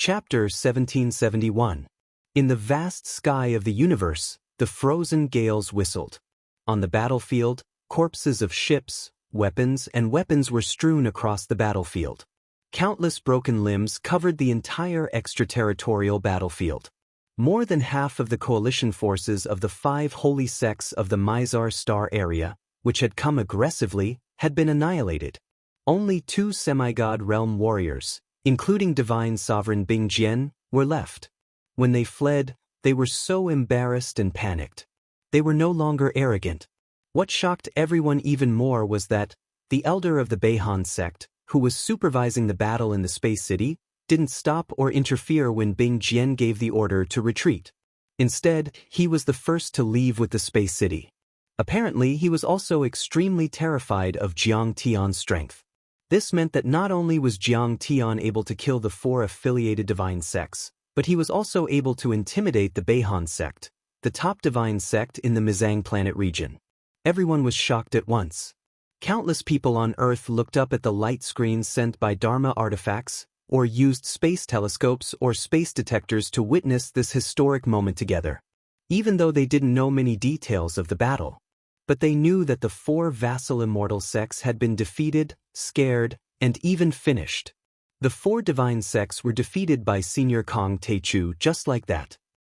Chapter 1771. In the vast sky of the universe, the frozen gales whistled. On the battlefield, corpses of ships, weapons were strewn across the battlefield. Countless broken limbs covered the entire extraterritorial battlefield. More than half of the coalition forces of the 5 holy sects of the Mizar star area, which had come aggressively, had been annihilated. Only 2 semi-god realm warriors, including divine sovereign Bing Jian, were left. When they fled, they were so embarrassed and panicked. They were no longer arrogant. What shocked everyone even more was that the elder of the Beihan sect, who was supervising the battle in the space city, didn't stop or interfere when Bing Jian gave the order to retreat. Instead, he was the first to leave with the space city. Apparently, he was also extremely terrified of Jiang Tian's strength. This meant that not only was Jiang Tian able to kill the 4 affiliated divine sects, but he was also able to intimidate the Beihan sect, the top divine sect in the Mizang planet region. Everyone was shocked at once. Countless people on Earth looked up at the light screens sent by Dharma artifacts, or used space telescopes or space detectors to witness this historic moment together. Even though they didn't know many details of the battle. But they knew that the 4 vassal immortal sects had been defeated, scared, and even finished. The 4 divine sects were defeated by Senior Kong Teichu just like that.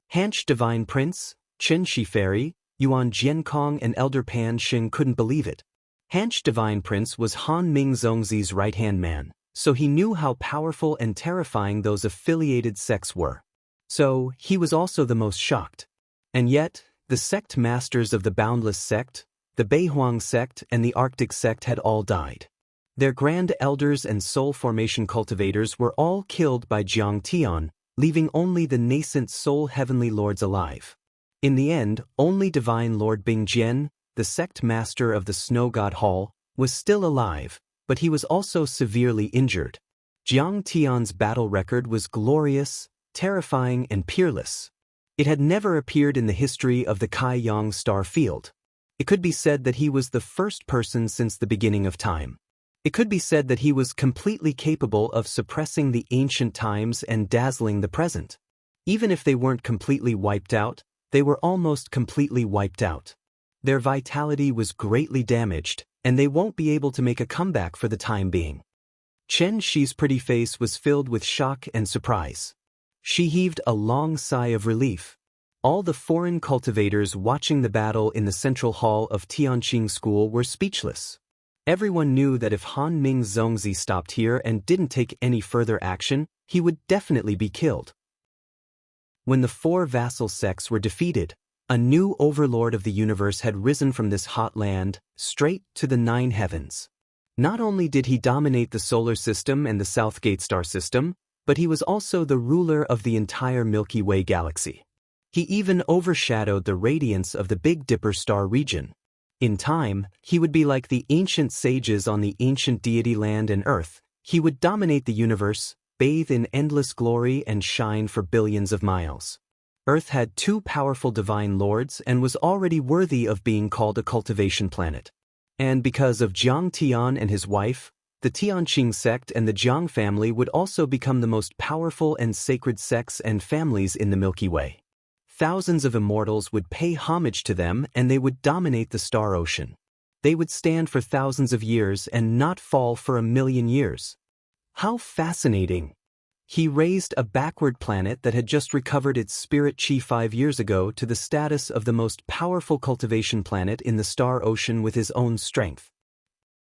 Hanch Divine Prince, Chen Shiferi, Yuan Jiankong and Elder Pan Xing couldn't believe it. Hanch Divine Prince was Han Ming Zongzi's right-hand man, so he knew how powerful and terrifying those affiliated sects were. So, he was also the most shocked. And yet, the sect masters of the Boundless sect, the Beihuang sect and the Arctic sect had all died. Their grand elders and soul formation cultivators were all killed by Jiang Tian, leaving only the nascent soul heavenly lords alive. In the end, only divine lord Bing Jian, the sect master of the Snow God Hall, was still alive, but he was also severely injured. Jiang Tian's battle record was glorious, terrifying and peerless. It had never appeared in the history of the Kai Yang star field. It could be said that he was the first person since the beginning of time. It could be said that he was completely capable of suppressing the ancient times and dazzling the present. Even if they weren't completely wiped out, they were almost completely wiped out. Their vitality was greatly damaged, and they won't be able to make a comeback for the time being. Chen Shi's pretty face was filled with shock and surprise. She heaved a long sigh of relief. All the foreign cultivators watching the battle in the central hall of Tianqing School were speechless. Everyone knew that if Han Ming Zongzi stopped here and didn't take any further action, he would definitely be killed. When the 4 vassal sects were defeated, a new overlord of the universe had risen from this hot land, straight to the 9 heavens. Not only did he dominate the solar system and the Southgate star system, but he was also the ruler of the entire Milky Way galaxy. He even overshadowed the radiance of the Big Dipper star region. In time, he would be like the ancient sages on the ancient deity land and earth. He would dominate the universe, bathe in endless glory and shine for billions of miles. Earth had 2 powerful divine lords and was already worthy of being called a cultivation planet. And because of Jiang Tian and his wife, the Tianqing sect and the Jiang family would also become the most powerful and sacred sects and families in the Milky Way. Thousands of immortals would pay homage to them and they would dominate the star ocean. They would stand for thousands of years and not fall for 1,000,000 years. How fascinating! He raised a backward planet that had just recovered its spirit chi 5 years ago to the status of the most powerful cultivation planet in the star ocean with his own strength.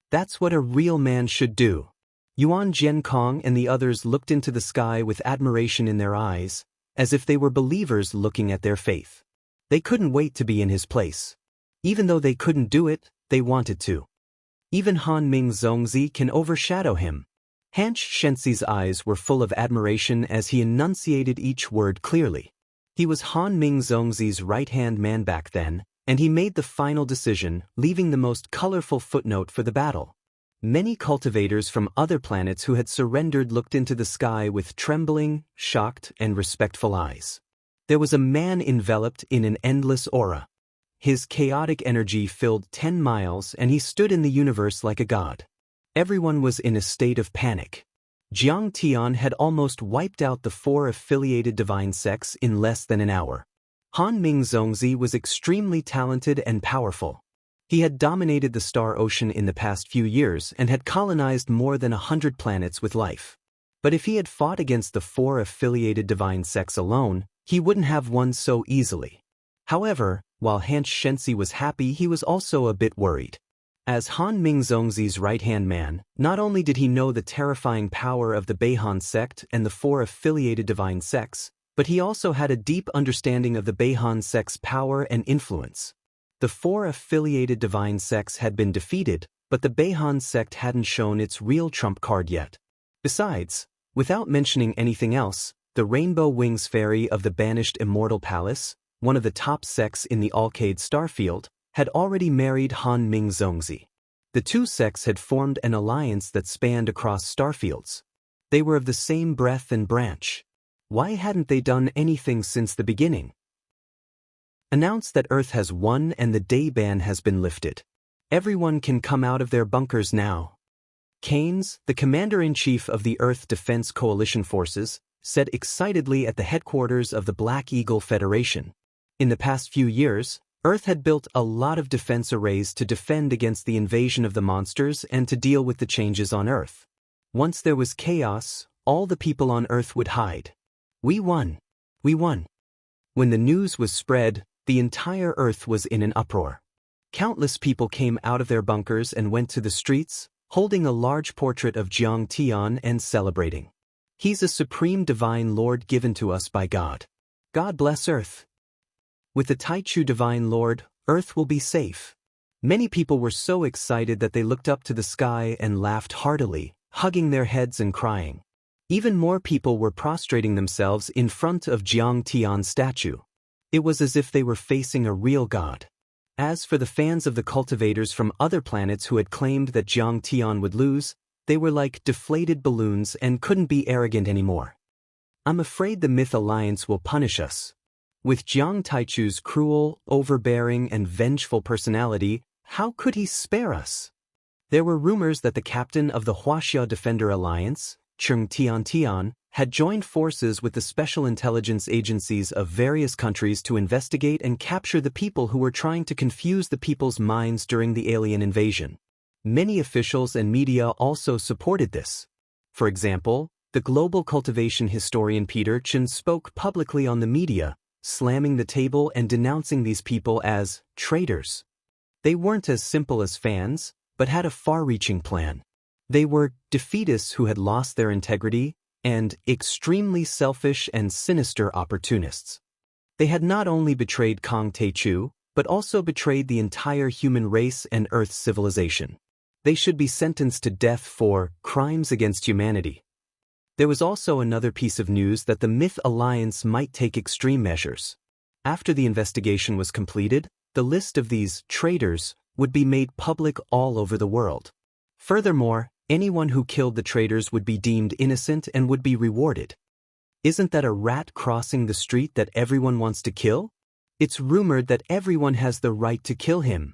That's what a real man should do. Yuan Jiankong and the others looked into the sky with admiration in their eyes, as if they were believers looking at their faith. They couldn't wait to be in his place. Even though they couldn't do it, they wanted to. Even Han Ming Zongzi can overshadow him. Hanch Shenxi's eyes were full of admiration as he enunciated each word clearly. He was Han Ming Zongzi's right-hand man back then, and he made the final decision, leaving the most colorful footnote for the battle. Many cultivators from other planets who had surrendered looked into the sky with trembling, shocked, and respectful eyes. There was a man enveloped in an endless aura. His chaotic energy filled 10 miles and he stood in the universe like a god. Everyone was in a state of panic. Jiang Tian had almost wiped out the 4 affiliated divine sects in less than an hour. Han Ming Zongzi was extremely talented and powerful. He had dominated the Star Ocean in the past few years and had colonized more than 100 planets with life. But if he had fought against the 4 affiliated divine sects alone, he wouldn't have won so easily. However, while Han Shenxi was happy, he was also a bit worried. As Han Ming Zongzi's right-hand man, not only did he know the terrifying power of the Beihan sect and the 4 affiliated divine sects, but he also had a deep understanding of the Beihan sect's power and influence. The 4 affiliated divine sects had been defeated, but the Beihan sect hadn't shown its real trump card yet. Besides, without mentioning anything else, the Rainbow Wings Fairy of the banished Immortal Palace, one of the top sects in the Alcade Starfield, had already married Han Ming Zongzi. The two sects had formed an alliance that spanned across starfields. They were of the same breath and branch. Why hadn't they done anything since the beginning? Announce that Earth has won and the day ban has been lifted. Everyone can come out of their bunkers now. Keynes, the commander-in-chief of the Earth Defense Coalition Forces, said excitedly at the headquarters of the Black Eagle Federation. In the past few years, Earth had built a lot of defense arrays to defend against the invasion of the monsters and to deal with the changes on Earth. Once there was chaos, all the people on Earth would hide. We won. We won. When the news was spread, the entire Earth was in an uproar. Countless people came out of their bunkers and went to the streets, holding a large portrait of Jiang Tian and celebrating. He's a supreme divine lord given to us by God. God bless Earth. With the Taichu Divine Lord, Earth will be safe. Many people were so excited that they looked up to the sky and laughed heartily, hugging their heads and crying. Even more people were prostrating themselves in front of Jiang Tian's statue. It was as if they were facing a real god. As for the fans of the cultivators from other planets who had claimed that Jiang Tian would lose, they were like deflated balloons and couldn't be arrogant anymore. I'm afraid the Myth Alliance will punish us. With Jiang Taichu's cruel, overbearing, and vengeful personality, how could he spare us? There were rumors that the captain of the Huaxia Defender Alliance, Cheng Tian, had joined forces with the special intelligence agencies of various countries to investigate and capture the people who were trying to confuse the people's minds during the alien invasion. Many officials and media also supported this. For example, the global cultivation historian Peter Chen spoke publicly on the media, slamming the table and denouncing these people as traitors. They weren't as simple as fans, but had a far-reaching plan. They were defeatists who had lost their integrity and extremely selfish and sinister opportunists. They had not only betrayed Kang Taichu, but also betrayed the entire human race and Earth's civilization. They should be sentenced to death for crimes against humanity. There was also another piece of news that the Myth Alliance might take extreme measures. After the investigation was completed, the list of these traitors would be made public all over the world. Furthermore, anyone who killed the traitors would be deemed innocent and would be rewarded. Isn't that a rat crossing the street that everyone wants to kill? It's rumored that everyone has the right to kill him.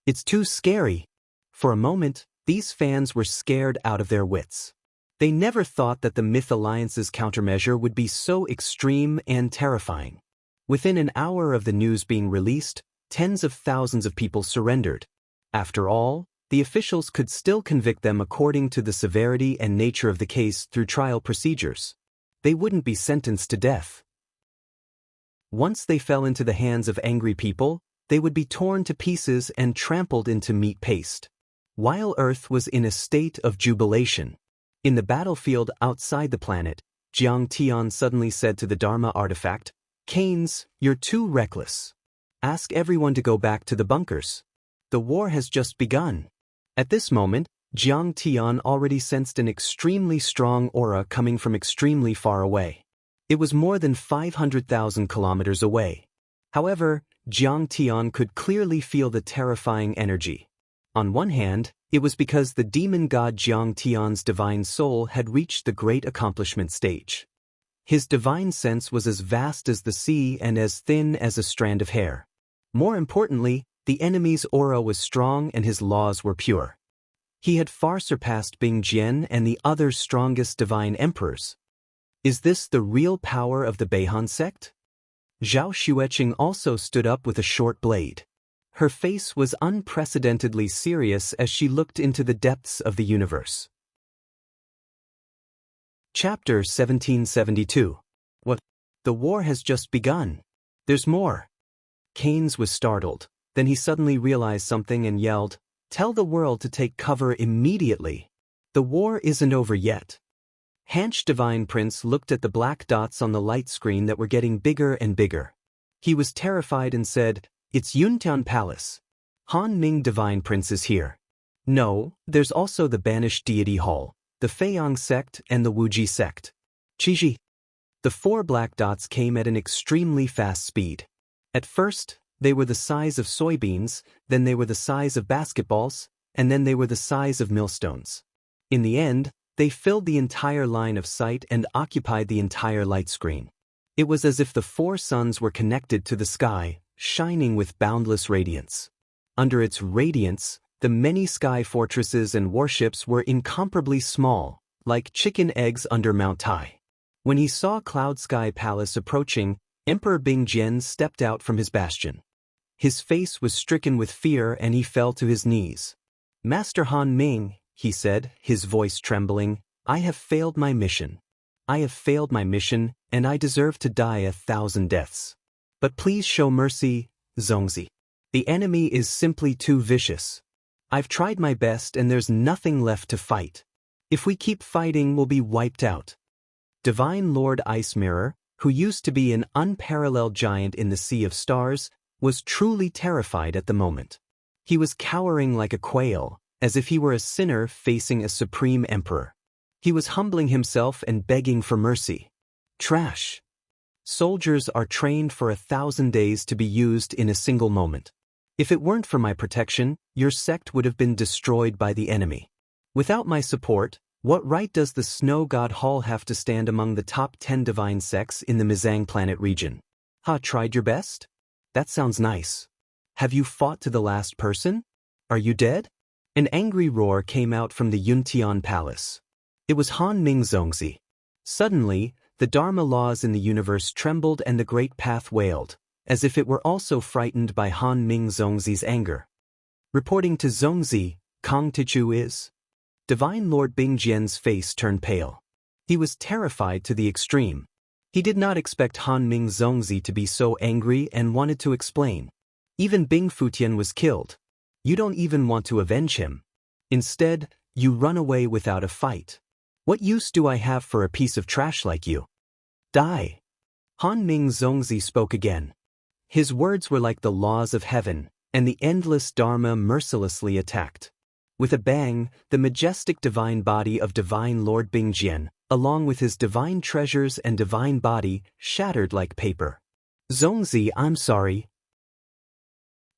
It's too scary. For a moment, these fans were scared out of their wits. They never thought that the Myth Alliance's countermeasure would be so extreme and terrifying. Within an hour of the news being released, tens of thousands of people surrendered. After all, the officials could still convict them according to the severity and nature of the case through trial procedures. They wouldn't be sentenced to death. Once they fell into the hands of angry people, they would be torn to pieces and trampled into meat paste. While Earth was in a state of jubilation, in the battlefield outside the planet, Jiang Tian suddenly said to the Dharma artifact, "Keynes, you're too reckless. Ask everyone to go back to the bunkers. The war has just begun." At this moment, Jiang Tian already sensed an extremely strong aura coming from extremely far away. It was more than 500,000 kilometers away. However, Jiang Tian could clearly feel the terrifying energy. On one hand, it was because the demon god Jiang Tian's divine soul had reached the great accomplishment stage. His divine sense was as vast as the sea and as thin as a strand of hair. More importantly, the enemy's aura was strong and his laws were pure. He had far surpassed Bing Jian and the other strongest divine emperors. Is this the real power of the Beihan sect? Zhao Xueqing also stood up with a short blade. Her face was unprecedentedly serious as she looked into the depths of the universe. Chapter 1772. What? The war has just begun. There's more. Keynes was startled. Then he suddenly realized something and yelled, "Tell the world to take cover immediately. The war isn't over yet." Hanch Divine Prince looked at the black dots on the light screen that were getting bigger and bigger. He was terrified and said, "It's Yuntian Palace. Han Ming Divine Prince is here. No, there's also the Banished Deity Hall, the Feiyang sect and the Wuji sect. Qiji." The 4 black dots came at an extremely fast speed. At first, they were the size of soybeans, then they were the size of basketballs, and then they were the size of millstones. In the end, they filled the entire line of sight and occupied the entire light screen. It was as if the 4 suns were connected to the sky, shining with boundless radiance. Under its radiance, the many sky fortresses and warships were incomparably small, like chicken eggs under Mount Tai. When he saw Cloud Sky Palace approaching, Emperor Bing Jian stepped out from his bastion. His face was stricken with fear and he fell to his knees. "Master Han Ming," he said, his voice trembling, "I have failed my mission. I have failed my mission, and I deserve to die 1,000 deaths. But please show mercy, Zongzi. The enemy is simply too vicious. I've tried my best and there's nothing left to fight. If we keep fighting, we'll be wiped out." Divine Lord Ice Mirror, who used to be an unparalleled giant in the Sea of Stars, was truly terrified at the moment. He was cowering like a quail, as if he were a sinner facing a supreme emperor. He was humbling himself and begging for mercy. Trash. Soldiers are trained for 1,000 days to be used in a single moment. If it weren't for my protection, your sect would have been destroyed by the enemy. Without my support, what right does the Snow God Hall have to stand among the top 10 divine sects in the Mizang planet region? Tried your best? That sounds nice. Have you fought to the last person? Are you dead? An angry roar came out from the Yuntian Palace. It was Han Ming Zongzi. Suddenly, the Dharma laws in the universe trembled and the Great Path wailed, as if it were also frightened by Han Ming Zongzi's anger. Reporting to Zongzi, Kong Tichu is. Divine Lord Bing Jian's face turned pale. He was terrified to the extreme. He did not expect Han Ming Zongzi to be so angry and wanted to explain. Even Bing Futian was killed. You don't even want to avenge him. Instead, you run away without a fight. What use do I have for a piece of trash like you? Die. Han Ming Zongzi spoke again. His words were like the laws of heaven, and the endless Dharma mercilessly attacked. With a bang, the majestic divine body of Divine Lord Bing Jian, along with his divine treasures and divine body, shattered like paper. Zongzi, I'm sorry.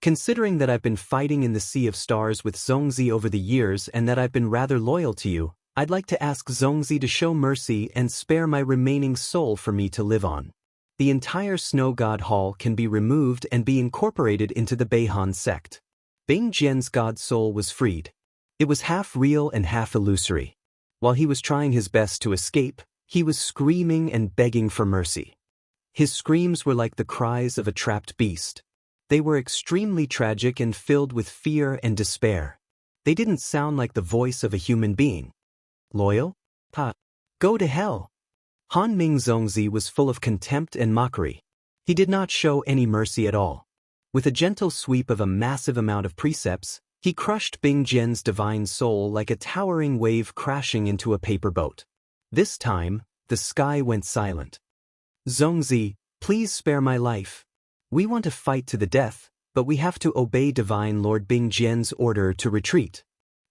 Considering that I've been fighting in the Sea of Stars with Zongzi over the years and that I've been rather loyal to you, I'd like to ask Zongzi to show mercy and spare my remaining soul for me to live on. The entire Snow God Hall can be removed and be incorporated into the Beihan sect. Bing Jian's god soul was freed. It was half real and half illusory. While he was trying his best to escape, he was screaming and begging for mercy. His screams were like the cries of a trapped beast. They were extremely tragic and filled with fear and despair. They didn't sound like the voice of a human being. Loyal? Go to hell. Han Ming Zongzi was full of contempt and mockery. He did not show any mercy at all. With a gentle sweep of a massive amount of precepts, he crushed Bing Jian's divine soul like a towering wave crashing into a paper boat. This time, the sky went silent. Zongzi, please spare my life. We want to fight to the death, but we have to obey Divine Lord Bing Jian's order to retreat.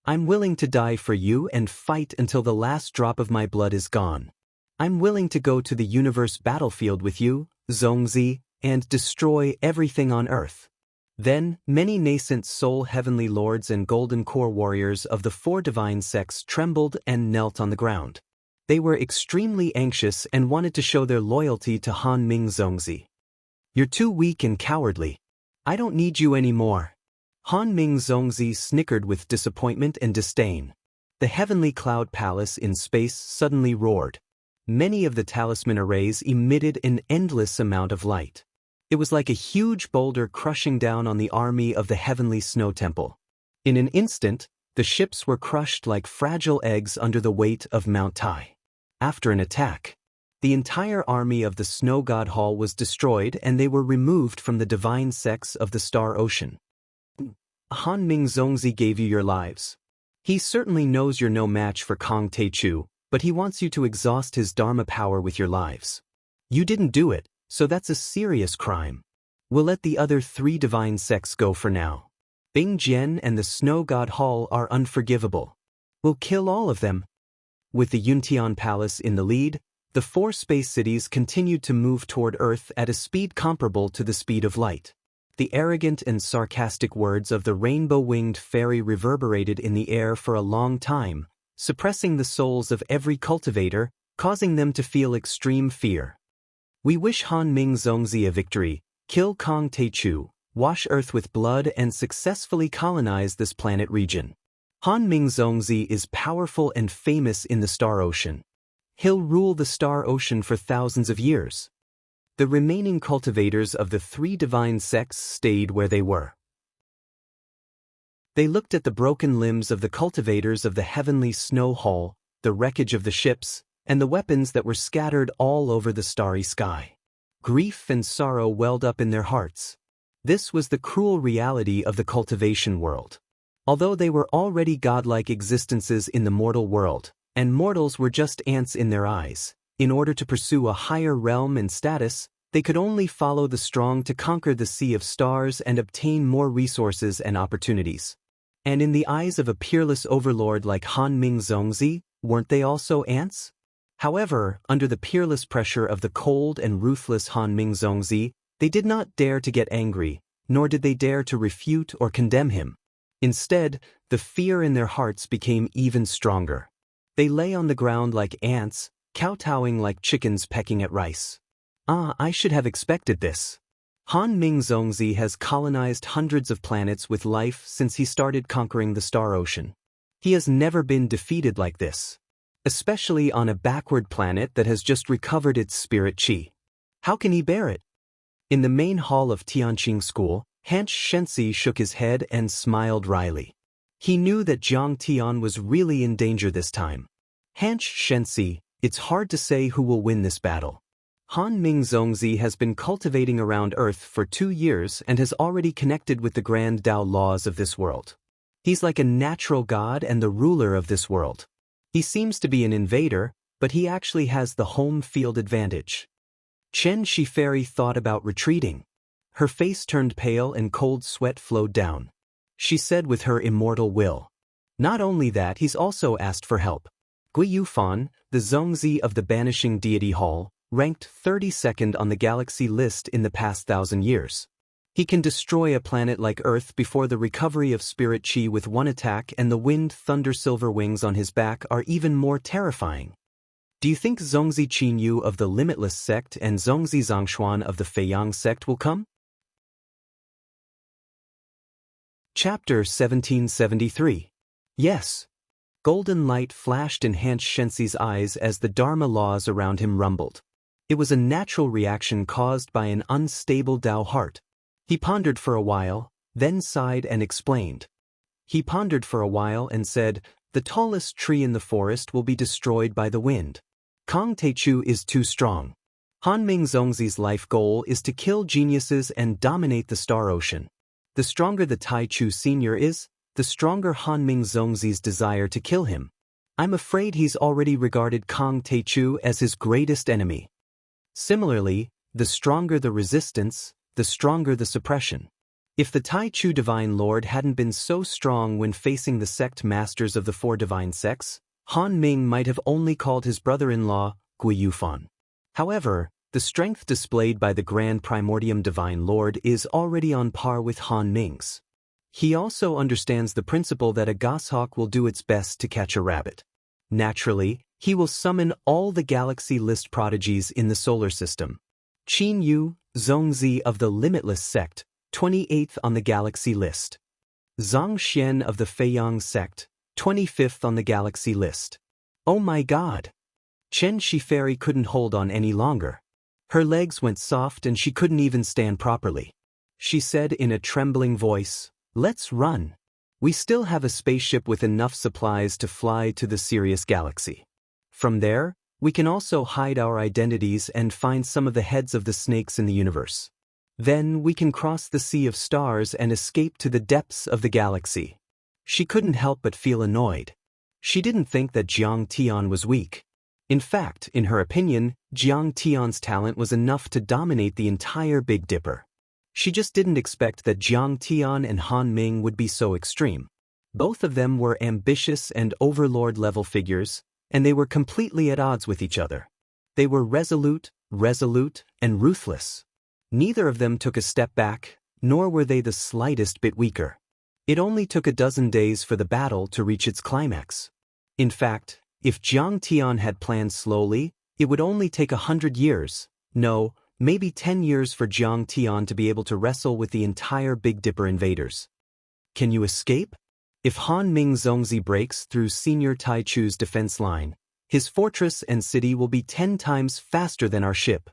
I'm willing to die for you and fight until the last drop of my blood is gone. I'm willing to go to the universe battlefield with you, Zongzi, and destroy everything on Earth. Then, many nascent soul heavenly lords and golden core warriors of the 4 divine sects trembled and knelt on the ground. They were extremely anxious and wanted to show their loyalty to Han Ming Zongzi. You're too weak and cowardly. I don't need you anymore. Han Ming Zongzi snickered with disappointment and disdain. The heavenly cloud palace in space suddenly roared. Many of the talisman arrays emitted an endless amount of light. It was like a huge boulder crushing down on the army of the heavenly snow temple. In an instant, the ships were crushed like fragile eggs under the weight of Mount Tai. After an attack, the entire army of the Snow God Hall was destroyed and they were removed from the divine sex of the Star Ocean. Han Ming Zongzi gave you your lives. He certainly knows you're no match for Kong Teichu, but he wants you to exhaust his Dharma power with your lives. You didn't do it, so that's a serious crime. We'll let the other 3 divine sects go for now. Bing Jian and the Snow God Hall are unforgivable. We'll kill all of them. With the Yuntian Palace in the lead, the 4 space cities continued to move toward Earth at a speed comparable to the speed of light. The arrogant and sarcastic words of the rainbow-winged fairy reverberated in the air for a long time, suppressing the souls of every cultivator, causing them to feel extreme fear. We wish Han Ming Zongzi a victory, kill Kong Teichu, wash Earth with blood and successfully colonize this planet region. Han Ming Zongzi is powerful and famous in the Star Ocean. He'll rule the Star Ocean for thousands of years. The remaining cultivators of the 3 divine sects stayed where they were. They looked at the broken limbs of the cultivators of the heavenly snow hall, the wreckage of the ships, and the weapons that were scattered all over the starry sky. Grief and sorrow welled up in their hearts. This was the cruel reality of the cultivation world. Although they were already godlike existences in the mortal world, and mortals were just ants in their eyes, in order to pursue a higher realm and status, they could only follow the strong to conquer the sea of stars and obtain more resources and opportunities. And in the eyes of a peerless overlord like Han Ming Zongzi, weren't they also ants? However, under the peerless pressure of the cold and ruthless Han Ming Zongzi, they did not dare to get angry, nor did they dare to refute or condemn him. Instead, the fear in their hearts became even stronger. They lay on the ground like ants, kowtowing like chickens pecking at rice. I should have expected this. Han Ming Zongzi has colonized hundreds of planets with life since he started conquering the Star Ocean. He has never been defeated like this. Especially on a backward planet that has just recovered its spirit chi. How can he bear it? In the main hall of Tianqing School, Hansh Shensi shook his head and smiled wryly. He knew that Jiang Tian was really in danger this time. Hansh Shensi, it's hard to say who will win this battle. Han Ming Zongzi has been cultivating around Earth for 2 years and has already connected with the grand Tao laws of this world. He's like a natural god and the ruler of this world. He seems to be an invader, but he actually has the home field advantage. Chen Shiferi thought about retreating. Her face turned pale and cold sweat flowed down. She said with her immortal will. Not only that, he's also asked for help. Gui Yufan, the Zongzi of the Banishing Deity Hall, ranked 32nd on the galaxy list in the past 1,000 years. He can destroy a planet like Earth before the recovery of spirit chi with one attack, and the wind thunder silver wings on his back are even more terrifying. Do you think Zongzi Qinyu of the Limitless sect and Zongzi Zhongshuan of the Feiyang sect will come? Chapter 1773. Yes. Golden light flashed in Hansh Shensi's eyes as the Dharma laws around him rumbled. It was a natural reaction caused by an unstable Tao heart. He pondered for a while, then sighed and explained. He pondered for a while and said, the tallest tree in the forest will be destroyed by the wind. Kong Teichu is too strong. Han Ming Zongzi's life goal is to kill geniuses and dominate the Star Ocean. The stronger the Tai Chu Senior is, the stronger Han Ming Zongzi's desire to kill him. I'm afraid he's already regarded Kong Teichu as his greatest enemy. Similarly, the stronger the resistance, the stronger the suppression. If the Tai Chu Divine Lord hadn't been so strong when facing the sect masters of the 4 divine sects, Han Ming might have only called his brother-in-law, Gui Yufan. However, the strength displayed by the Grand Primordium Divine Lord is already on par with Han Ming's. He also understands the principle that a goshawk will do its best to catch a rabbit. Naturally, he will summon all the galaxy list prodigies in the solar system. Qin Yu, Zongzi of the Limitless sect, 28th on the galaxy list. Zhang Xian of the Feiyang sect, 25th on the galaxy list. Oh my god! Chen Shiferi couldn't hold on any longer. Her legs went soft and she couldn't even stand properly. She said in a trembling voice, "Let's run. We still have a spaceship with enough supplies to fly to the Sirius galaxy. From there, we can also hide our identities and find some of the heads of the snakes in the universe. Then we can cross the sea of stars and escape to the depths of the galaxy." She couldn't help but feel annoyed. She didn't think that Jiang Tian was weak. In fact, in her opinion, Jiang Tian's talent was enough to dominate the entire Big Dipper. She just didn't expect that Jiang Tian and Han Ming would be so extreme. Both of them were ambitious and overlord-level figures, and they were completely at odds with each other. They were resolute, and ruthless. Neither of them took a step back, nor were they the slightest bit weaker. It only took a dozen days for the battle to reach its climax. In fact, if Jiang Tian had planned slowly, it would only take 100 years, no, maybe 10 years for Jiang Tian to be able to wrestle with the entire Big Dipper invaders. Can you escape? If Han Ming Zongzi breaks through Senior Taichu's defense line, his fortress and city will be 10 times faster than our ship.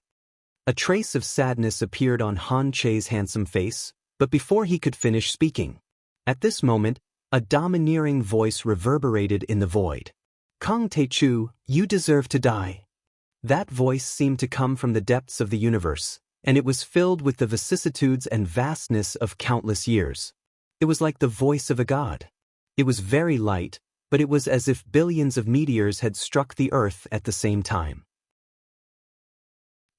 A trace of sadness appeared on Han Che's handsome face, but before he could finish speaking. At this moment, a domineering voice reverberated in the void. "Kang Taichu, you deserve to die." That voice seemed to come from the depths of the universe, and it was filled with the vicissitudes and vastness of countless years. It was like the voice of a god. It was very light, but it was as if billions of meteors had struck the earth at the same time.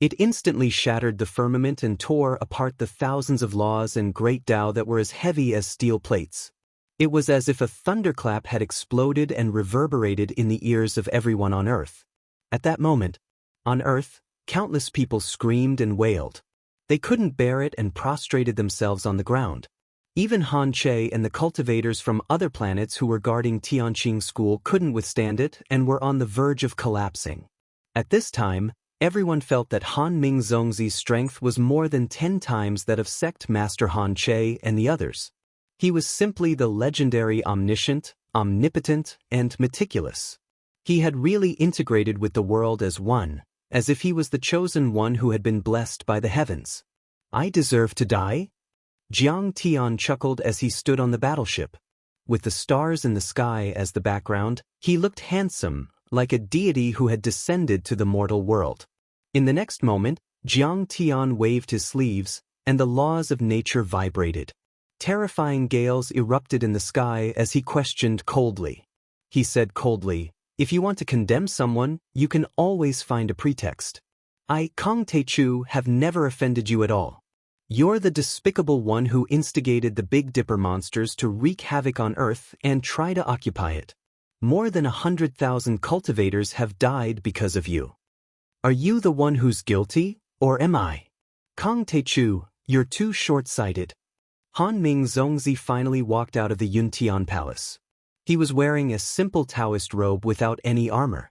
It instantly shattered the firmament and tore apart the thousands of laws and great Tao that were as heavy as steel plates. It was as if a thunderclap had exploded and reverberated in the ears of everyone on Earth. At that moment, on Earth, countless people screamed and wailed. They couldn't bear it and prostrated themselves on the ground. Even Han Che and the cultivators from other planets who were guarding Tianqing School couldn't withstand it and were on the verge of collapsing. At this time, everyone felt that Han Ming Zongzi's strength was more than 10 times that of Sect Master Han Che and the others. He was simply the legendary omniscient, omnipotent, and meticulous. He had really integrated with the world as one, as if he was the chosen one who had been blessed by the heavens. "I deserve to die?" Jiang Tian chuckled as he stood on the battleship. With the stars in the sky as the background, he looked handsome, like a deity who had descended to the mortal world. In the next moment, Jiang Tian waved his sleeves, and the laws of nature vibrated. Terrifying gales erupted in the sky as he questioned coldly. He said coldly, "If you want to condemn someone, you can always find a pretext. I, Kang Taichu, have never offended you at all. You're the despicable one who instigated the Big Dipper monsters to wreak havoc on Earth and try to occupy it. More than 100,000 cultivators have died because of you. Are you the one who's guilty, or am I? Kang Taichu, you're too short-sighted." Han Ming Zongzi finally walked out of the Yuntian Palace. He was wearing a simple Daoist robe without any armor.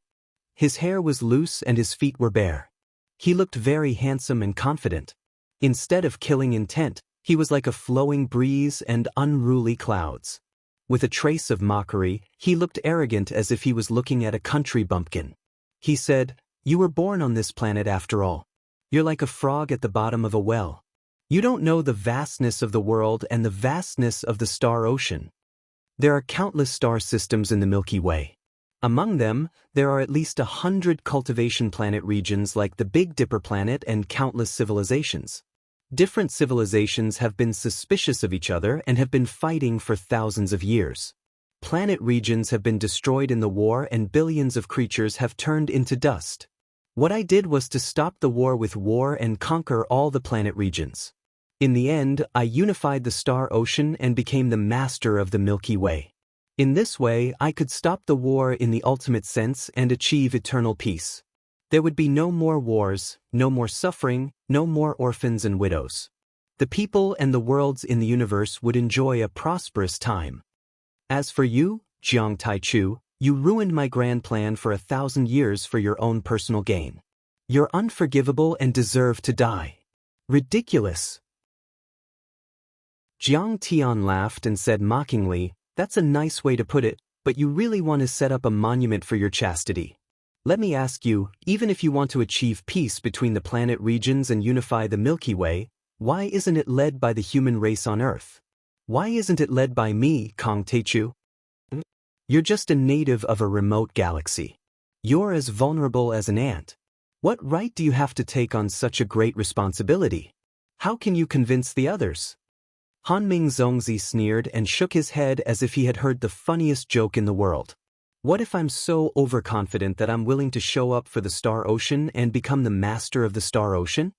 His hair was loose and his feet were bare. He looked very handsome and confident. Instead of killing intent, he was like a flowing breeze and unruly clouds. With a trace of mockery, he looked arrogant as if he was looking at a country bumpkin. He said, "You were born on this planet after all. You're like a frog at the bottom of a well. You don't know the vastness of the world and the vastness of the star ocean. There are countless star systems in the Milky Way. Among them, there are at least 100 cultivation planet regions like the Big Dipper planet and countless civilizations. Different civilizations have been suspicious of each other and have been fighting for thousands of years. Planet regions have been destroyed in the war and billions of creatures have turned into dust. What I did was to stop the war with war and conquer all the planet regions. In the end, I unified the star ocean and became the master of the Milky Way. In this way, I could stop the war in the ultimate sense and achieve eternal peace. There would be no more wars, no more suffering, no more orphans and widows. The people and the worlds in the universe would enjoy a prosperous time. As for you, Jiang Taichu, you ruined my grand plan for 1,000 years for your own personal gain. You're unforgivable and deserve to die." Ridiculous. Jiang Tian laughed and said mockingly, "That's a nice way to put it, but you really want to set up a monument for your chastity. Let me ask you, even if you want to achieve peace between the planet regions and unify the Milky Way, why isn't it led by the human race on Earth? Why isn't it led by me, Kong Techu? You're just a native of a remote galaxy. You're as vulnerable as an ant. What right do you have to take on such a great responsibility? How can you convince the others?" Hanming Zongzi sneered and shook his head as if he had heard the funniest joke in the world. "What if I'm so overconfident that I'm willing to show up for the Star Ocean and become the master of the Star Ocean?"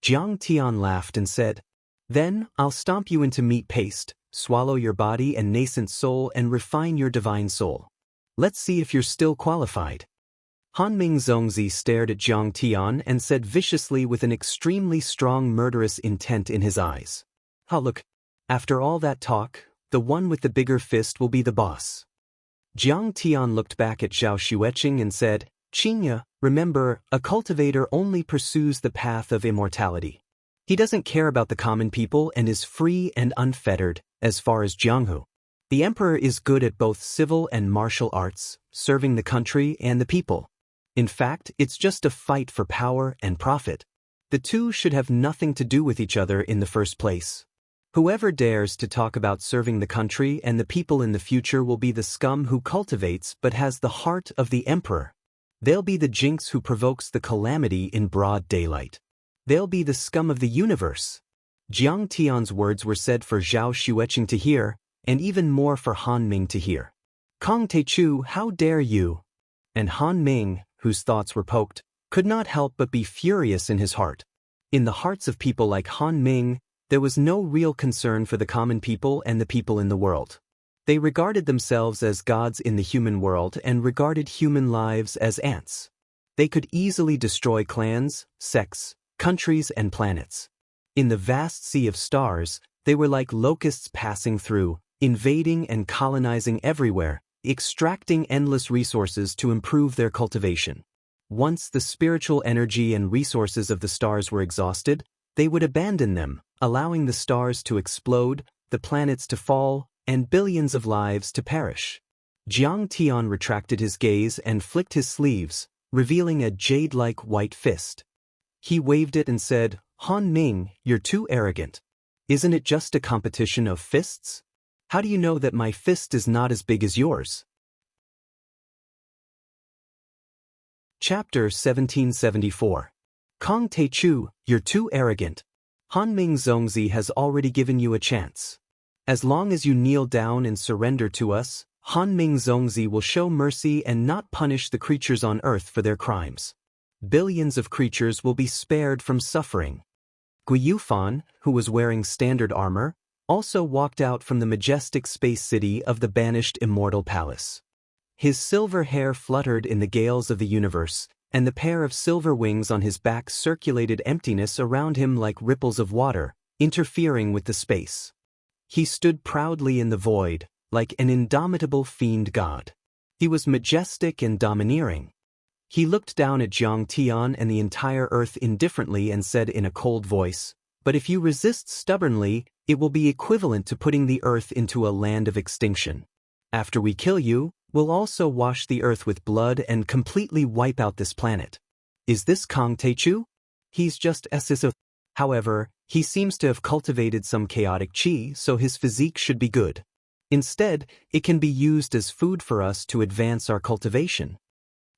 Jiang Tian laughed and said, "Then I'll stomp you into meat paste, swallow your body and nascent soul and refine your divine soul. Let's see if you're still qualified." Hanming Zongzi stared at Jiang Tian and said viciously with an extremely strong murderous intent in his eyes, "Oh look, after all that talk, the one with the bigger fist will be the boss." Jiang Tian looked back at Zhao Xueqing and said, "Xianxia, remember, a cultivator only pursues the path of immortality. He doesn't care about the common people and is free and unfettered, as far as Jianghu. The emperor is good at both civil and martial arts, serving the country and the people. In fact, it's just a fight for power and profit. The two should have nothing to do with each other in the first place. Whoever dares to talk about serving the country and the people in the future will be the scum who cultivates but has the heart of the emperor. They'll be the jinx who provokes the calamity in broad daylight. They'll be the scum of the universe." Jiang Tian's words were said for Zhao Xueqing to hear, and even more for Han Ming to hear. "Kong Techu, how dare you?" And Han Ming, whose thoughts were poked, could not help but be furious in his heart. In the hearts of people like Han Ming, there was no real concern for the common people and the people in the world. They regarded themselves as gods in the human world and regarded human lives as ants. They could easily destroy clans, sects, countries, and planets. In the vast sea of stars, they were like locusts passing through, invading and colonizing everywhere, extracting endless resources to improve their cultivation. Once the spiritual energy and resources of the stars were exhausted, they would abandon them, allowing the stars to explode, the planets to fall, and billions of lives to perish. Jiang Tian retracted his gaze and flicked his sleeves, revealing a jade-like white fist. He waved it and said, "Han Ming, you're too arrogant. Isn't it just a competition of fists? How do you know that my fist is not as big as yours?" Chapter 1774. Kong Techu, you're too arrogant. Hanming Zongzi has already given you a chance. As long as you kneel down and surrender to us, Hanming Zongzi will show mercy and not punish the creatures on Earth for their crimes. Billions of creatures will be spared from suffering. Gui Yufan, who was wearing standard armor, also walked out from the majestic space city of the banished Immortal Palace. His silver hair fluttered in the gales of the universe, and the pair of silver wings on his back circulated emptiness around him like ripples of water, interfering with the space. He stood proudly in the void, like an indomitable fiend god. He was majestic and domineering. He looked down at Jiang Tian and the entire earth indifferently and said in a cold voice, "But if you resist stubbornly, it will be equivalent to putting the earth into a land of extinction. After we kill you, we'll also wash the earth with blood and completely wipe out this planet. Is this Kong Techu? He's just Essiso. However, he seems to have cultivated some chaotic chi, so his physique should be good. Instead, it can be used as food for us to advance our cultivation."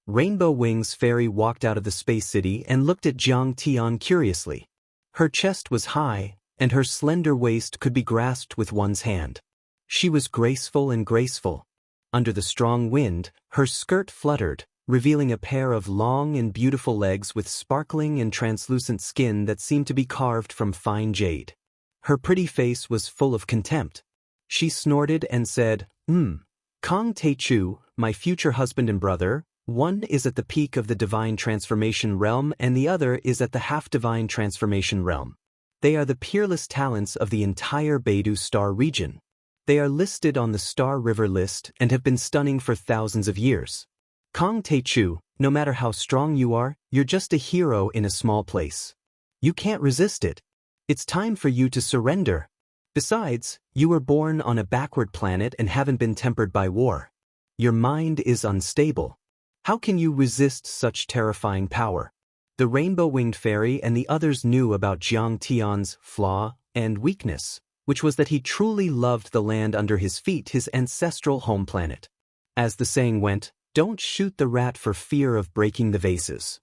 Rainbow Wings Fairy walked out of the space city and looked at Jiang Tian curiously. Her chest was high, and her slender waist could be grasped with one's hand. She was graceful and graceful. Under the strong wind, her skirt fluttered, revealing a pair of long and beautiful legs with sparkling and translucent skin that seemed to be carved from fine jade. Her pretty face was full of contempt. She snorted and said, Kong Techu, my future husband and brother, one is at the peak of the divine transformation realm and the other is at the half-divine transformation realm. They are the peerless talents of the entire Beidou star region. They are listed on the Star River list and have been stunning for thousands of years. Kong Techu, no matter how strong you are, you're just a hero in a small place. You can't resist it. It's time for you to surrender. Besides, you were born on a backward planet and haven't been tempered by war. Your mind is unstable. How can you resist such terrifying power? The rainbow-winged fairy and the others knew about Jiang Tian's flaw and weakness, which was that he truly loved the land under his feet, his ancestral home planet. As the saying went, don't shoot the rat for fear of breaking the vases.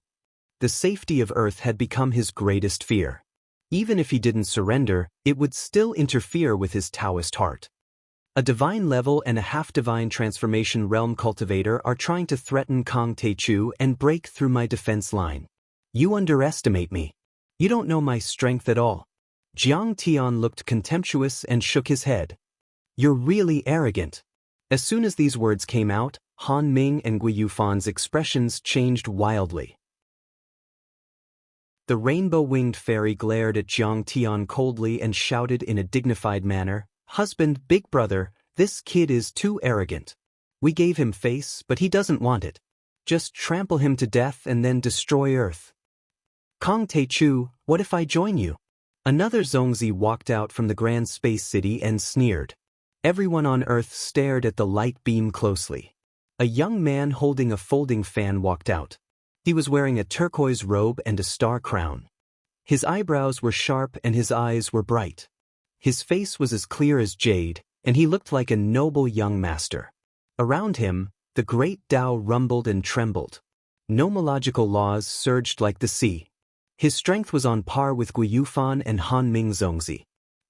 The safety of Earth had become his greatest fear. Even if he didn't surrender, it would still interfere with his Daoist heart. A divine level and a half-divine transformation realm cultivator are trying to threaten Kong Teichu and break through my defense line. You underestimate me. You don't know my strength at all. Jiang Tian looked contemptuous and shook his head. You're really arrogant. As soon as these words came out, Han Ming and Gui Yufan's expressions changed wildly. The rainbow-winged fairy glared at Jiang Tian coldly and shouted in a dignified manner, "Husband, big brother, this kid is too arrogant. We gave him face, but he doesn't want it. Just trample him to death and then destroy Earth." "Kong Teichu, what if I join you?" Another Zongzi walked out from the grand space city and sneered. Everyone on Earth stared at the light beam closely. A young man holding a folding fan walked out. He was wearing a turquoise robe and a star crown. His eyebrows were sharp and his eyes were bright. His face was as clear as jade, and he looked like a noble young master. Around him, the great Tao rumbled and trembled. Nomological laws surged like the sea. His strength was on par with Gui Yufan and Han Ming Zongzi.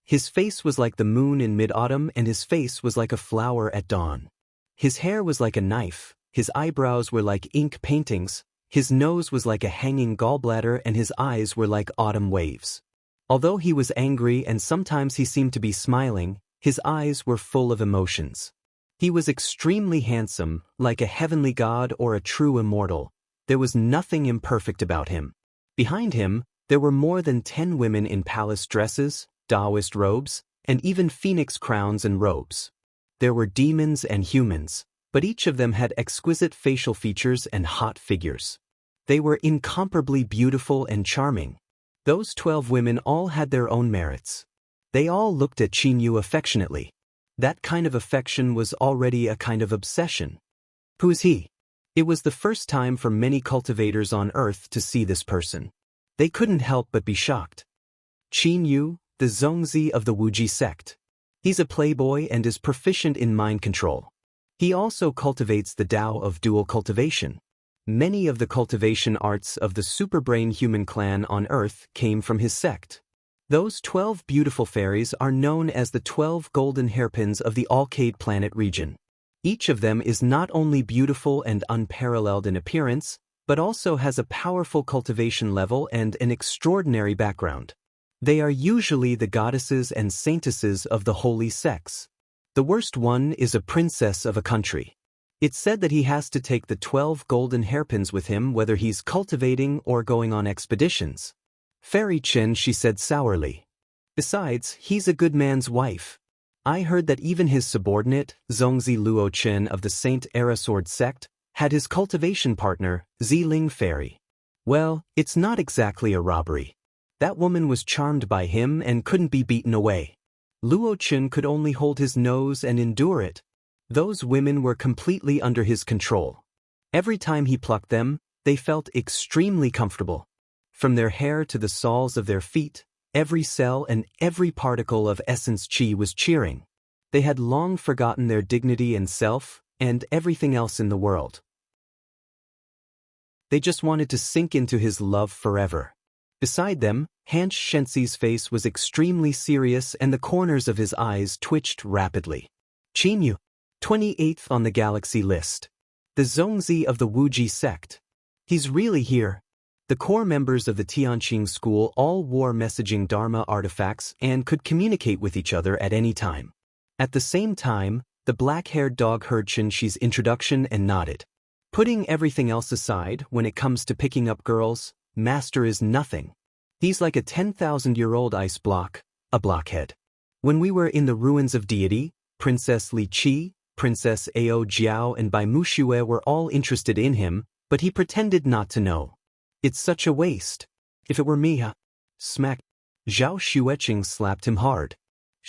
His face was like the moon in mid-autumn and his face was like a flower at dawn. His hair was like a knife, his eyebrows were like ink paintings, his nose was like a hanging gallbladder and his eyes were like autumn waves. Although he was angry and sometimes he seemed to be smiling, his eyes were full of emotions. He was extremely handsome, like a heavenly god or a true immortal. There was nothing imperfect about him. Behind him, there were more than 10 women in palace dresses, Daoist robes, and even phoenix crowns and robes. There were demons and humans, but each of them had exquisite facial features and hot figures. They were incomparably beautiful and charming. Those 12 women all had their own merits. They all looked at Qin Yu affectionately. That kind of affection was already a kind of obsession. Who is he? It was the first time for many cultivators on Earth to see this person. They couldn't help but be shocked. Qin Yu, the Zongzi of the Wuji sect. He's a playboy and is proficient in mind control. He also cultivates the Tao of dual cultivation. Many of the cultivation arts of the superbrain human clan on Earth came from his sect. Those 12 beautiful fairies are known as the 12 golden hairpins of the Alcade planet region. Each of them is not only beautiful and unparalleled in appearance, but also has a powerful cultivation level and an extraordinary background. They are usually the goddesses and saintesses of the holy sects. The worst one is a princess of a country. It's said that he has to take the 12 golden hairpins with him whether he's cultivating or going on expeditions. Fairy Chen, she said sourly. Besides, he's a good man's wife. I heard that even his subordinate, Zongzi Luo Chen of the Saint Erasword sect, had his cultivation partner, Ziling Fairy. Well, it's not exactly a robbery. That woman was charmed by him and couldn't be beaten away. Luo Chen could only hold his nose and endure it. Those women were completely under his control. Every time he plucked them, they felt extremely comfortable. From their hair to the soles of their feet, every cell and every particle of essence chi was cheering. They had long forgotten their dignity and self, and everything else in the world. They just wanted to sink into his love forever. Beside them, Han Shenxi's face was extremely serious and the corners of his eyes twitched rapidly. Qin Yu, 28th on the galaxy list. The Zongzi of the Wuji sect. He's really here. The core members of the Tianqing school all wore messaging Dharma artifacts and could communicate with each other at any time. At the same time, the black-haired dog heard Shenxi's introduction and nodded. Putting everything else aside, when it comes to picking up girls, Master is nothing. He's like a 10,000-year-old ice block, a blockhead. When we were in the ruins of deity, Princess Li Qi, Princess Ao Jiao and Bai Muxue were all interested in him, but he pretended not to know. It's such a waste. If it were me, Smack. Zhao Xueqing slapped him hard.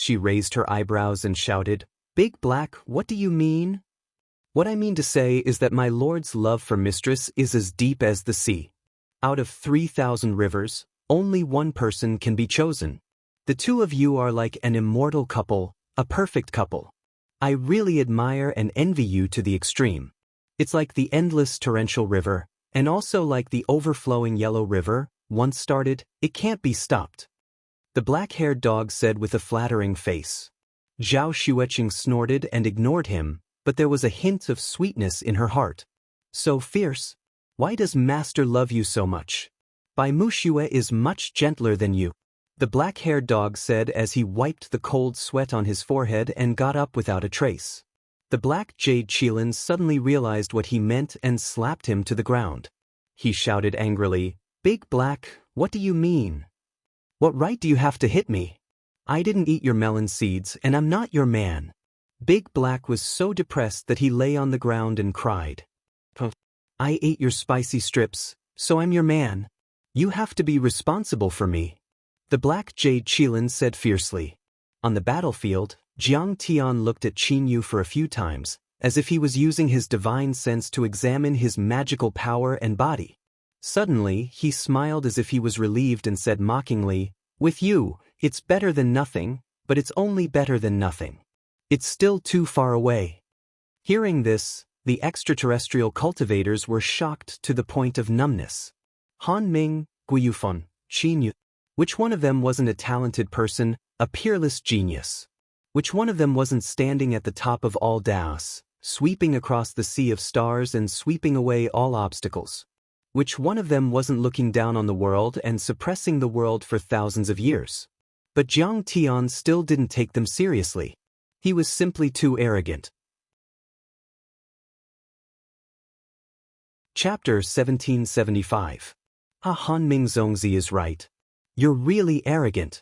She raised her eyebrows and shouted, "Big Black, what do you mean?" "What I mean to say is that my lord's love for mistress is as deep as the sea. Out of 3,000 rivers, only one person can be chosen. The two of you are like an immortal couple, a perfect couple. I really admire and envy you to the extreme. It's like the endless torrential river, and also like the overflowing yellow river, once started, it can't be stopped." The black-haired dog said with a flattering face. Zhao Xueqing snorted and ignored him, but there was a hint of sweetness in her heart. "So fierce? Why does Master love you so much? Bai Muxue is much gentler than you," the black-haired dog said as he wiped the cold sweat on his forehead and got up without a trace. The black jade Qilin suddenly realized what he meant and slapped him to the ground. He shouted angrily, "Big Black, what do you mean? What right do you have to hit me? I didn't eat your melon seeds and I'm not your man." Big Black was so depressed that he lay on the ground and cried. "I ate your spicy strips, so I'm your man. You have to be responsible for me," the black jade Qilin said fiercely. On the battlefield, Jiang Tian looked at Qin Yu for a few times, as if he was using his divine sense to examine his magical power and body. Suddenly, he smiled as if he was relieved and said mockingly, "With you, it's better than nothing, but it's only better than nothing. It's still too far away." Hearing this, the extraterrestrial cultivators were shocked to the point of numbness. Han Ming, Guiyufeng, Qin Yu. Which one of them wasn't a talented person, a peerless genius? Which one of them wasn't standing at the top of all Daoists, sweeping across the sea of stars and sweeping away all obstacles? Which one of them wasn't looking down on the world and suppressing the world for thousands of years? But Jiang Tian still didn't take them seriously. He was simply too arrogant. Chapter 1775. Han Ming Zongzi is right. You're really arrogant.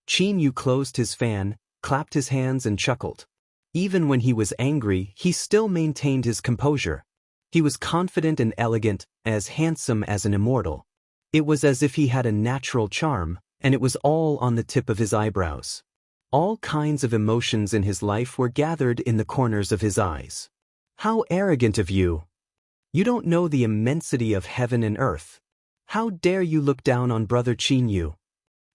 Qin Yu closed his fan, clapped his hands and chuckled. Even when he was angry, he still maintained his composure. He was confident and elegant, as handsome as an immortal. It was as if he had a natural charm, and it was all on the tip of his eyebrows. All kinds of emotions in his life were gathered in the corners of his eyes. "How arrogant of you! You don't know the immensity of heaven and earth. How dare you look down on brother Qin Yu?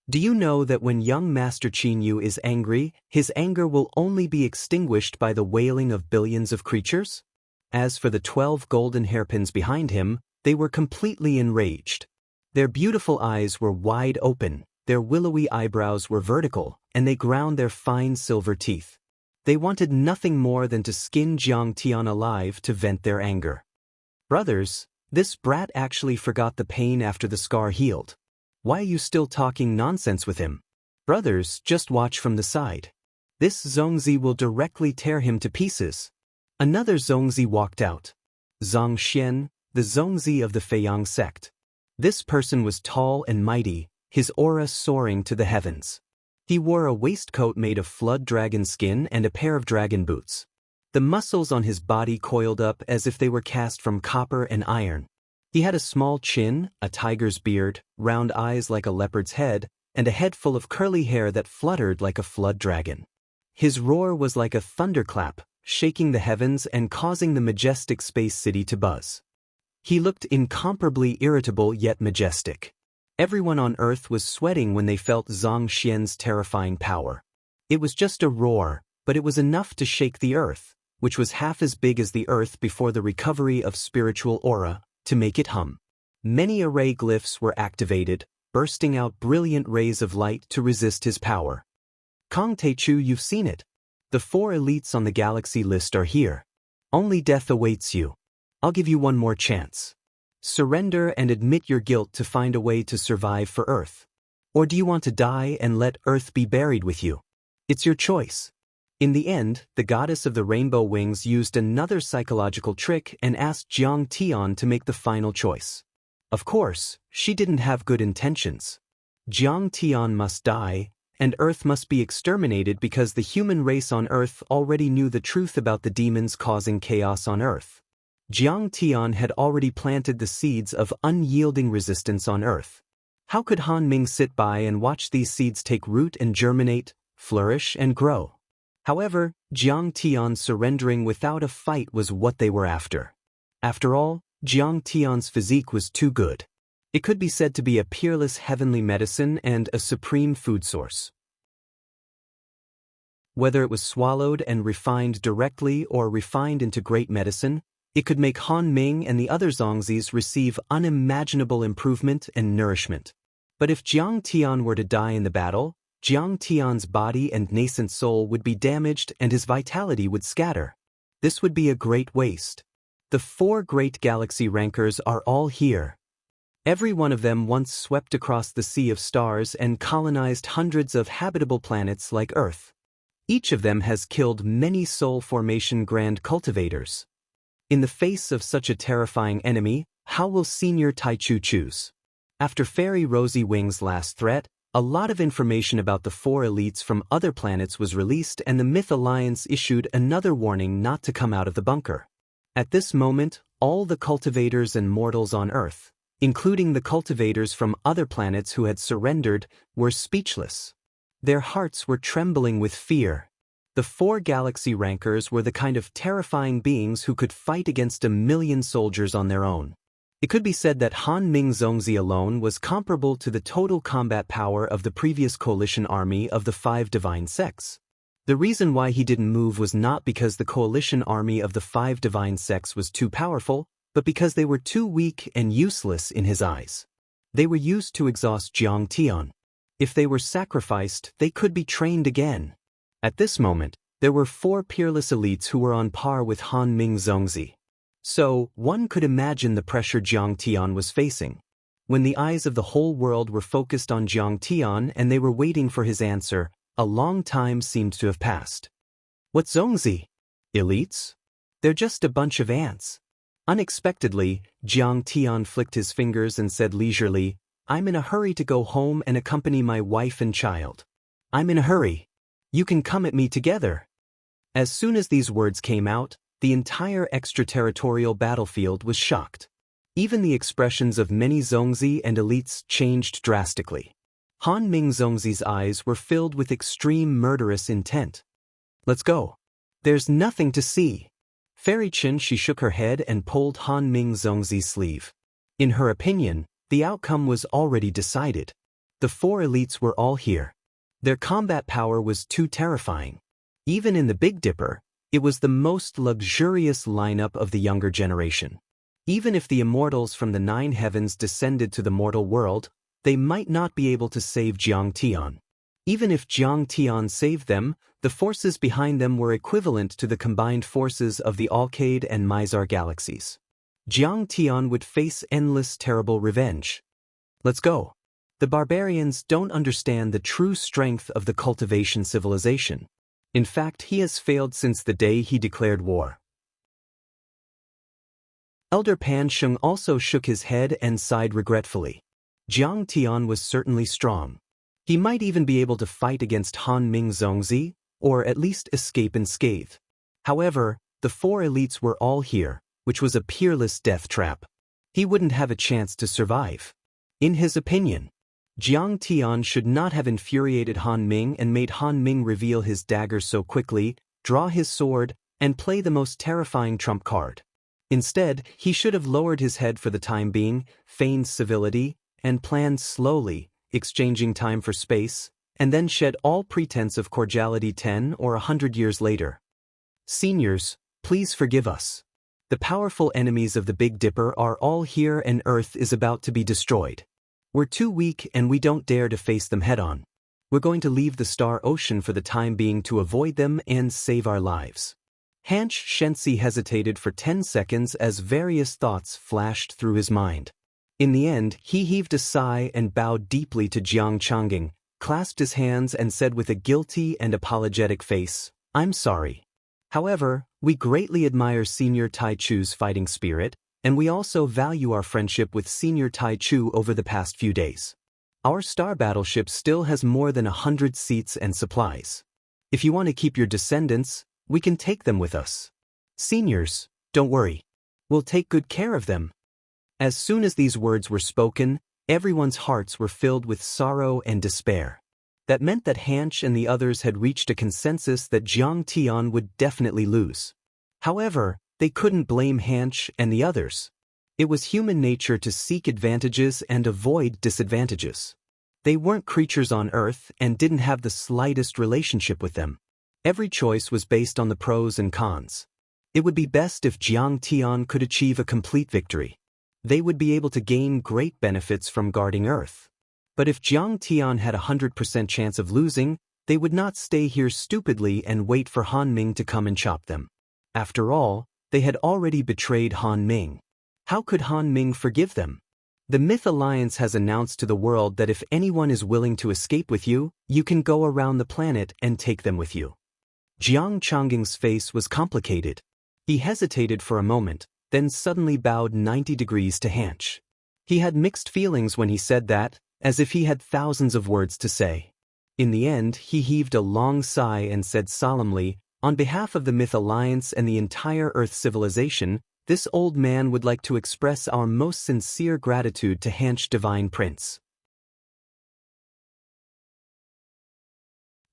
Do you know that when young Master Qin Yu is angry, his anger will only be extinguished by the wailing of billions of creatures?" As for the 12 golden hairpins behind him, they were completely enraged. Their beautiful eyes were wide open, their willowy eyebrows were vertical, and they ground their fine silver teeth. They wanted nothing more than to skin Jiang Tian alive to vent their anger. "Brothers, this brat actually forgot the pain after the scar healed. Why are you still talking nonsense with him? Brothers, just watch from the side. This Zongzi will directly tear him to pieces." Another Zongzi walked out. Zhang Xian, the Zongzi of the Feiyang sect. This person was tall and mighty, his aura soaring to the heavens. He wore a waistcoat made of flood dragon skin and a pair of dragon boots. The muscles on his body coiled up as if they were cast from copper and iron. He had a small chin, a tiger's beard, round eyes like a leopard's head, and a head full of curly hair that fluttered like a flood dragon. His roar was like a thunderclap, shaking the heavens and causing the majestic space city to buzz. He looked incomparably irritable yet majestic. Everyone on Earth was sweating when they felt Zhang Xian's terrifying power. It was just a roar, but it was enough to shake the Earth, which was half as big as the Earth before the recovery of spiritual aura, to make it hum. Many array glyphs were activated, bursting out brilliant rays of light to resist his power. Kong Teichu, you've seen it. The 4 elites on the galaxy list are here. Only death awaits you. I'll give you one more chance. Surrender and admit your guilt to find a way to survive for Earth. Or do you want to die and let Earth be buried with you? It's your choice. In the end, the goddess of the rainbow wings used another psychological trick and asked Jiang Tian to make the final choice. Of course, she didn't have good intentions. Jiang Tian must die, and Earth must be exterminated because the human race on Earth already knew the truth about the demons causing chaos on Earth. Jiang Tian had already planted the seeds of unyielding resistance on Earth. How could Han Ming sit by and watch these seeds take root and germinate, flourish, and grow. However, Jiang Tian surrendering without a fight was what they were after. After all, Jiang Tian's physique was too good. It could be said to be a peerless heavenly medicine and a supreme food source. Whether it was swallowed and refined directly or refined into great medicine, it could make Han Ming and the other Zongzis receive unimaginable improvement and nourishment. But if Jiang Tian were to die in the battle, Jiang Tian's body and nascent soul would be damaged and his vitality would scatter. This would be a great waste. The 4 great galaxy rankers are all here. Every one of them once swept across the sea of stars and colonized hundreds of habitable planets like Earth. Each of them has killed many soul formation grand cultivators. In the face of such a terrifying enemy, how will Senior Taichu choose? After Fairy Rosy Wing's last threat, a lot of information about the 4 elites from other planets was released and the Myth Alliance issued another warning not to come out of the bunker. At this moment, all the cultivators and mortals on Earth, including the cultivators from other planets who had surrendered, were speechless. Their hearts were trembling with fear. The 4 galaxy rankers were the kind of terrifying beings who could fight against 1,000,000 soldiers on their own. It could be said that Han Ming Zongzi alone was comparable to the total combat power of the previous coalition army of the 5 divine sects. The reason why he didn't move was not because the coalition army of the 5 divine sects was too powerful, but because they were too weak and useless in his eyes. They were used to exhaust Jiang Tian. If they were sacrificed, they could be trained again. At this moment, there were 4 peerless elites who were on par with Han Ming Zongzi. So, one could imagine the pressure Jiang Tian was facing. When the eyes of the whole world were focused on Jiang Tian and they were waiting for his answer, a long time seemed to have passed. What Zongzi? Elites? They're just a bunch of ants. Unexpectedly, Jiang Tian flicked his fingers and said leisurely, "I'm in a hurry to go home and accompany my wife and child. I'm in a hurry. You can come at me together." As soon as these words came out, the entire extraterritorial battlefield was shocked. Even the expressions of many Zongzi and elites changed drastically. Han Ming Zongzi's eyes were filled with extreme murderous intent. "Let's go. There's nothing to see." Fairy Chen she shook her head and pulled Han Ming Zongzi's sleeve. In her opinion, the outcome was already decided. The 4 elites were all here. Their combat power was too terrifying. Even in the Big Dipper, it was the most luxurious lineup of the younger generation. Even if the immortals from the 9 heavens descended to the mortal world, they might not be able to save Jiang Tian. Even if Jiang Tian saved them, the forces behind them were equivalent to the combined forces of the Alcade and Mizar galaxies. Jiang Tian would face endless terrible revenge. Let's go. The barbarians don't understand the true strength of the cultivation civilization. In fact, he has failed since the day he declared war. Elder Pan Sheng also shook his head and sighed regretfully. Jiang Tian was certainly strong. He might even be able to fight against Han Ming Zongzi, or at least escape unscathed. However, the 4 elites were all here, which was a peerless death trap. He wouldn't have a chance to survive. In his opinion, Jiang Tian should not have infuriated Han Ming and made Han Ming reveal his dagger so quickly, draw his sword, and play the most terrifying trump card. Instead, he should have lowered his head for the time being, feigned civility, and planned slowly, exchanging time for space, and then shed all pretense of cordiality 10 or 100 years later. Seniors, please forgive us. The powerful enemies of the Big Dipper are all here and Earth is about to be destroyed. We're too weak and we don't dare to face them head-on. We're going to leave the Star Ocean for the time being to avoid them and save our lives. Hanch Shensi hesitated for 10 seconds as various thoughts flashed through his mind. In the end, he heaved a sigh and bowed deeply to Jiang Changing, clasped his hands and said with a guilty and apologetic face, "I'm sorry. However, we greatly admire Senior Taichu's fighting spirit, and we also value our friendship with Senior Taichu over the past few days. Our star battleship still has more than 100 seats and supplies. If you want to keep your descendants, we can take them with us. Seniors, don't worry. We'll take good care of them." As soon as these words were spoken, everyone's hearts were filled with sorrow and despair. That meant that Hanch and the others had reached a consensus that Jiang Tian would definitely lose. However, they couldn't blame Hanch and the others. It was human nature to seek advantages and avoid disadvantages. They weren't creatures on Earth and didn't have the slightest relationship with them. Every choice was based on the pros and cons. It would be best if Jiang Tian could achieve a complete victory. They would be able to gain great benefits from guarding Earth. But if Jiang Tian had a 100% chance of losing, they would not stay here stupidly and wait for Han Ming to come and chop them. After all, they had already betrayed Han Ming. How could Han Ming forgive them? The Myth Alliance has announced to the world that if anyone is willing to escape with you, you can go around the planet and take them with you. Jiang Changging's face was complicated. He hesitated for a moment, then suddenly bowed 90 degrees to Hanch. He had mixed feelings when he said that, as if he had thousands of words to say. In the end, he heaved a long sigh and said solemnly, "On behalf of the Myth Alliance and the entire Earth civilization, this old man would like to express our most sincere gratitude to Hanch Divine Prince."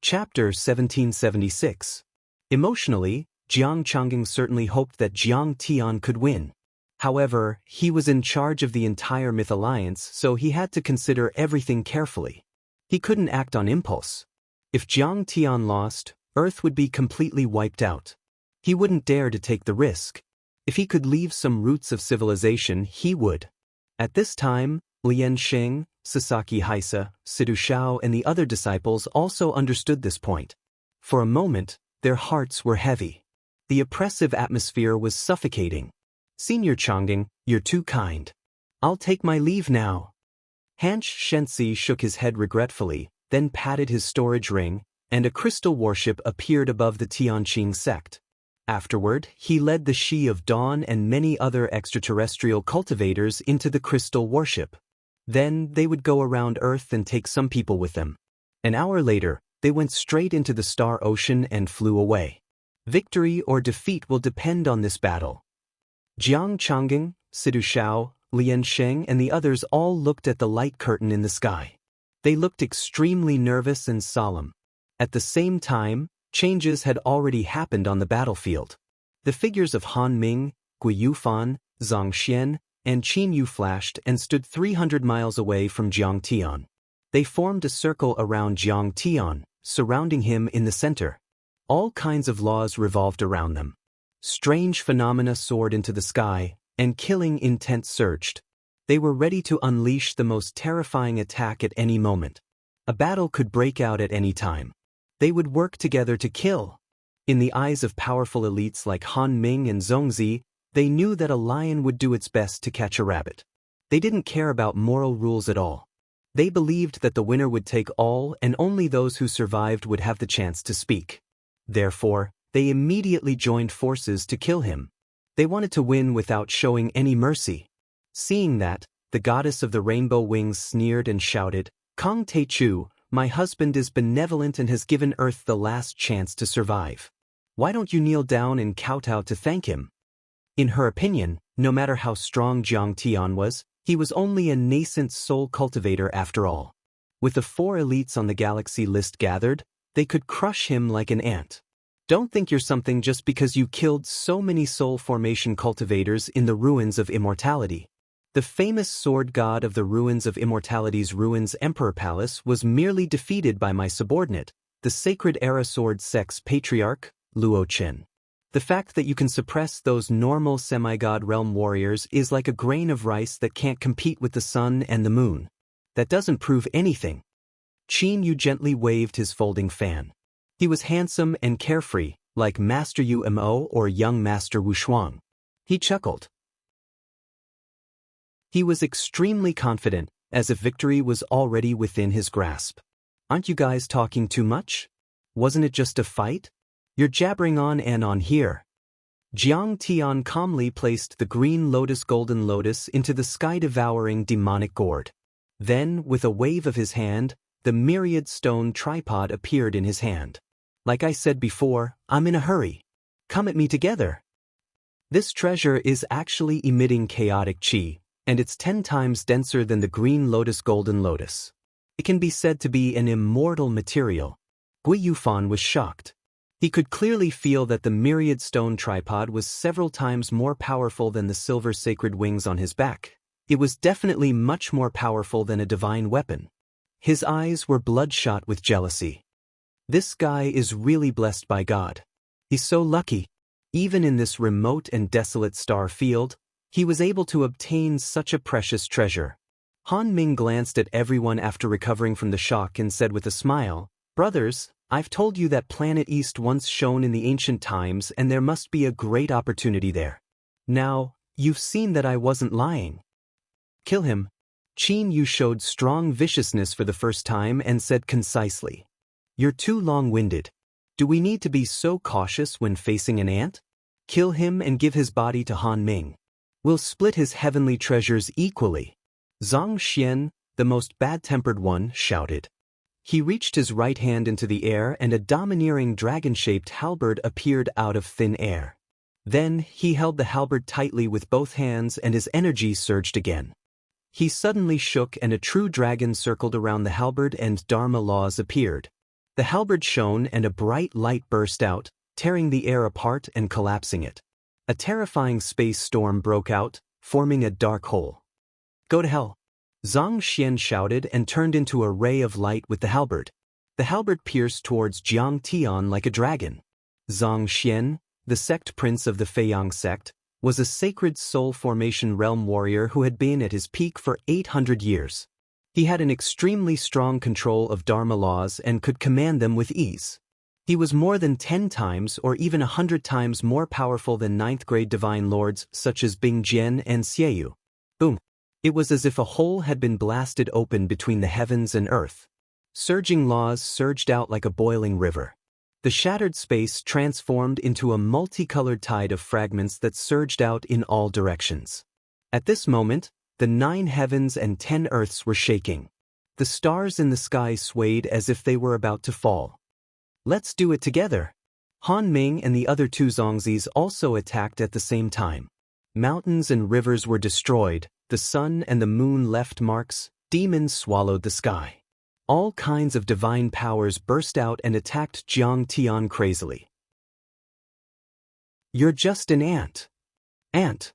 Chapter 1776. Emotionally, Jiang Changging certainly hoped that Jiang Tian could win. However, he was in charge of the entire Myth Alliance, so he had to consider everything carefully. He couldn't act on impulse. If Jiang Tian lost, Earth would be completely wiped out. He wouldn't dare to take the risk. If he could leave some roots of civilization, he would. At this time, Lian Sheng, Sasaki Haisa, Sidu Shao and the other disciples also understood this point. For a moment, their hearts were heavy. The oppressive atmosphere was suffocating. "Senior Changging, you're too kind. I'll take my leave now." Hanch Xianxia shook his head regretfully, then patted his storage ring, and a crystal warship appeared above the Tianqing sect. Afterward, he led the Shi of Dawn and many other extraterrestrial cultivators into the crystal warship. Then they would go around Earth and take some people with them. An hour later, they went straight into the Star Ocean and flew away. Victory or defeat will depend on this battle. Jiang Changging, Sidu Shao, Lian Sheng and the others all looked at the light curtain in the sky. They looked extremely nervous and solemn. At the same time, changes had already happened on the battlefield. The figures of Han Ming, Gui Yufan, Zhang Xian, and Qin Yu flashed and stood 300 miles away from Jiang Tian. They formed a circle around Jiang Tian, surrounding him in the center. All kinds of laws revolved around them. Strange phenomena soared into the sky, and killing intent surged. They were ready to unleash the most terrifying attack at any moment. A battle could break out at any time. They would work together to kill. In the eyes of powerful elites like Han Ming and Zhongzi, they knew that a lion would do its best to catch a rabbit. They didn't care about moral rules at all. They believed that the winner would take all and only those who survived would have the chance to speak. Therefore, they immediately joined forces to kill him. They wanted to win without showing any mercy. Seeing that, the goddess of the rainbow wings sneered and shouted, "Kong Te Chu, my husband is benevolent and has given Earth the last chance to survive. Why don't you kneel down and kowtow to thank him?" In her opinion, no matter how strong Jiang Tian was, he was only a nascent soul cultivator after all. With the 4 elites on the galaxy list gathered, they could crush him like an ant. Don't think you're something just because you killed so many soul formation cultivators in the ruins of immortality. The famous sword god of the ruins of immortality's ruins Emperor Palace was merely defeated by my subordinate, the Sacred Era Sword Sect's patriarch, Luo Chen. The fact that you can suppress those normal semi-god realm warriors is like a grain of rice that can't compete with the sun and the moon. That doesn't prove anything. Qin Yu gently waved his folding fan. He was handsome and carefree, like Master Yu Mo or young Master Wu Shuang. He chuckled. He was extremely confident, as if victory was already within his grasp. "Aren't you guys talking too much? Wasn't it just a fight? You're jabbering on and on here." Jiang Tian calmly placed the green lotus golden lotus into the sky-devouring demonic gourd. Then, with a wave of his hand, the myriad stone tripod appeared in his hand. "Like I said before, I'm in a hurry. Come at me together." This treasure is actually emitting chaotic chi, and it's 10 times denser than the green lotus golden lotus. It can be said to be an immortal material. Gui Yufan was shocked. He could clearly feel that the myriad stone tripod was several times more powerful than the silver sacred wings on his back. It was definitely much more powerful than a divine weapon. His eyes were bloodshot with jealousy. This guy is really blessed by God. He's so lucky. Even in this remote and desolate star field, he was able to obtain such a precious treasure. Han Ming glanced at everyone after recovering from the shock and said with a smile, "Brothers, I've told you that Planet East once shone in the ancient times and there must be a great opportunity there. Now, you've seen that I wasn't lying. Kill him." Qin Yu showed strong viciousness for the first time and said concisely, "You're too long-winded. Do we need to be so cautious when facing an ant? Kill him and give his body to Han Ming. We'll split his heavenly treasures equally." Zhang Xian, the most bad-tempered one, shouted. He reached his right hand into the air and a domineering dragon-shaped halberd appeared out of thin air. Then, he held the halberd tightly with both hands and his energy surged again. He suddenly shook and a true dragon circled around the halberd and Dharma laws appeared. The halberd shone and a bright light burst out, tearing the air apart and collapsing it. A terrifying space storm broke out, forming a dark hole. "Go to hell!" Zhang Xian shouted and turned into a ray of light with the halberd. The halberd pierced towards Jiang Tian like a dragon. Zhang Xian, the sect prince of the Feiyang sect, was a sacred soul formation realm warrior who had been at his peak for 800 years. He had an extremely strong control of Dharma laws and could command them with ease. He was more than 10 times or even 100 times more powerful than 9th-grade divine lords such as Bing Jian and Xieyu. Boom! It was as if a hole had been blasted open between the heavens and earth. Surging laws surged out like a boiling river. The shattered space transformed into a multicolored tide of fragments that surged out in all directions. At this moment, the 9 heavens and 10 earths were shaking. The stars in the sky swayed as if they were about to fall. "Let's do it together!" Han Ming and the other 2 Zongzis also attacked at the same time. Mountains and rivers were destroyed, the sun and the moon left marks, demons swallowed the sky. All kinds of divine powers burst out and attacked Jiang Tian crazily. "You're just an ant." Ant.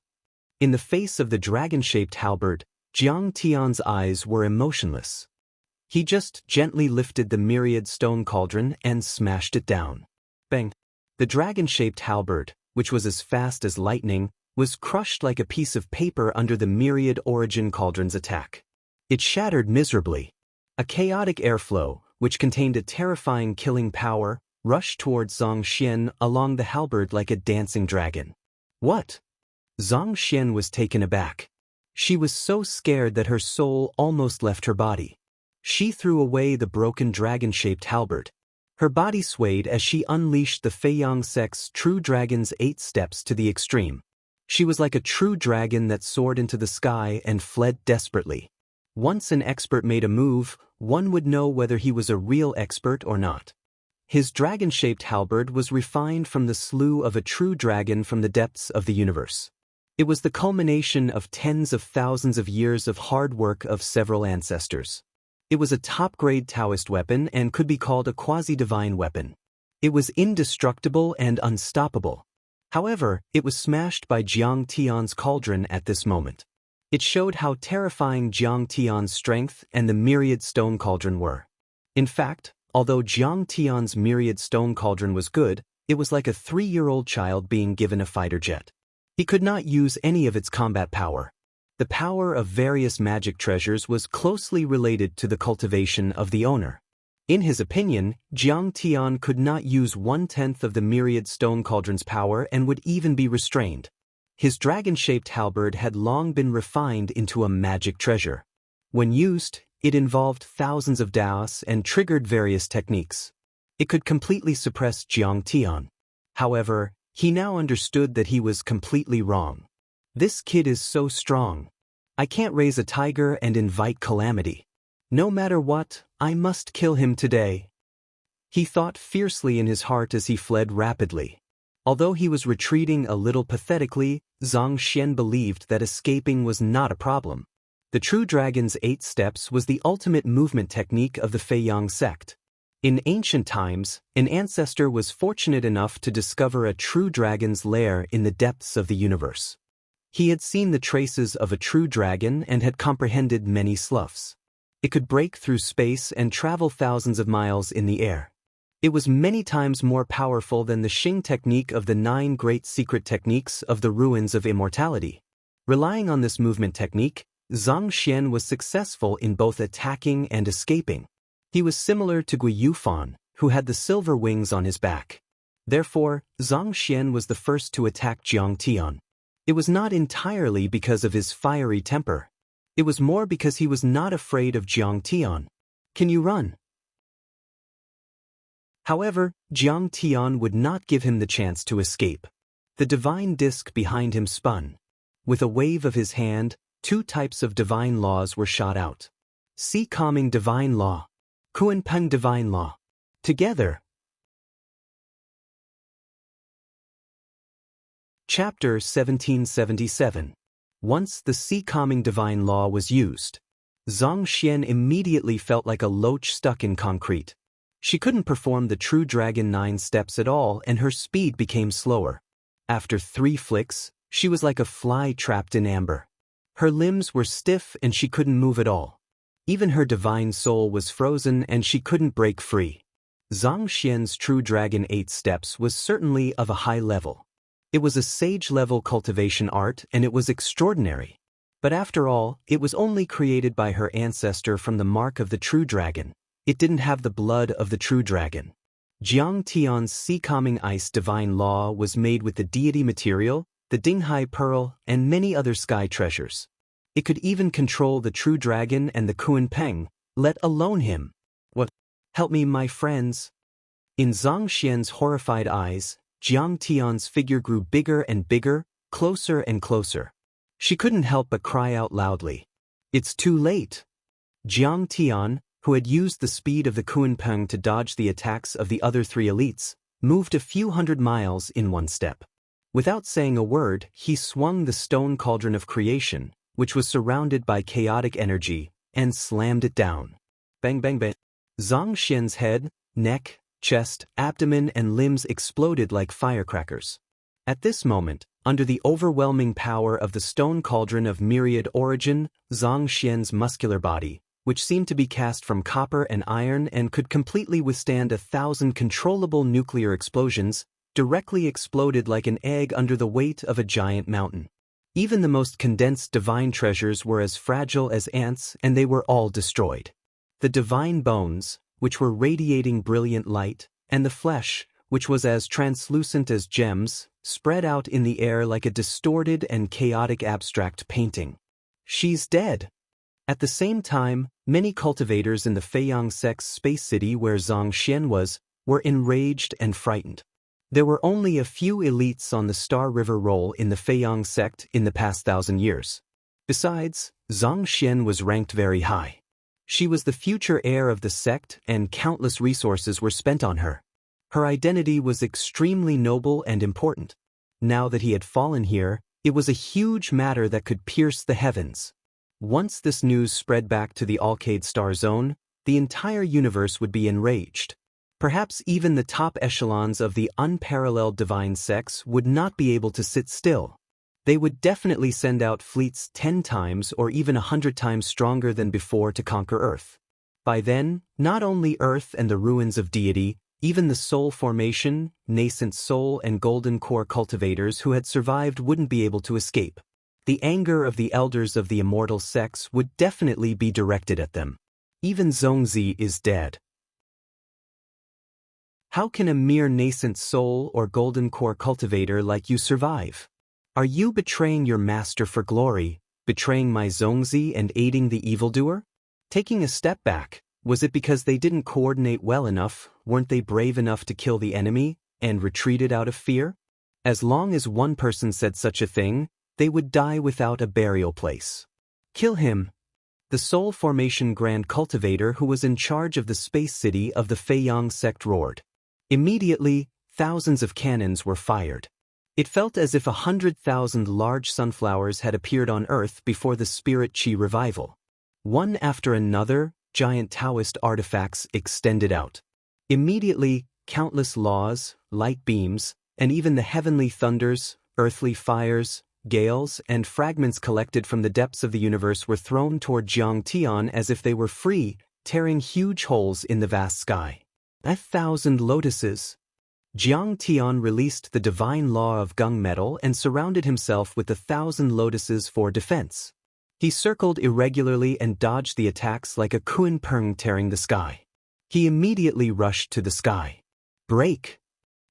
In the face of the dragon-shaped halberd, Jiang Tian's eyes were emotionless. He just gently lifted the myriad stone cauldron and smashed it down. Bang! The dragon-shaped halberd, which was as fast as lightning, was crushed like a piece of paper under the myriad origin cauldron's attack. It shattered miserably. A chaotic airflow, which contained a terrifying killing power, rushed towards Zhang Xian along the halberd like a dancing dragon. "What?" Zhang Xian was taken aback. She was so scared that her soul almost left her body. She threw away the broken dragon-shaped halberd. Her body swayed as she unleashed the Feiyang sect's true dragon's 8 steps to the extreme. She was like a true dragon that soared into the sky and fled desperately. Once an expert made a move, one would know whether he was a real expert or not. His dragon-shaped halberd was refined from the slough of a true dragon from the depths of the universe. It was the culmination of tens of thousands of years of hard work of several ancestors. It was a top-grade Daoist weapon and could be called a quasi-divine weapon. It was indestructible and unstoppable. However, it was smashed by Jiang Tian's cauldron at this moment. It showed how terrifying Jiang Tian's strength and the myriad stone cauldron were. In fact, although Jiang Tian's myriad stone cauldron was good, it was like a 3-year-old child being given a fighter jet. He could not use any of its combat power. The power of various magic treasures was closely related to the cultivation of the owner. In his opinion, Jiang Tian could not use 1/10 of the myriad stone cauldron's power and would even be restrained. His dragon-shaped halberd had long been refined into a magic treasure. When used, it involved thousands of Daoists and triggered various techniques. It could completely suppress Jiang Tian. However, he now understood that he was completely wrong. This kid is so strong. I can't raise a tiger and invite calamity. No matter what, I must kill him today. He thought fiercely in his heart as he fled rapidly. Although he was retreating a little pathetically, Zhang Xian believed that escaping was not a problem. The True Dragon's 8 steps was the ultimate movement technique of the Feiyang sect. In ancient times, an ancestor was fortunate enough to discover a true dragon's lair in the depths of the universe. He had seen the traces of a true dragon and had comprehended many sloughs. It could break through space and travel thousands of miles in the air. It was many times more powerful than the Xing technique of the 9 great secret techniques of the ruins of immortality. Relying on this movement technique, Zhang Xian was successful in both attacking and escaping. He was similar to Gui Yufan, who had the silver wings on his back. Therefore, Zhang Xian was the first to attack Jiang Tian. It was not entirely because of his fiery temper. It was more because he was not afraid of Jiang Tian. Can you run? However, Jiang Tian would not give him the chance to escape. The divine disc behind him spun. With a wave of his hand, 2 types of divine laws were shot out. Sea Calming Divine Law. Kuanpeng Divine Law. Together. Chapter 1777. Once the Sea Calming Divine Law was used, Zhang Xian immediately felt like a loach stuck in concrete. She couldn't perform the True Dragon 9 steps at all, and her speed became slower. After 3 flicks, she was like a fly trapped in amber. Her limbs were stiff and she couldn't move at all. Even her divine soul was frozen and she couldn't break free. Zhang Xian's True Dragon 8 steps was certainly of a high level. It was a sage-level cultivation art and it was extraordinary. But after all, it was only created by her ancestor from the mark of the True Dragon. It didn't have the blood of the True Dragon. Jiang Tian's Sea Calming Ice Divine Law was made with the deity material, the Dinghai Pearl, and many other sky treasures. It could even control the True Dragon and the Kuanpeng, let alone him. What? Help me, my friends. In Zhang Xian's horrified eyes, Jiang Tian's figure grew bigger and bigger, closer and closer. She couldn't help but cry out loudly. It's too late. Jiang Tian, who had used the speed of the Kuanpeng to dodge the attacks of the other 3 elites, moved a few hundred miles in 1 step. Without saying a word, he swung the stone cauldron of creation, which was surrounded by chaotic energy, and slammed it down. Bang bang bang. Zhang Xian's head, neck, chest, abdomen and limbs exploded like firecrackers. At this moment, under the overwhelming power of the stone cauldron of myriad origin, Zhang Xian's muscular body, which seemed to be cast from copper and iron and could completely withstand 1,000 controllable nuclear explosions, directly exploded like an egg under the weight of a giant mountain. Even the most condensed divine treasures were as fragile as ants, and they were all destroyed. The divine bones, which were radiating brilliant light, and the flesh, which was as translucent as gems, spread out in the air like a distorted and chaotic abstract painting. She's dead. At the same time, many cultivators in the Feiyang sect's space city where Zhang Xian was, were enraged and frightened. There were only a few elites on the Star River Roll in the Feiyang sect in the past 1,000 years. Besides, Zhang Xian was ranked very high. She was the future heir of the sect and countless resources were spent on her. Her identity was extremely noble and important. Now that he had fallen here, it was a huge matter that could pierce the heavens. Once this news spread back to the Alcade Star Zone, the entire universe would be enraged. Perhaps even the top echelons of the unparalleled divine sects would not be able to sit still. They would definitely send out fleets 10 times or even 100 times stronger than before to conquer Earth. By then, not only Earth and the ruins of deity, even the soul formation, nascent soul and golden core cultivators who had survived wouldn't be able to escape. The anger of the elders of the immortal sects would definitely be directed at them. Even Zhongzi is dead. How can a mere nascent soul or golden core cultivator like you survive? Are you betraying your master for glory, betraying my Zhongzi and aiding the evildoer? Taking a step back, was it because they didn't coordinate well enough, weren't they brave enough to kill the enemy, and retreated out of fear? As long as one person said such a thing, they would die without a burial place. Kill him. The Soul Formation Grand Cultivator who was in charge of the space city of the Feiyang sect roared. Immediately, thousands of cannons were fired. It felt as if 100,000 large sunflowers had appeared on Earth before the spirit Qi revival. One after another, giant Daoist artifacts extended out. Immediately, countless laws, light beams, and even the heavenly thunders, earthly fires, gales, and fragments collected from the depths of the universe were thrown toward Jiang Tian as if they were free, tearing huge holes in the vast sky. 1,000 lotuses. Jiang Tian released the divine law of gung metal and surrounded himself with 1,000 lotuses for defense. He circled irregularly and dodged the attacks like a kunpeng tearing the sky. He immediately rushed to the sky. Break!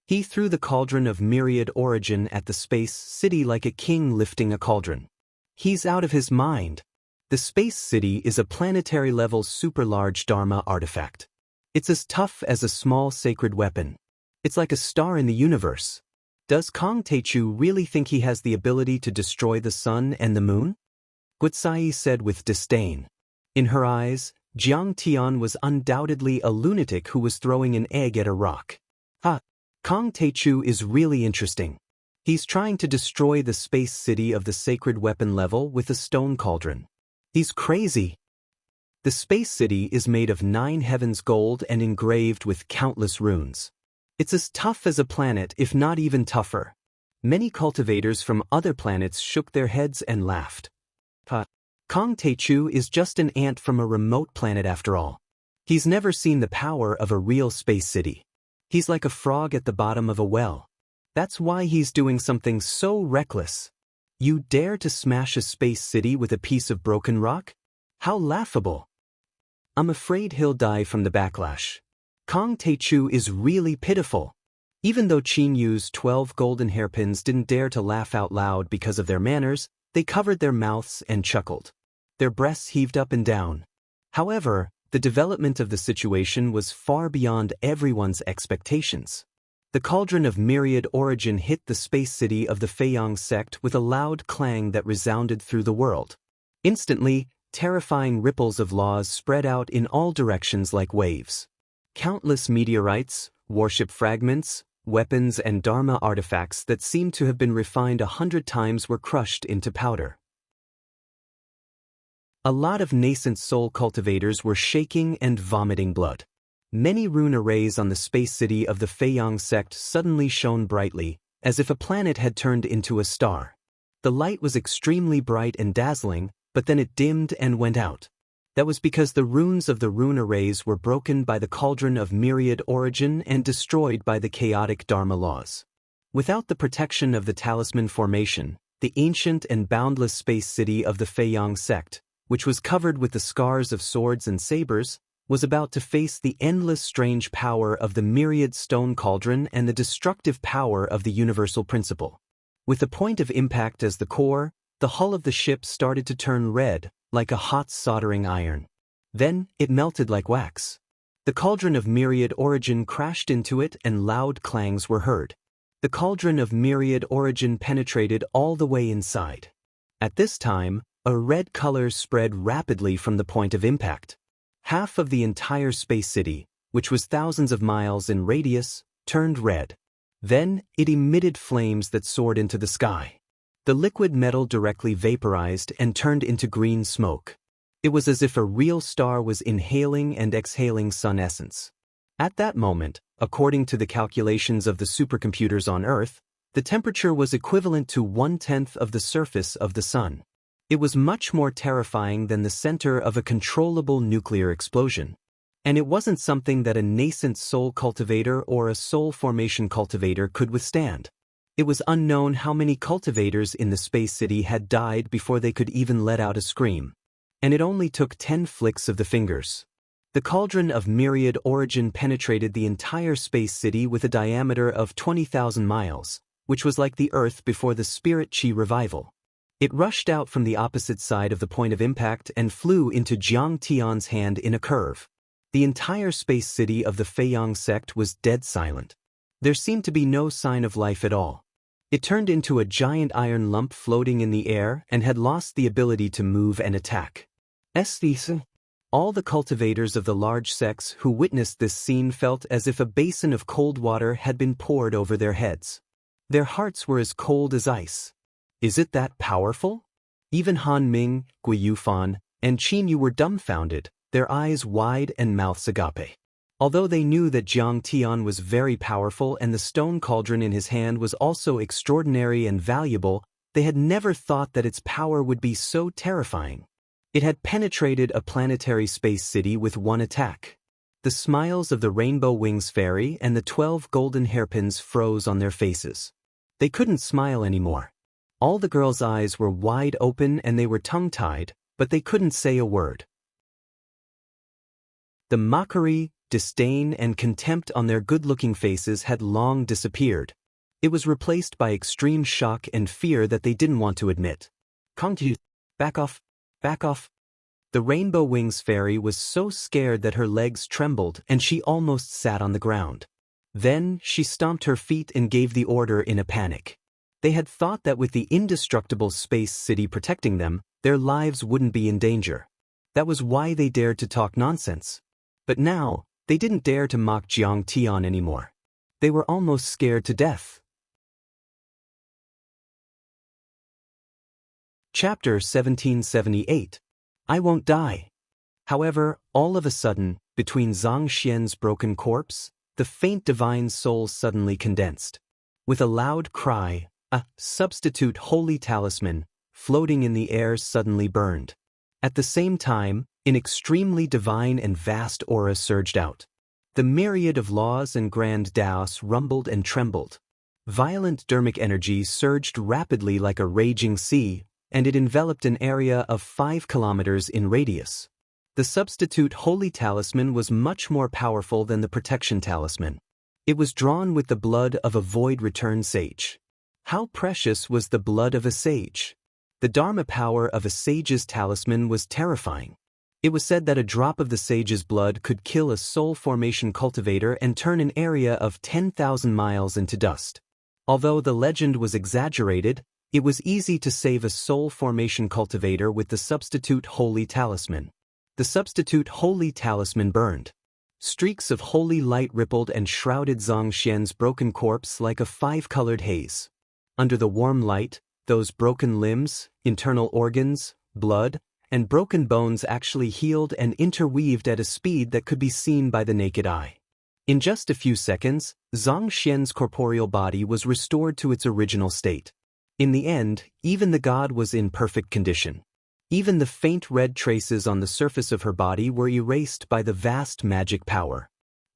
He threw the cauldron of myriad origin at the space city like a king lifting a cauldron. He's out of his mind. The space city is a planetary-level super-large Dharma artifact. It's as tough as a small sacred weapon. It's like a star in the universe. Does Kong Teichu really think he has the ability to destroy the sun and the moon? Guotsai said with disdain. In her eyes, Jiang Tian was undoubtedly a lunatic who was throwing an egg at a rock. Kong Teichu is really interesting. He's trying to destroy the space city of the sacred weapon level with a stone cauldron. He's crazy. The space city is made of 9 heavens gold and engraved with countless runes. It's as tough as a planet, if not even tougher. Many cultivators from other planets shook their heads and laughed. Kong Teichu is just an ant from a remote planet after all. He's never seen the power of a real space city. He's like a frog at the bottom of a well. That's why he's doing something so reckless. You dare to smash a space city with a piece of broken rock? How laughable. I'm afraid he'll die from the backlash. Kong Teichu is really pitiful. Even though Qin Yu's 12 golden hairpins didn't dare to laugh out loud because of their manners, they covered their mouths and chuckled. Their breasts heaved up and down. However, the development of the situation was far beyond everyone's expectations. The cauldron of myriad origin hit the space city of the Feiyang sect with a loud clang that resounded through the world. Instantly, terrifying ripples of laws spread out in all directions like waves. Countless meteorites, warship fragments, weapons and Dharma artifacts that seemed to have been refined 100 times were crushed into powder. A lot of nascent soul cultivators were shaking and vomiting blood. Many rune arrays on the space city of the Feiyang sect suddenly shone brightly, as if a planet had turned into a star. The light was extremely bright and dazzling, but then it dimmed and went out. That was because the runes of the rune arrays were broken by the cauldron of myriad origin and destroyed by the chaotic Dharma laws. Without the protection of the talisman formation, the ancient and boundless space city of the Feiyang sect, which was covered with the scars of swords and sabers, was about to face the endless strange power of the myriad stone cauldron and the destructive power of the universal principle. With the point of impact as the core, the hull of the ship started to turn red, like a hot soldering iron. Then, it melted like wax. The cauldron of myriad origin crashed into it and loud clangs were heard. The cauldron of myriad origin penetrated all the way inside. At this time, a red color spread rapidly from the point of impact. Half of the entire space city, which was thousands of miles in radius, turned red. Then, it emitted flames that soared into the sky. The liquid metal directly vaporized and turned into green smoke. It was as if a real star was inhaling and exhaling sun essence. At that moment, according to the calculations of the supercomputers on Earth, the temperature was equivalent to 1/10 of the surface of the sun. It was much more terrifying than the center of a controllable nuclear explosion. And it wasn't something that a nascent soul cultivator or a soul formation cultivator could withstand. It was unknown how many cultivators in the space city had died before they could even let out a scream. And it only took 10 flicks of the fingers. The cauldron of myriad origin penetrated the entire space city with a diameter of 20,000 miles, which was like the Earth before the spirit Qi revival. It rushed out from the opposite side of the point of impact and flew into Jiang Tian's hand in a curve. The entire space city of the Feiyang sect was dead silent. There seemed to be no sign of life at all. It turned into a giant iron lump floating in the air and had lost the ability to move and attack. All the cultivators of the large sects who witnessed this scene felt as if a basin of cold water had been poured over their heads. Their hearts were as cold as ice. Is it that powerful? Even Han Ming, Gui Yufan, and Qin Yu were dumbfounded, their eyes wide and mouths agape. Although they knew that Jiang Tian was very powerful and the stone cauldron in his hand was also extraordinary and valuable, they had never thought that its power would be so terrifying. It had penetrated a planetary space city with one attack. The smiles of the Rainbow Wings Fairy and the 12 golden hairpins froze on their faces. They couldn't smile anymore. All the girls' eyes were wide open and they were tongue-tied, but they couldn't say a word. The mockery, disdain, and contempt on their good-looking faces had long disappeared. It was replaced by extreme shock and fear that they didn't want to admit. Kongtu, back off, back off. The Rainbow Wings Fairy was so scared that her legs trembled and she almost sat on the ground. Then, she stomped her feet and gave the order in a panic. They had thought that with the indestructible space city protecting them, their lives wouldn't be in danger. That was why they dared to talk nonsense. But now, they didn't dare to mock Jiang Tian anymore. They were almost scared to death. Chapter 1778. I Won't Die. However, all of a sudden, between Zhang Xian's broken corpse, the faint divine soul suddenly condensed. With a loud cry, a substitute holy talisman, floating in the air suddenly burned. At the same time, an extremely divine and vast aura surged out. The myriad of laws and grand Daoists rumbled and trembled. Violent dermic energy surged rapidly like a raging sea, and it enveloped an area of 5 kilometers in radius. The substitute holy talisman was much more powerful than the protection talisman. It was drawn with the blood of a void-returned sage. How precious was the blood of a sage! The Dharma power of a sage's talisman was terrifying. It was said that a drop of the sage's blood could kill a soul formation cultivator and turn an area of 10,000 miles into dust. Although the legend was exaggerated, it was easy to save a soul formation cultivator with the substitute holy talisman. The substitute holy talisman burned. Streaks of holy light rippled and shrouded Zhang Xian's broken corpse like a 5-colored haze. Under the warm light, those broken limbs, internal organs, blood, and broken bones actually healed and interweaved at a speed that could be seen by the naked eye. In just a few seconds, Zhang Xian's corporeal body was restored to its original state. In the end, even the god was in perfect condition. Even the faint red traces on the surface of her body were erased by the vast magic power.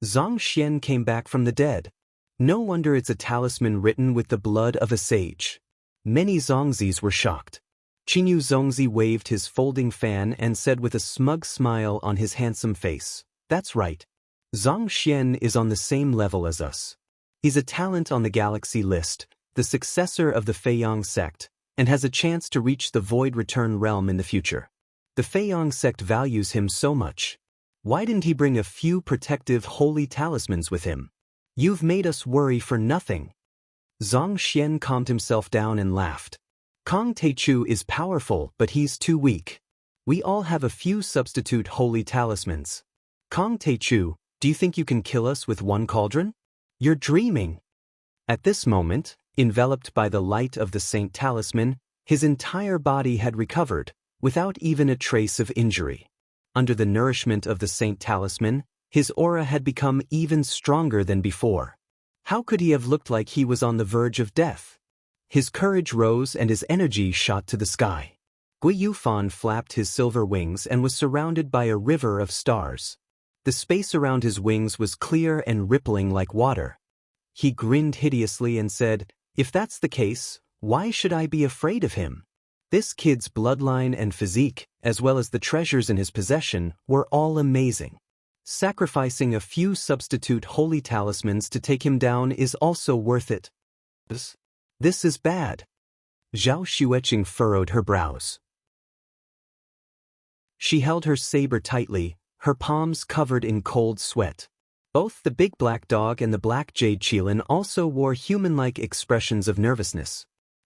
Zhang Xian came back from the dead. No wonder it's a talisman written with the blood of a sage. Many Zongzis were shocked. Qinyu Zongzi waved his folding fan and said with a smug smile on his handsome face, "That's right. Zhang Xian is on the same level as us. He's a talent on the galaxy list, the successor of the Feiyang sect, and has a chance to reach the Void Return realm in the future. The Feiyang sect values him so much. Why didn't he bring a few protective holy talismans with him? You've made us worry for nothing." Zhang Xian calmed himself down and laughed. Kong Teichu is powerful, but he's too weak. We all have a few substitute holy talismans. Kong Teichu, do you think you can kill us with one cauldron? You're dreaming. At this moment, enveloped by the light of the Saint Talisman, his entire body had recovered, without even a trace of injury. Under the nourishment of the Saint Talisman, his aura had become even stronger than before. How could he have looked like he was on the verge of death? His courage rose and his energy shot to the sky. Gui Yufan flapped his silver wings and was surrounded by a river of stars. The space around his wings was clear and rippling like water. He grinned hideously and said, "If that's the case, why should I be afraid of him?" This kid's bloodline and physique, as well as the treasures in his possession, were all amazing. Sacrificing a few substitute holy talismans to take him down is also worth it. This is bad. Zhao Xueqing furrowed her brows. She held her saber tightly, her palms covered in cold sweat. Both the big black dog and the black jade Qilin also wore human-like expressions of nervousness.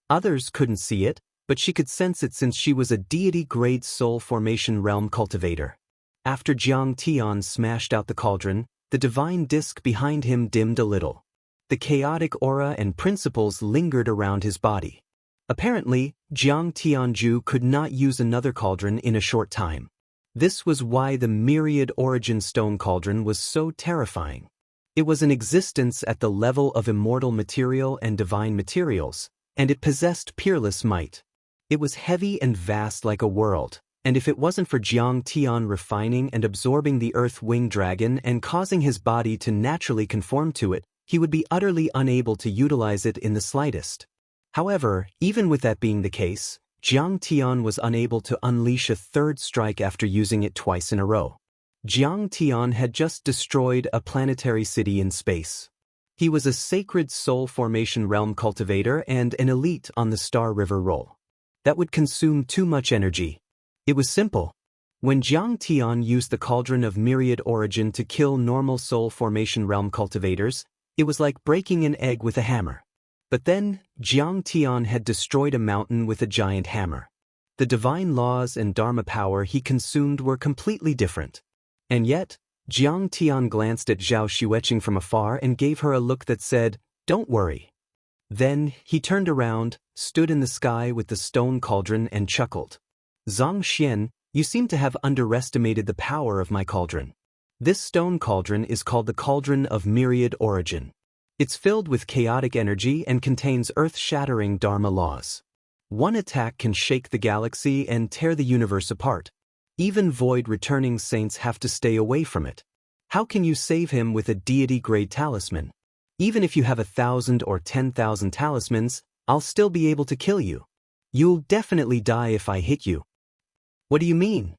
Others couldn't see it, but she could sense it since she was a deity-grade soul formation realm cultivator. After Jiang Tian smashed out the cauldron, the divine disk behind him dimmed a little. The chaotic aura and principles lingered around his body. Apparently, Jiang Tianzhu could not use another cauldron in a short time. This was why the myriad origin stone cauldron was so terrifying. It was in existence at the level of immortal material and divine materials, and it possessed peerless might. It was heavy and vast like a world, and if it wasn't for Jiang Tian refining and absorbing the earth winged dragon and causing his body to naturally conform to it, he would be utterly unable to utilize it in the slightest. However, even with that being the case, Jiang Tian was unable to unleash a third strike after using it twice in a row. Jiang Tian had just destroyed a planetary city in space. He was a sacred soul formation realm cultivator and an elite on the Star River roll. That would consume too much energy. It was simple. When Jiang Tian used the cauldron of myriad origin to kill normal soul formation realm cultivators, it was like breaking an egg with a hammer. But then, Jiang Tian had destroyed a mountain with a giant hammer. The divine laws and dharma power he consumed were completely different. And yet, Jiang Tian glanced at Zhao Xueqing from afar and gave her a look that said, "Don't worry." Then, he turned around, stood in the sky with the stone cauldron and chuckled. "Zhang Xian, you seem to have underestimated the power of my cauldron. This stone cauldron is called the Cauldron of Myriad Origin. It's filled with chaotic energy and contains earth-shattering dharma laws. One attack can shake the galaxy and tear the universe apart. Even void-returning saints have to stay away from it. How can you save him with a deity-grade talisman? Even if you have 1,000 or 10,000 talismans, I'll still be able to kill you. You'll definitely die if I hit you." "What do you mean?"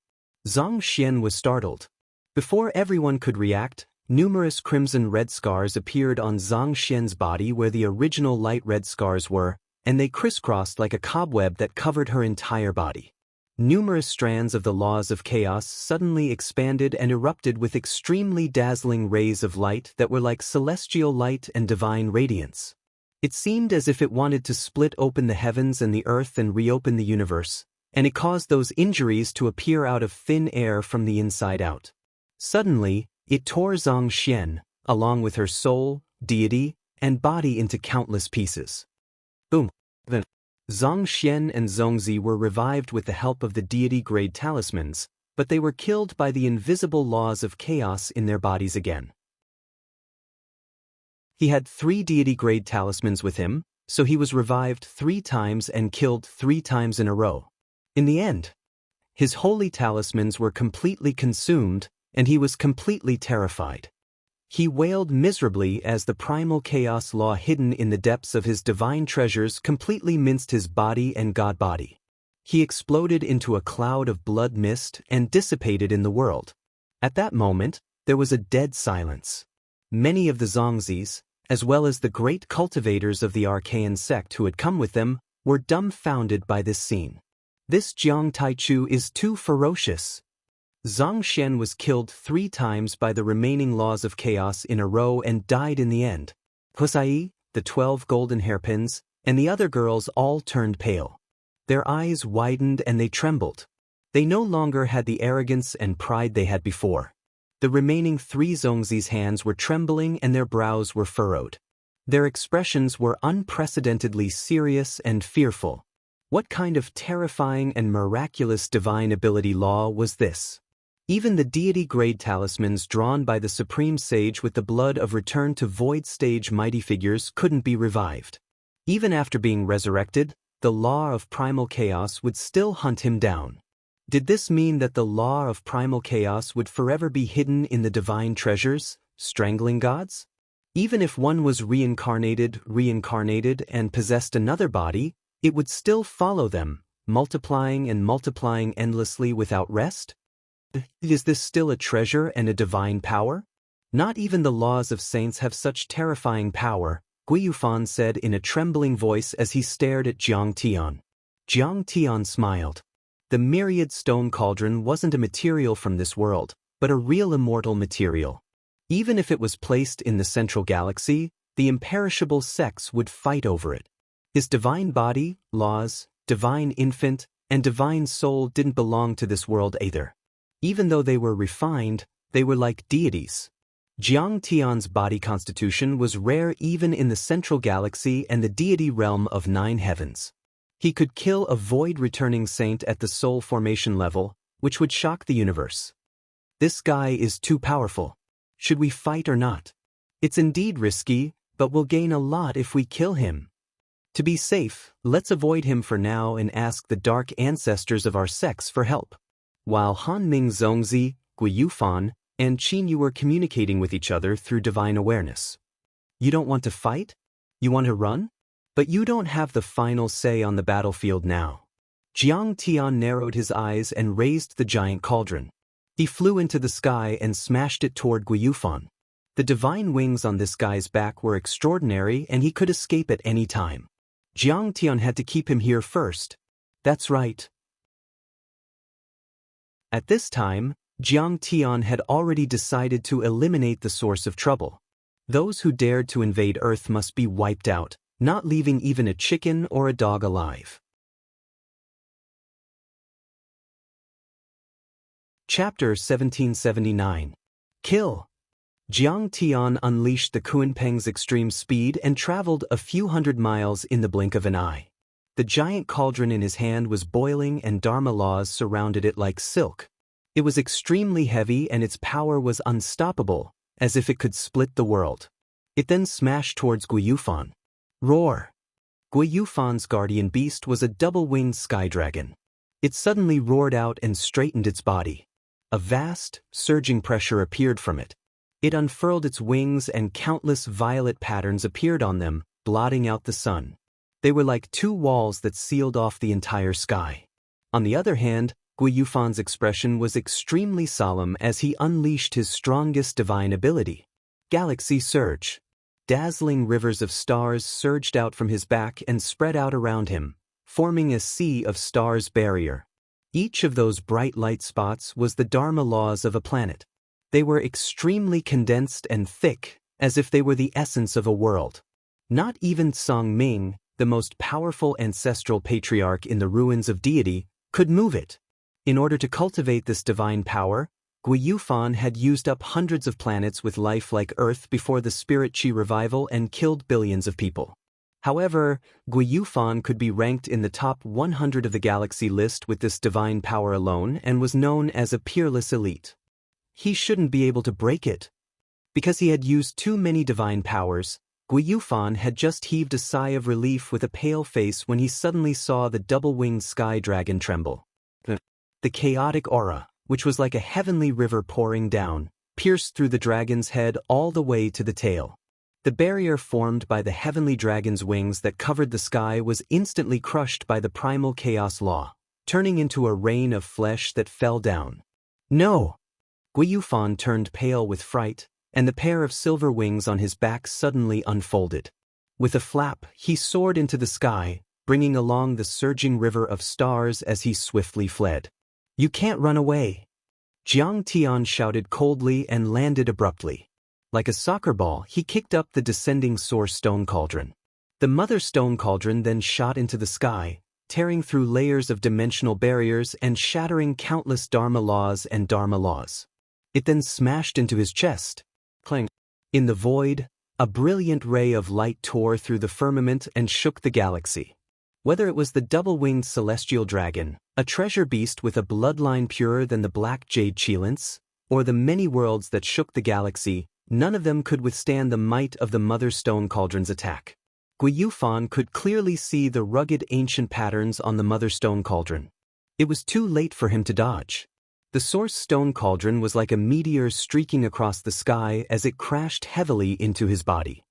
Zhang Xian was startled. Before everyone could react, numerous crimson-red scars appeared on Zhang Xian's body where the original light-red scars were, and they crisscrossed like a cobweb that covered her entire body. Numerous strands of the laws of chaos suddenly expanded and erupted with extremely dazzling rays of light that were like celestial light and divine radiance. It seemed as if it wanted to split open the heavens and the earth and reopen the universe, and it caused those injuries to appear out of thin air from the inside out. Suddenly, it tore Zhang Xian, along with her soul, deity, and body into countless pieces. Boom. Zhang Xian and Zhongzi were revived with the help of the deity-grade talismans, but they were killed by the invisible laws of chaos in their bodies again. He had 3 deity-grade talismans with him, so he was revived 3 times and killed 3 times in a row. In the end, his holy talismans were completely consumed, and he was completely terrified. He wailed miserably as the primal chaos law hidden in the depths of his divine treasures completely minced his body and god body. He exploded into a cloud of blood mist and dissipated in the world. At that moment, there was a dead silence. Many of the Zongzis, as well as the great cultivators of the Archaean sect who had come with them, were dumbfounded by this scene. This Jiang Taichu is too ferocious. Zhang Xian was killed 3 times by the remaining laws of chaos in a row and died in the end. Husai, the 12 golden hairpins, and the other girls all turned pale. Their eyes widened and they trembled. They no longer had the arrogance and pride they had before. The remaining 3 Zongzi's hands were trembling and their brows were furrowed. Their expressions were unprecedentedly serious and fearful. What kind of terrifying and miraculous divine ability law was this? Even the deity-grade talismans drawn by the Supreme Sage with the blood of return to void stage mighty figures couldn't be revived. Even after being resurrected, the law of primal chaos would still hunt him down. Did this mean that the law of primal chaos would forever be hidden in the divine treasures, strangling gods? Even if one was reincarnated and possessed another body, it would still follow them, multiplying and multiplying endlessly without rest? Is this still a treasure and a divine power? Not even the laws of saints have such terrifying power, Guiyufan said in a trembling voice as he stared at Jiang Tian. Jiang Tian smiled. The myriad stone cauldron wasn't a material from this world, but a real immortal material. Even if it was placed in the central galaxy, the imperishable sects would fight over it. His divine body, laws, divine infant, and divine soul didn't belong to this world either. Even though they were refined, they were like deities. Jiang Tian's body constitution was rare even in the central galaxy and the deity realm of 9 heavens. He could kill a void-returning saint at the soul formation level, which would shock the universe. This guy is too powerful. Should we fight or not? It's indeed risky, but we'll gain a lot if we kill him. To be safe, let's avoid him for now and ask the dark ancestors of our sex for help. While Han Ming Zongzi, Gui Yufan, and Qin Yu were communicating with each other through divine awareness. You don't want to fight? You want to run? But you don't have the final say on the battlefield now. Jiang Tian narrowed his eyes and raised the giant cauldron. He flew into the sky and smashed it toward Gui Yufan. The divine wings on this guy's back were extraordinary and he could escape at any time. Jiang Tian had to keep him here first. That's right. At this time, Jiang Tian had already decided to eliminate the source of trouble. Those who dared to invade Earth must be wiped out, not leaving even a chicken or a dog alive. Chapter 1779. Kill. Jiang Tian unleashed the Kunpeng's extreme speed and traveled a few hundred miles in the blink of an eye. The giant cauldron in his hand was boiling and Dharma laws surrounded it like silk. It was extremely heavy and its power was unstoppable, as if it could split the world. It then smashed towards Gui Yufan. Roar! Gui Yufan's guardian beast was a double-winged sky dragon. It suddenly roared out and straightened its body. A vast, surging pressure appeared from it. It unfurled its wings and countless violet patterns appeared on them, blotting out the sun. They were like 2 walls that sealed off the entire sky. On the other hand, Gui Yufan's expression was extremely solemn as he unleashed his strongest divine ability. Galaxy Surge. Dazzling rivers of stars surged out from his back and spread out around him, forming a sea of stars barrier. Each of those bright light spots was the Dharma laws of a planet. They were extremely condensed and thick, as if they were the essence of a world. Not even Song Ming, the most powerful ancestral patriarch in the ruins of deity, could move it. In order to cultivate this divine power, Gui Yufan had used up hundreds of planets with life like Earth before the Spirit Qi revival and killed billions of people. However, Gui Yufan could be ranked in the top 100 of the galaxy list with this divine power alone and was known as a peerless elite. He shouldn't be able to break it. Because he had used too many divine powers, Gui Yufan had just heaved a sigh of relief with a pale face when he suddenly saw the double-winged sky dragon tremble. The chaotic aura, which was like a heavenly river pouring down, pierced through the dragon's head all the way to the tail. The barrier formed by the heavenly dragon's wings that covered the sky was instantly crushed by the primal chaos law, turning into a rain of flesh that fell down. No! Gui Yufan turned pale with fright, and the pair of silver wings on his back suddenly unfolded. With a flap, he soared into the sky, bringing along the surging river of stars as he swiftly fled. You can't run away! Jiang Tian shouted coldly and landed abruptly. Like a soccer ball, he kicked up the descending source stone cauldron. The mother stone cauldron then shot into the sky, tearing through layers of dimensional barriers and shattering countless Dharma laws and Dharma laws. It then smashed into his chest. Clang! In the void, a brilliant ray of light tore through the firmament and shook the galaxy. Whether it was the double-winged celestial dragon, a treasure beast with a bloodline purer than the black jade Chilance, or the many worlds that shook the galaxy, none of them could withstand the might of the Mother Stone Cauldron's attack. Gui Yufan could clearly see the rugged ancient patterns on the Mother Stone Cauldron. It was too late for him to dodge. The Source Stone Cauldron was like a meteor streaking across the sky as it crashed heavily into his body.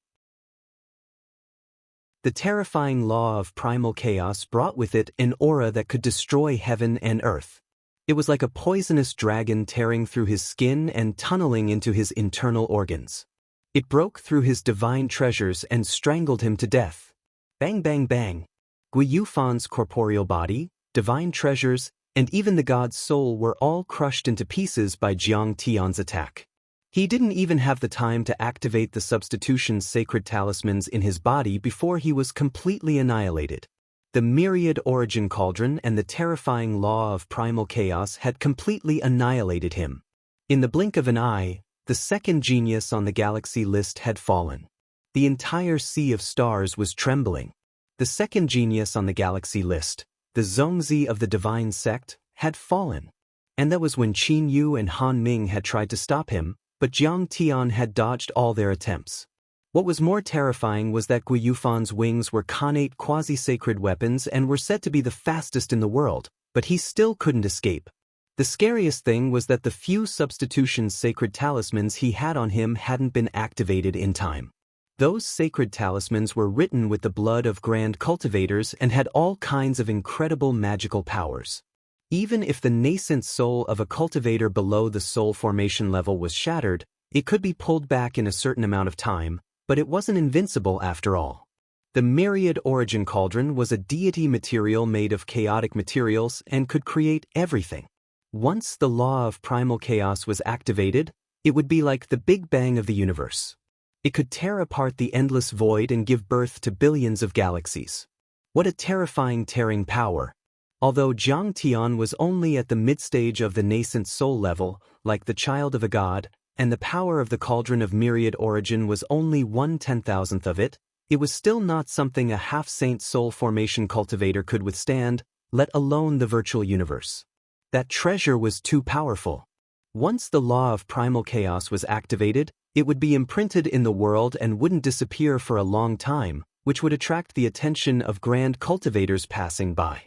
The terrifying law of primal chaos brought with it an aura that could destroy heaven and earth. It was like a poisonous dragon tearing through his skin and tunneling into his internal organs. It broke through his divine treasures and strangled him to death. Bang bang bang! Gui Yufan's corporeal body, divine treasures, and even the god's soul were all crushed into pieces by Jiang Tian's attack. He didn't even have the time to activate the substitution sacred talismans in his body before he was completely annihilated. The myriad origin cauldron and the terrifying law of primal chaos had completely annihilated him. In the blink of an eye, the second genius on the galaxy list had fallen. The entire sea of stars was trembling. The second genius on the galaxy list, the Zongzi of the divine sect, had fallen. And that was when Qin Yu and Han Ming had tried to stop him, but Jiang Tian had dodged all their attempts. What was more terrifying was that Gui Yufan's wings were connate quasi-sacred weapons and were said to be the fastest in the world, but he still couldn't escape. The scariest thing was that the few substitution sacred talismans he had on him hadn't been activated in time. Those sacred talismans were written with the blood of grand cultivators and had all kinds of incredible magical powers. Even if the nascent soul of a cultivator below the soul formation level was shattered, it could be pulled back in a certain amount of time, but it wasn't invincible after all. The myriad origin cauldron was a deity material made of chaotic materials and could create everything. Once the law of primal chaos was activated, it would be like the Big Bang of the universe. It could tear apart the endless void and give birth to billions of galaxies. What a terrifying tearing power. Although Jiang Tian was only at the mid-stage of the nascent soul level, like the child of a god, and the power of the cauldron of myriad origin was only 1/10,000th of it, it was still not something a half-saint soul formation cultivator could withstand, let alone the virtual universe. That treasure was too powerful. Once the law of primal chaos was activated, it would be imprinted in the world and wouldn't disappear for a long time, which would attract the attention of grand cultivators passing by.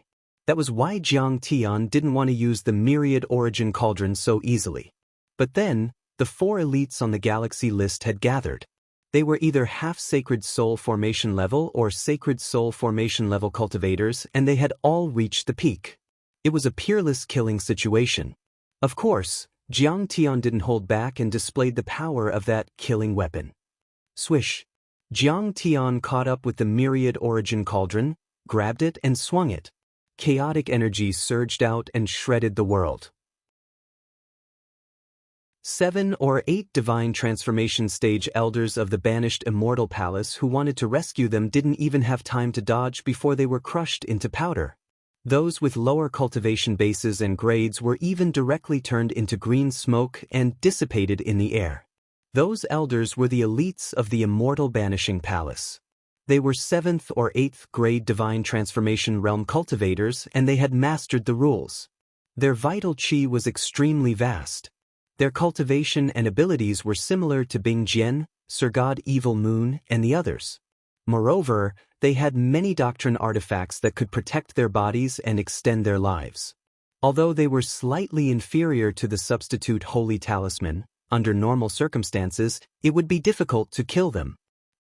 That was why Jiang Tian didn't want to use the myriad origin cauldron so easily. But then, the 4 elites on the galaxy list had gathered. They were either half-sacred soul formation level or sacred soul formation level cultivators, and they had all reached the peak. It was a peerless killing situation. Of course, Jiang Tian didn't hold back and displayed the power of that killing weapon. Swish! Jiang Tian caught up with the myriad origin cauldron, grabbed it and swung it. Chaotic energy surged out and shredded the world. 7 or 8 divine transformation stage elders of the banished Immortal Palace who wanted to rescue them didn't even have time to dodge before they were crushed into powder. Those with lower cultivation bases and grades were even directly turned into green smoke and dissipated in the air. Those elders were the elites of the Immortal Banishing Palace. They were 7th or 8th grade divine transformation realm cultivators, and they had mastered the rules. Their vital qi was extremely vast. Their cultivation and abilities were similar to Bing Jian, Sir God Evil Moon, and the others. Moreover, they had many doctrine artifacts that could protect their bodies and extend their lives. Although they were slightly inferior to the substitute holy talisman, under normal circumstances, it would be difficult to kill them.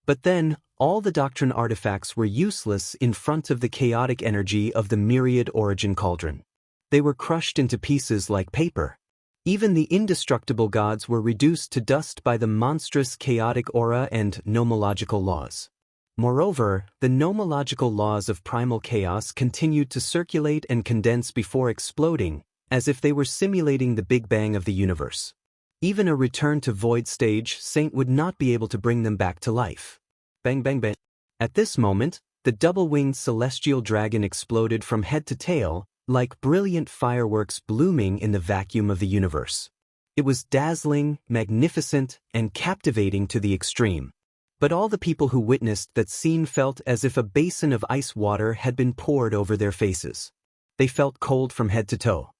But then, all the doctrine artifacts were useless in front of the chaotic energy of the myriad origin cauldron. They were crushed into pieces like paper. Even the indestructible gods were reduced to dust by the monstrous chaotic aura and nomological laws. Moreover, the nomological laws of primal chaos continued to circulate and condense before exploding, as if they were simulating the Big Bang of the universe. Even a return to void stage saint would not be able to bring them back to life. Bang bang bang. At this moment, the double-winged celestial dragon exploded from head to tail, like brilliant fireworks blooming in the vacuum of the universe. It was dazzling, magnificent, and captivating to the extreme. But all the people who witnessed that scene felt as if a basin of ice water had been poured over their faces. They felt cold from head to toe.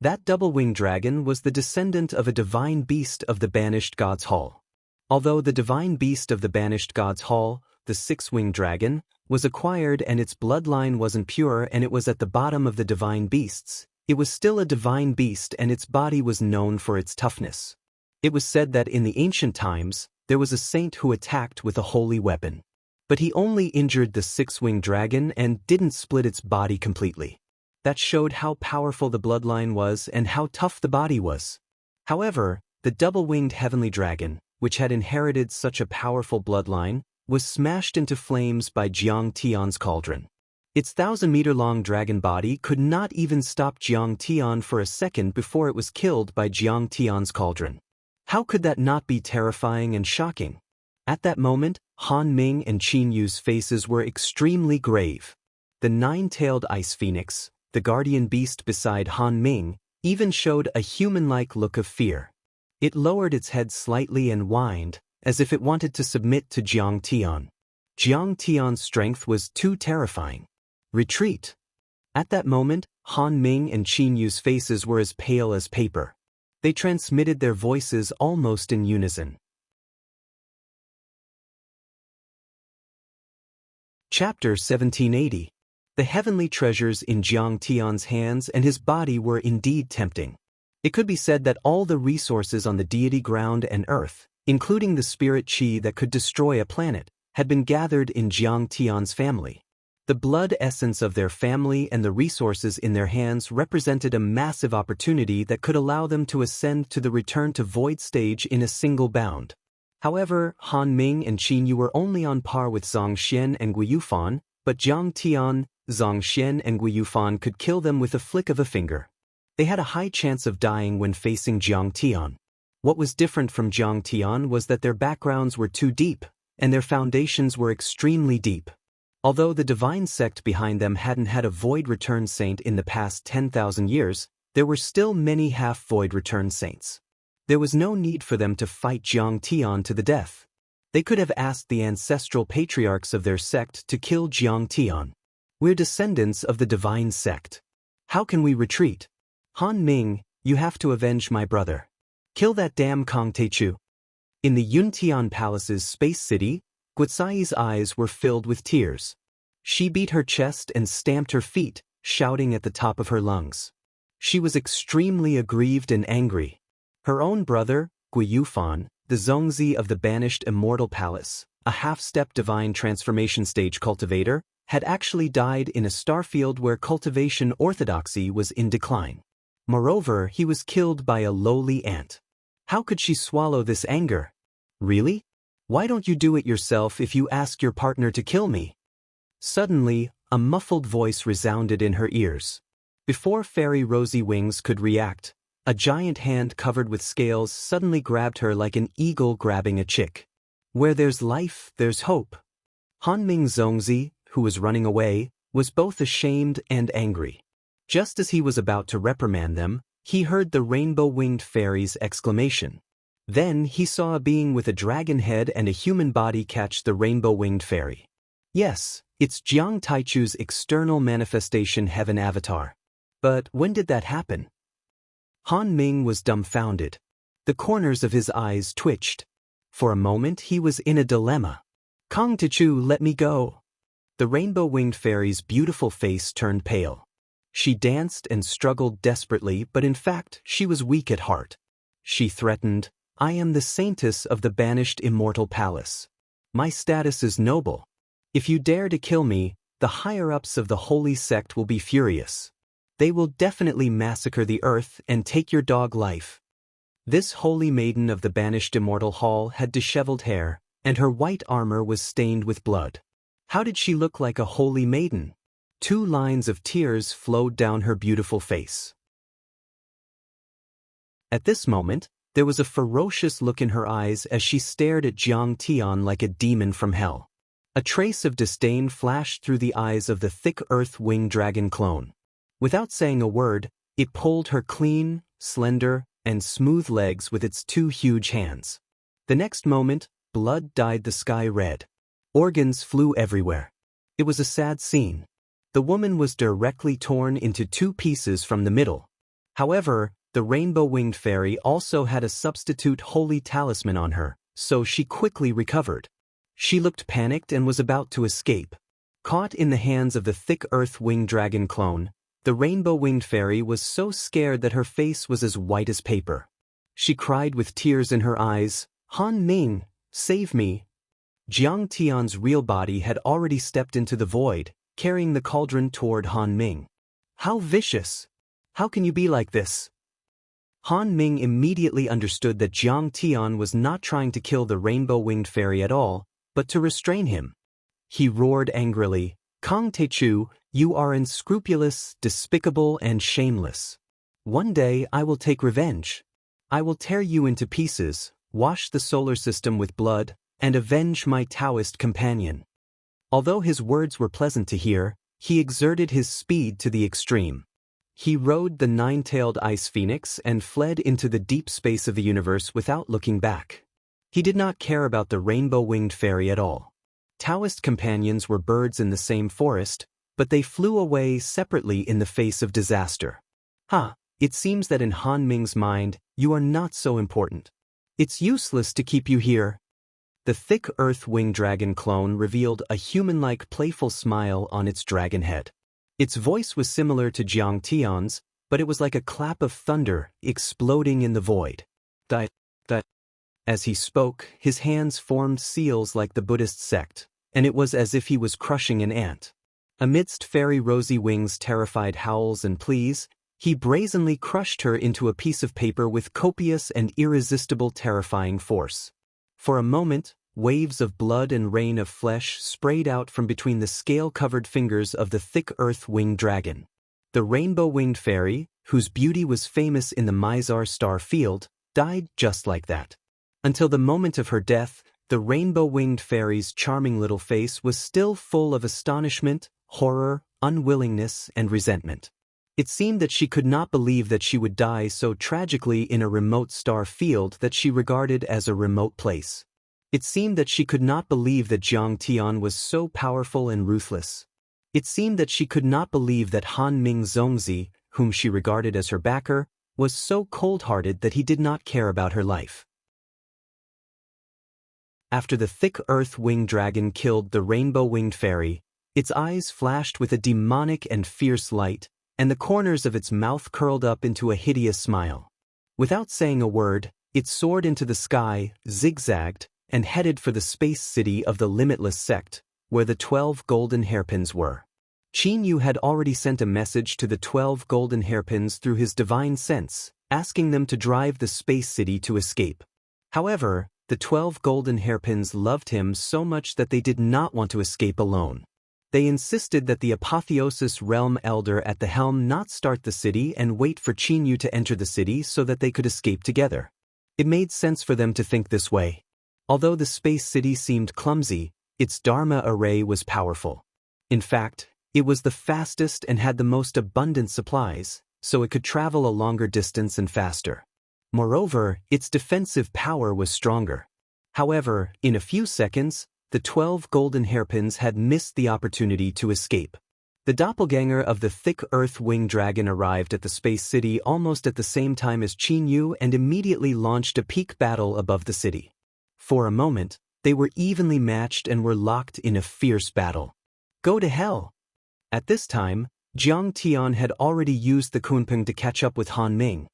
That double-winged dragon was the descendant of a divine beast of the banished God's Hall. Although the divine beast of the banished God's Hall, the 6-winged dragon, was acquired and its bloodline wasn't pure and it was at the bottom of the divine beasts, it was still a divine beast and its body was known for its toughness. It was said that in the ancient times, there was a saint who attacked with a holy weapon. But he only injured the 6-winged dragon and didn't split its body completely. That showed how powerful the bloodline was and how tough the body was. However, the double-winged heavenly dragon, which had inherited such a powerful bloodline, was smashed into flames by Jiang Tian's cauldron. Its 1,000-meter-long dragon body could not even stop Jiang Tian for a second before it was killed by Jiang Tian's cauldron. How could that not be terrifying and shocking? At that moment, Han Ming and Qin Yu's faces were extremely grave. The 9-tailed ice phoenix, the guardian beast beside Han Ming, even showed a human-like look of fear. It lowered its head slightly and whined, as if it wanted to submit to Jiang Tian. Jiang Tian's strength was too terrifying. Retreat! At that moment, Han Ming and Qin Yu's faces were as pale as paper. They transmitted their voices almost in unison. Chapter 1780. The heavenly treasures in Jiang Tian's hands and his body were indeed tempting. It could be said that all the resources on the deity ground and earth, including the spirit qi that could destroy a planet, had been gathered in Jiang Tian's family. The blood essence of their family and the resources in their hands represented a massive opportunity that could allow them to ascend to the return to void stage in a single bound. However, Han Ming and Qin Yu were only on par with Zhang Xian and Gui Yufan, but Jiang Tian, Zhang Xian and Gui Yufan could kill them with a flick of a finger. They had a high chance of dying when facing Jiang Tian. What was different from Jiang Tian was that their backgrounds were too deep, and their foundations were extremely deep. Although the divine sect behind them hadn't had a void return saint in the past 10,000 years, there were still many half-void return saints. There was no need for them to fight Jiang Tian to the death. They could have asked the ancestral patriarchs of their sect to kill Jiang Tian. We're descendants of the divine sect. How can we retreat? Han Ming, you have to avenge my brother. Kill that damn Kang Teichu. In the Yuntian Palace's space city, Guotsai's eyes were filled with tears. She beat her chest and stamped her feet, shouting at the top of her lungs. She was extremely aggrieved and angry. Her own brother, Gui Yufan, the Zongzi of the banished Immortal Palace, a half-step divine transformation stage cultivator, had actually died in a starfield where cultivation orthodoxy was in decline. Moreover, he was killed by a lowly ant. How could she swallow this anger? Really? Why don't you do it yourself if you ask your partner to kill me? Suddenly, a muffled voice resounded in her ears. Before Fairy Rosy Wings could react, a giant hand covered with scales suddenly grabbed her like an eagle grabbing a chick. Where there's life, there's hope. Han Ming Zongzi, who was running away, was both ashamed and angry. Just as he was about to reprimand them, he heard the rainbow-winged fairy's exclamation. Then he saw a being with a dragon head and a human body catch the rainbow-winged fairy. Yes, it's Jiang Taichu's external manifestation heaven avatar. But when did that happen? Han Ming was dumbfounded. The corners of his eyes twitched. For a moment he was in a dilemma. Kang Taichu, let me go. The rainbow-winged fairy's beautiful face turned pale. She danced and struggled desperately, but in fact she was weak at heart. She threatened, I am the saintess of the banished Immortal Palace. My status is noble. If you dare to kill me, the higher-ups of the holy sect will be furious. They will definitely massacre the earth and take your dog life. This holy maiden of the banished Immortal Hall had disheveled hair, and her white armor was stained with blood. How did she look like a holy maiden? 2 lines of tears flowed down her beautiful face. At this moment, there was a ferocious look in her eyes as she stared at Jiang Tian like a demon from hell. A trace of disdain flashed through the eyes of the thick earth-winged dragon clone. Without saying a word, it pulled her clean, slender, and smooth legs with its 2 huge hands. The next moment, blood dyed the sky red. Organs flew everywhere. It was a sad scene. The woman was directly torn into 2 pieces from the middle. However, the rainbow-winged fairy also had a substitute holy talisman on her, so she quickly recovered. She looked panicked and was about to escape. Caught in the hands of the thick earth-winged dragon clone, the rainbow-winged fairy was so scared that her face was as white as paper. She cried with tears in her eyes, Han Ming, save me. Jiang Tian's real body had already stepped into the void, carrying the cauldron toward Han Ming. How vicious! How can you be like this? Han Ming immediately understood that Jiang Tian was not trying to kill the rainbow-winged fairy at all, but to restrain him. He roared angrily, Kang Taichu, you are unscrupulous, despicable, and shameless. One day I will take revenge. I will tear you into pieces, wash the solar system with blood, and avenge my Daoist companion. Although his words were pleasant to hear, he exerted his speed to the extreme. He rode the nine-tailed ice phoenix and fled into the deep space of the universe without looking back. He did not care about the rainbow-winged fairy at all. Daoist companions were birds in the same forest, but they flew away separately in the face of disaster. It seems that in Han Ming's mind, you are not so important. It's useless to keep you here. The thick earth winged dragon clone revealed a human-like playful smile on its dragon head. Its voice was similar to Jiang Tian's, but it was like a clap of thunder exploding in the void. As he spoke, his hands formed seals like the Buddhist sect, and it was as if he was crushing an ant. Amidst Fairy Rosy Wing's terrified howls and pleas, he brazenly crushed her into a piece of paper with copious and irresistible terrifying force. For a moment, waves of blood and rain of flesh sprayed out from between the scale-covered fingers of the thick earth-winged dragon. The rainbow-winged fairy, whose beauty was famous in the Mizar star field, died just like that. Until the moment of her death, the rainbow-winged fairy's charming little face was still full of astonishment, horror, unwillingness, and resentment. It seemed that she could not believe that she would die so tragically in a remote star field that she regarded as a remote place. It seemed that she could not believe that Jiang Tian was so powerful and ruthless. It seemed that she could not believe that Han Ming Zongzi, whom she regarded as her backer, was so cold-hearted that he did not care about her life. After the thick earth-winged dragon killed the rainbow-winged fairy, its eyes flashed with a demonic and fierce light, and the corners of its mouth curled up into a hideous smile. Without saying a word, it soared into the sky, zigzagged, and headed for the space city of the Limitless Sect, where the 12 golden hairpins were. Qin Yu had already sent a message to the 12 golden hairpins through his divine sense, asking them to drive the space city to escape. However, the 12 golden hairpins loved him so much that they did not want to escape alone. They insisted that the Apotheosis Realm Elder at the helm not start the city and wait for Qin Yu to enter the city so that they could escape together. It made sense for them to think this way. Although the space city seemed clumsy, its Dharma array was powerful. In fact, it was the fastest and had the most abundant supplies, so it could travel a longer distance and faster. Moreover, its defensive power was stronger. However, in a few seconds, the 12 golden hairpins had missed the opportunity to escape. The doppelganger of the thick earth-winged dragon arrived at the space city almost at the same time as Qin Yu and immediately launched a peak battle above the city. For a moment, they were evenly matched and were locked in a fierce battle. Go to hell! At this time, Jiang Tian had already used the Kunpeng to catch up with Han Ming.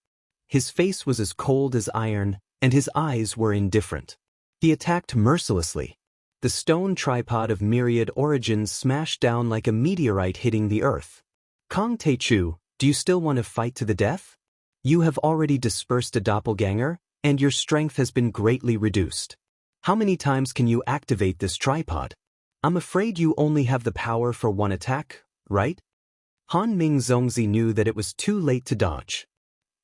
His face was as cold as iron, and his eyes were indifferent. He attacked mercilessly. The stone tripod of myriad origins smashed down like a meteorite hitting the earth. Kong Teichu, do you still want to fight to the death? You have already dispersed a doppelganger, and your strength has been greatly reduced. How many times can you activate this tripod? I'm afraid you only have the power for one attack, right? Han Ming Zongzi knew that it was too late to dodge.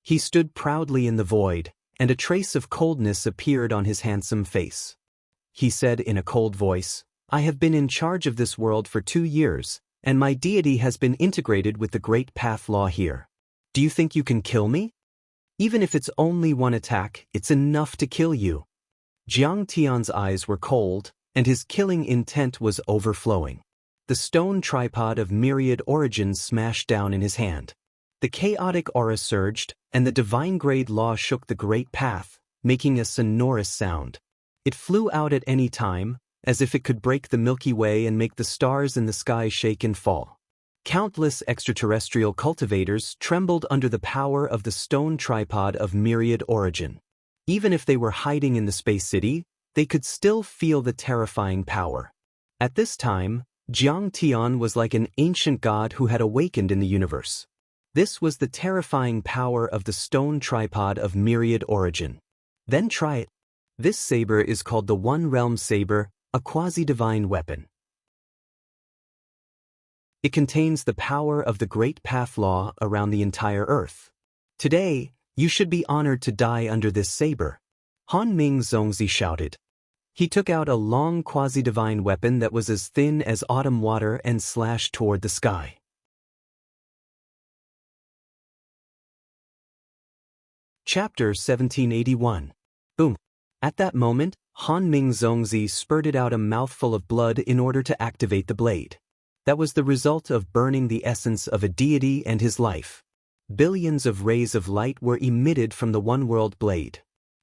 He stood proudly in the void, and a trace of coldness appeared on his handsome face. He said in a cold voice, I have been in charge of this world for 2 years, and my deity has been integrated with the great path law here. Do you think you can kill me? Even if it's only one attack, it's enough to kill you. Jiang Tian's eyes were cold, and his killing intent was overflowing. The stone tripod of myriad origins smashed down in his hand. The chaotic aura surged, and the divine-grade law shook the great path, making a sonorous sound. It flew out at any time, as if it could break the Milky Way and make the stars in the sky shake and fall. Countless extraterrestrial cultivators trembled under the power of the stone tripod of myriad origin. Even if they were hiding in the space city, they could still feel the terrifying power. At this time, Jiang Tian was like an ancient god who had awakened in the universe. This was the terrifying power of the stone tripod of myriad origin. Then try it. This saber is called the One Realm Saber, a quasi-divine weapon. It contains the power of the great path law around the entire earth. Today, you should be honored to die under this saber. Han Ming Zongzi shouted. He took out a long quasi-divine weapon that was as thin as autumn water and slashed toward the sky. Chapter 1781. Boom. At that moment, Han Ming Zongzi spurted out a mouthful of blood in order to activate the blade. That was the result of burning the essence of a deity and his life. Billions of rays of light were emitted from the one-world blade.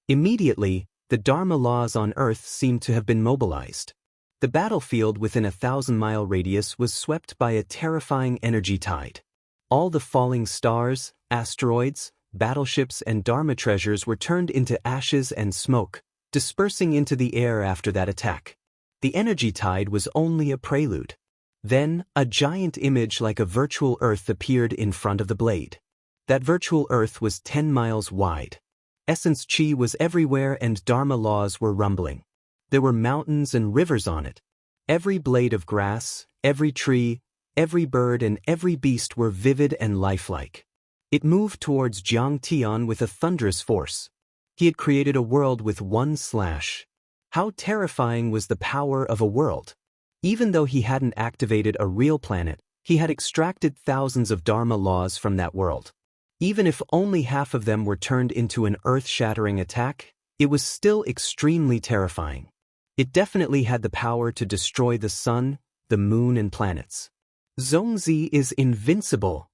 Immediately, the Dharma laws on Earth seemed to have been mobilized. The battlefield within a 1,000-mile radius was swept by a terrifying energy tide. All the falling stars, asteroids, battleships and Dharma treasures were turned into ashes and smoke, dispersing into the air after that attack. The energy tide was only a prelude. Then, a giant image like a virtual Earth appeared in front of the blade. That virtual Earth was 10 miles wide. Essence Chi was everywhere and Dharma laws were rumbling. There were mountains and rivers on it. Every blade of grass, every tree, every bird and every beast were vivid and lifelike. It moved towards Jiang Tian with a thunderous force. He had created a world with one slash. How terrifying was the power of a world! Even though he hadn't activated a real planet, he had extracted thousands of Dharma laws from that world. Even if only half of them were turned into an earth-shattering attack, it was still extremely terrifying. It definitely had the power to destroy the sun, the moon and planets. Zongzi is invincible.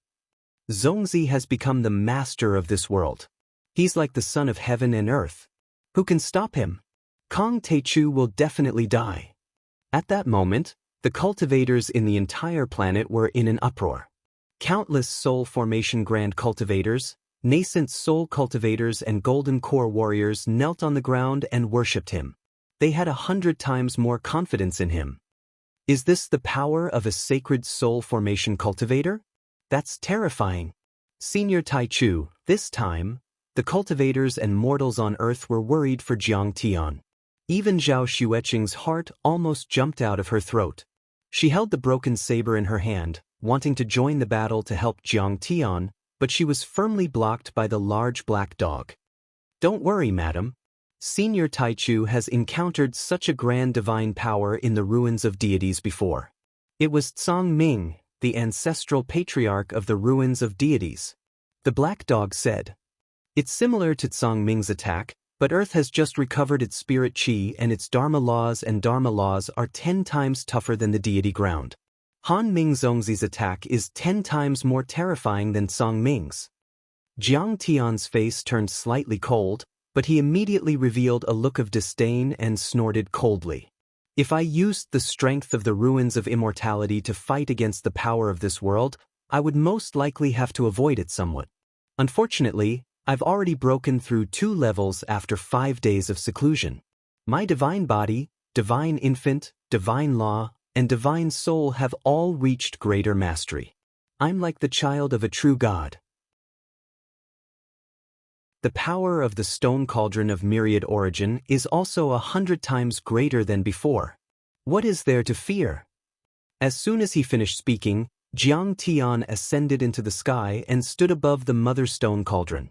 Zongzi has become the master of this world. He's like the son of heaven and earth. Who can stop him? Kong Teichu will definitely die. At that moment, the cultivators in the entire planet were in an uproar. Countless soul formation grand cultivators, nascent soul cultivators and golden core warriors knelt on the ground and worshipped him. They had 100 times more confidence in him. Is this the power of a sacred soul formation cultivator? That's terrifying. Senior Taichu, this time, the cultivators and mortals on Earth were worried for Jiang Tian. Even Zhao Xueqing's heart almost jumped out of her throat. She held the broken saber in her hand, wanting to join the battle to help Jiang Tian, but she was firmly blocked by the large black dog. Don't worry, madam. Senior Taichu has encountered such a grand divine power in the ruins of deities before. It was Tsang Ming, the ancestral patriarch of the ruins of deities. The black dog said. It's similar to Tsang Ming's attack, but Earth has just recovered its spirit chi and its Dharma laws are 10 times tougher than the deity ground. Han Ming Zongzi's attack is 10 times more terrifying than Tsang Ming's. Jiang Tian's face turned slightly cold, but he immediately revealed a look of disdain and snorted coldly. If I used the strength of the ruins of immortality to fight against the power of this world, I would most likely have to avoid it somewhat. Unfortunately, I've already broken through 2 levels after 5 days of seclusion. My divine body, divine infant, divine law, and divine soul have all reached greater mastery. I'm like the child of a true god. The power of the stone cauldron of myriad origin is also 100 times greater than before. What is there to fear? As soon as he finished speaking, Jiang Tian ascended into the sky and stood above the mother stone cauldron.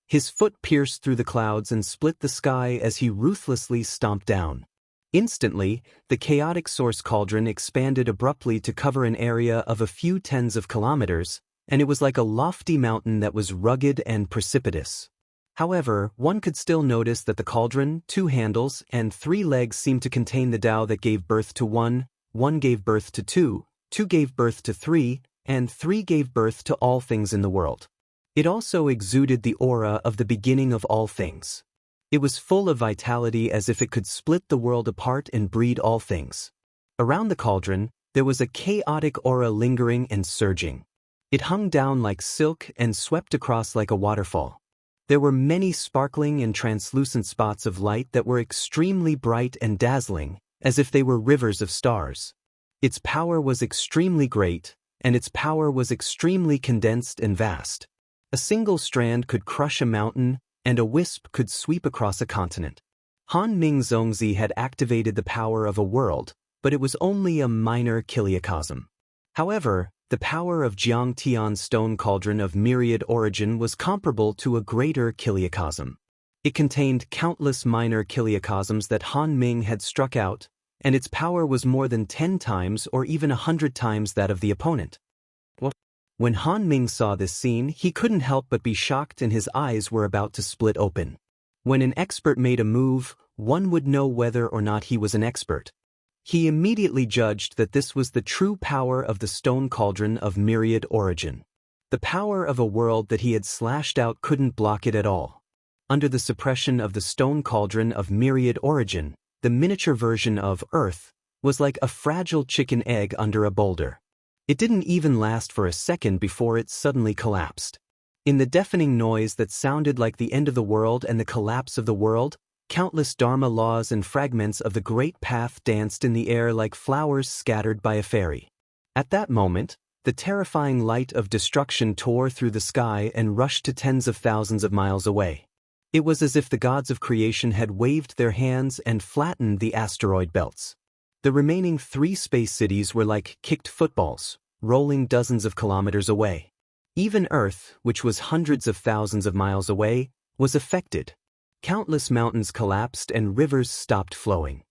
His foot pierced through the clouds and split the sky as he ruthlessly stomped down. Instantly, the chaotic source cauldron expanded abruptly to cover an area of a few tens of kilometers, and it was like a lofty mountain that was rugged and precipitous. However, one could still notice that the cauldron, 2 handles, and 3 legs seemed to contain the Tao that gave birth to 1, 1 gave birth to 2, 2 gave birth to 3, and 3 gave birth to all things in the world. It also exuded the aura of the beginning of all things. It was full of vitality as if it could split the world apart and breed all things. Around the cauldron, there was a chaotic aura lingering and surging. It hung down like silk and swept across like a waterfall. There were many sparkling and translucent spots of light that were extremely bright and dazzling, as if they were rivers of stars. Its power was extremely great, and its power was extremely condensed and vast. A single strand could crush a mountain, and a wisp could sweep across a continent. Han Ming Zongzi had activated the power of a world, but it was only a minor kiliacosm. However, the power of Jiang Tian's stone cauldron of myriad origin was comparable to a greater kiliacosm. It contained countless minor kiliacosms that Han Ming had struck out, and its power was more than 10 times or even 100 times that of the opponent. What? When Han Ming saw this scene, he couldn't help but be shocked and his eyes were about to split open. When an expert made a move, one would know whether or not he was an expert. He immediately judged that this was the true power of the stone cauldron of myriad origin. The power of a world that he had slashed out couldn't block it at all. Under the suppression of the stone cauldron of myriad origin, the miniature version of Earth was like a fragile chicken egg under a boulder. It didn't even last for a second before it suddenly collapsed. In the deafening noise that sounded like the end of the world and the collapse of the world, countless Dharma laws and fragments of the great path danced in the air like flowers scattered by a fairy. At that moment, the terrifying light of destruction tore through the sky and rushed to tens of thousands of miles away. It was as if the gods of creation had waved their hands and flattened the asteroid belts. The remaining 3 space cities were like kicked footballs, rolling dozens of kilometers away. Even Earth, which was hundreds of thousands of miles away, was affected. Countless mountains collapsed and rivers stopped flowing.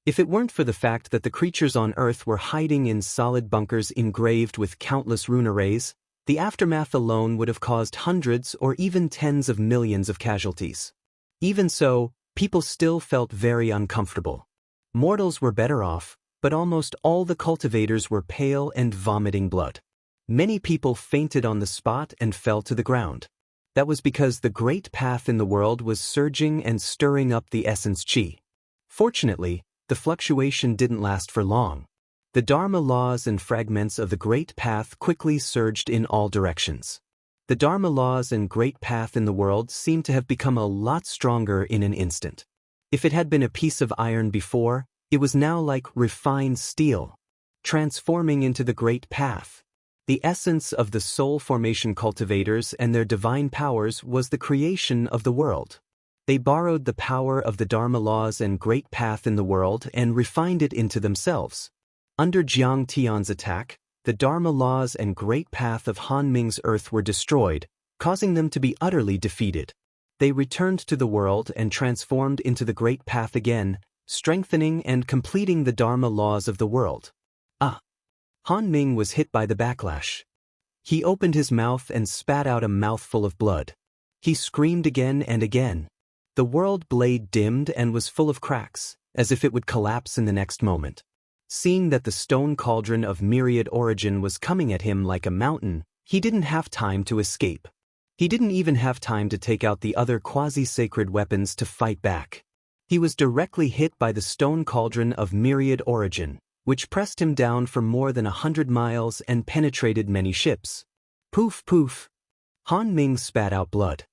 If it weren't for the fact that the creatures on Earth were hiding in solid bunkers engraved with countless rune arrays, the aftermath alone would have caused hundreds or even tens of millions of casualties. Even so, people still felt very uncomfortable. Mortals were better off, but almost all the cultivators were pale and vomiting blood. Many people fainted on the spot and fell to the ground. That was because the great path in the world was surging and stirring up the essence chi. Fortunately, the fluctuation didn't last for long. The Dharma laws and fragments of the great path quickly surged in all directions. The Dharma laws and great path in the world seemed to have become a lot stronger in an instant. If it had been a piece of iron before, it was now like refined steel, transforming into the great path. The essence of the soul formation cultivators and their divine powers was the creation of the world. They borrowed the power of the Dharma laws and great path in the world and refined it into themselves. Under Jiang Tian's attack, the Dharma laws and great path of Han Ming's Earth were destroyed, causing them to be utterly defeated. They returned to the world and transformed into the great path again, strengthening and completing the Dharma laws of the world. Han Ming was hit by the backlash. He opened his mouth and spat out a mouthful of blood. He screamed again and again. The world blade dimmed and was full of cracks, as if it would collapse in the next moment. Seeing that the stone cauldron of myriad origin was coming at him like a mountain, he didn't have time to escape. He didn't even have time to take out the other quasi-sacred weapons to fight back. He was directly hit by the stone cauldron of myriad origin, which pressed him down for more than 100 miles and penetrated many ships. Poof poof. Han Ming spat out blood.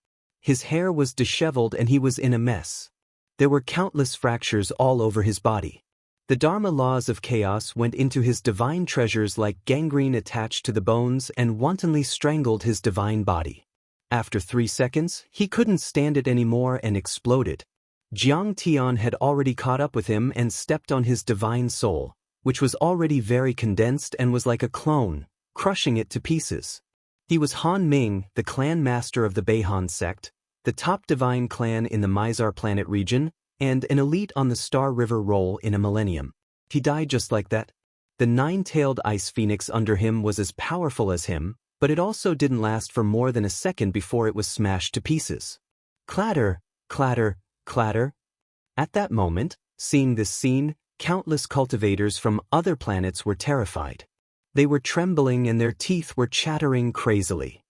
His hair was disheveled and he was in a mess. There were countless fractures all over his body. The Dharma laws of chaos went into his divine treasures like gangrene attached to the bones and wantonly strangled his divine body. After 3 seconds, he couldn't stand it anymore and exploded. Jiang Tian had already caught up with him and stepped on his divine soul, which was already very condensed and was like a clone, crushing it to pieces. He was Han Ming, the clan master of the Beihan sect, the top divine clan in the Mizar planet region, and an elite on the Star River role in a millennium. He died just like that. The 9-tailed ice phoenix under him was as powerful as him, but it also didn't last for more than a second before it was smashed to pieces. Clatter, clatter, clatter. At that moment, seeing this scene, countless cultivators from other planets were terrified. They were trembling and their teeth were chattering crazily.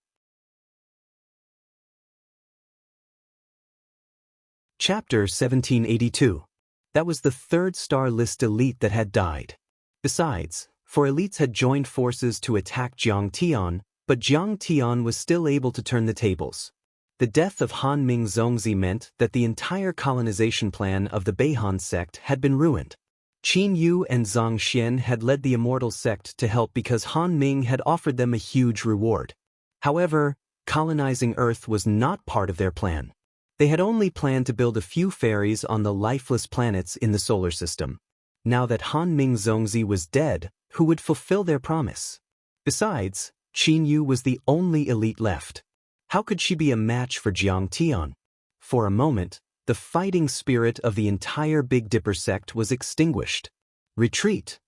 Chapter 1782. That was the 3rd star list elite that had died. Besides, 4 elites had joined forces to attack Jiang Tian, but Jiang Tian was still able to turn the tables. The death of Han Ming Zongzi meant that the entire colonization plan of the Beihan sect had been ruined. Qin Yu and Zhang Xian had led the Immortal sect to help because Han Ming had offered them a huge reward. However, colonizing Earth was not part of their plan. They had only planned to build a few fairies on the lifeless planets in the solar system. Now that Han Ming Zongzi was dead, who would fulfill their promise? Besides, Qin Yu was the only elite left. How could she be a match for Jiang Tian? For a moment, the fighting spirit of the entire Big Dipper sect was extinguished. Retreat.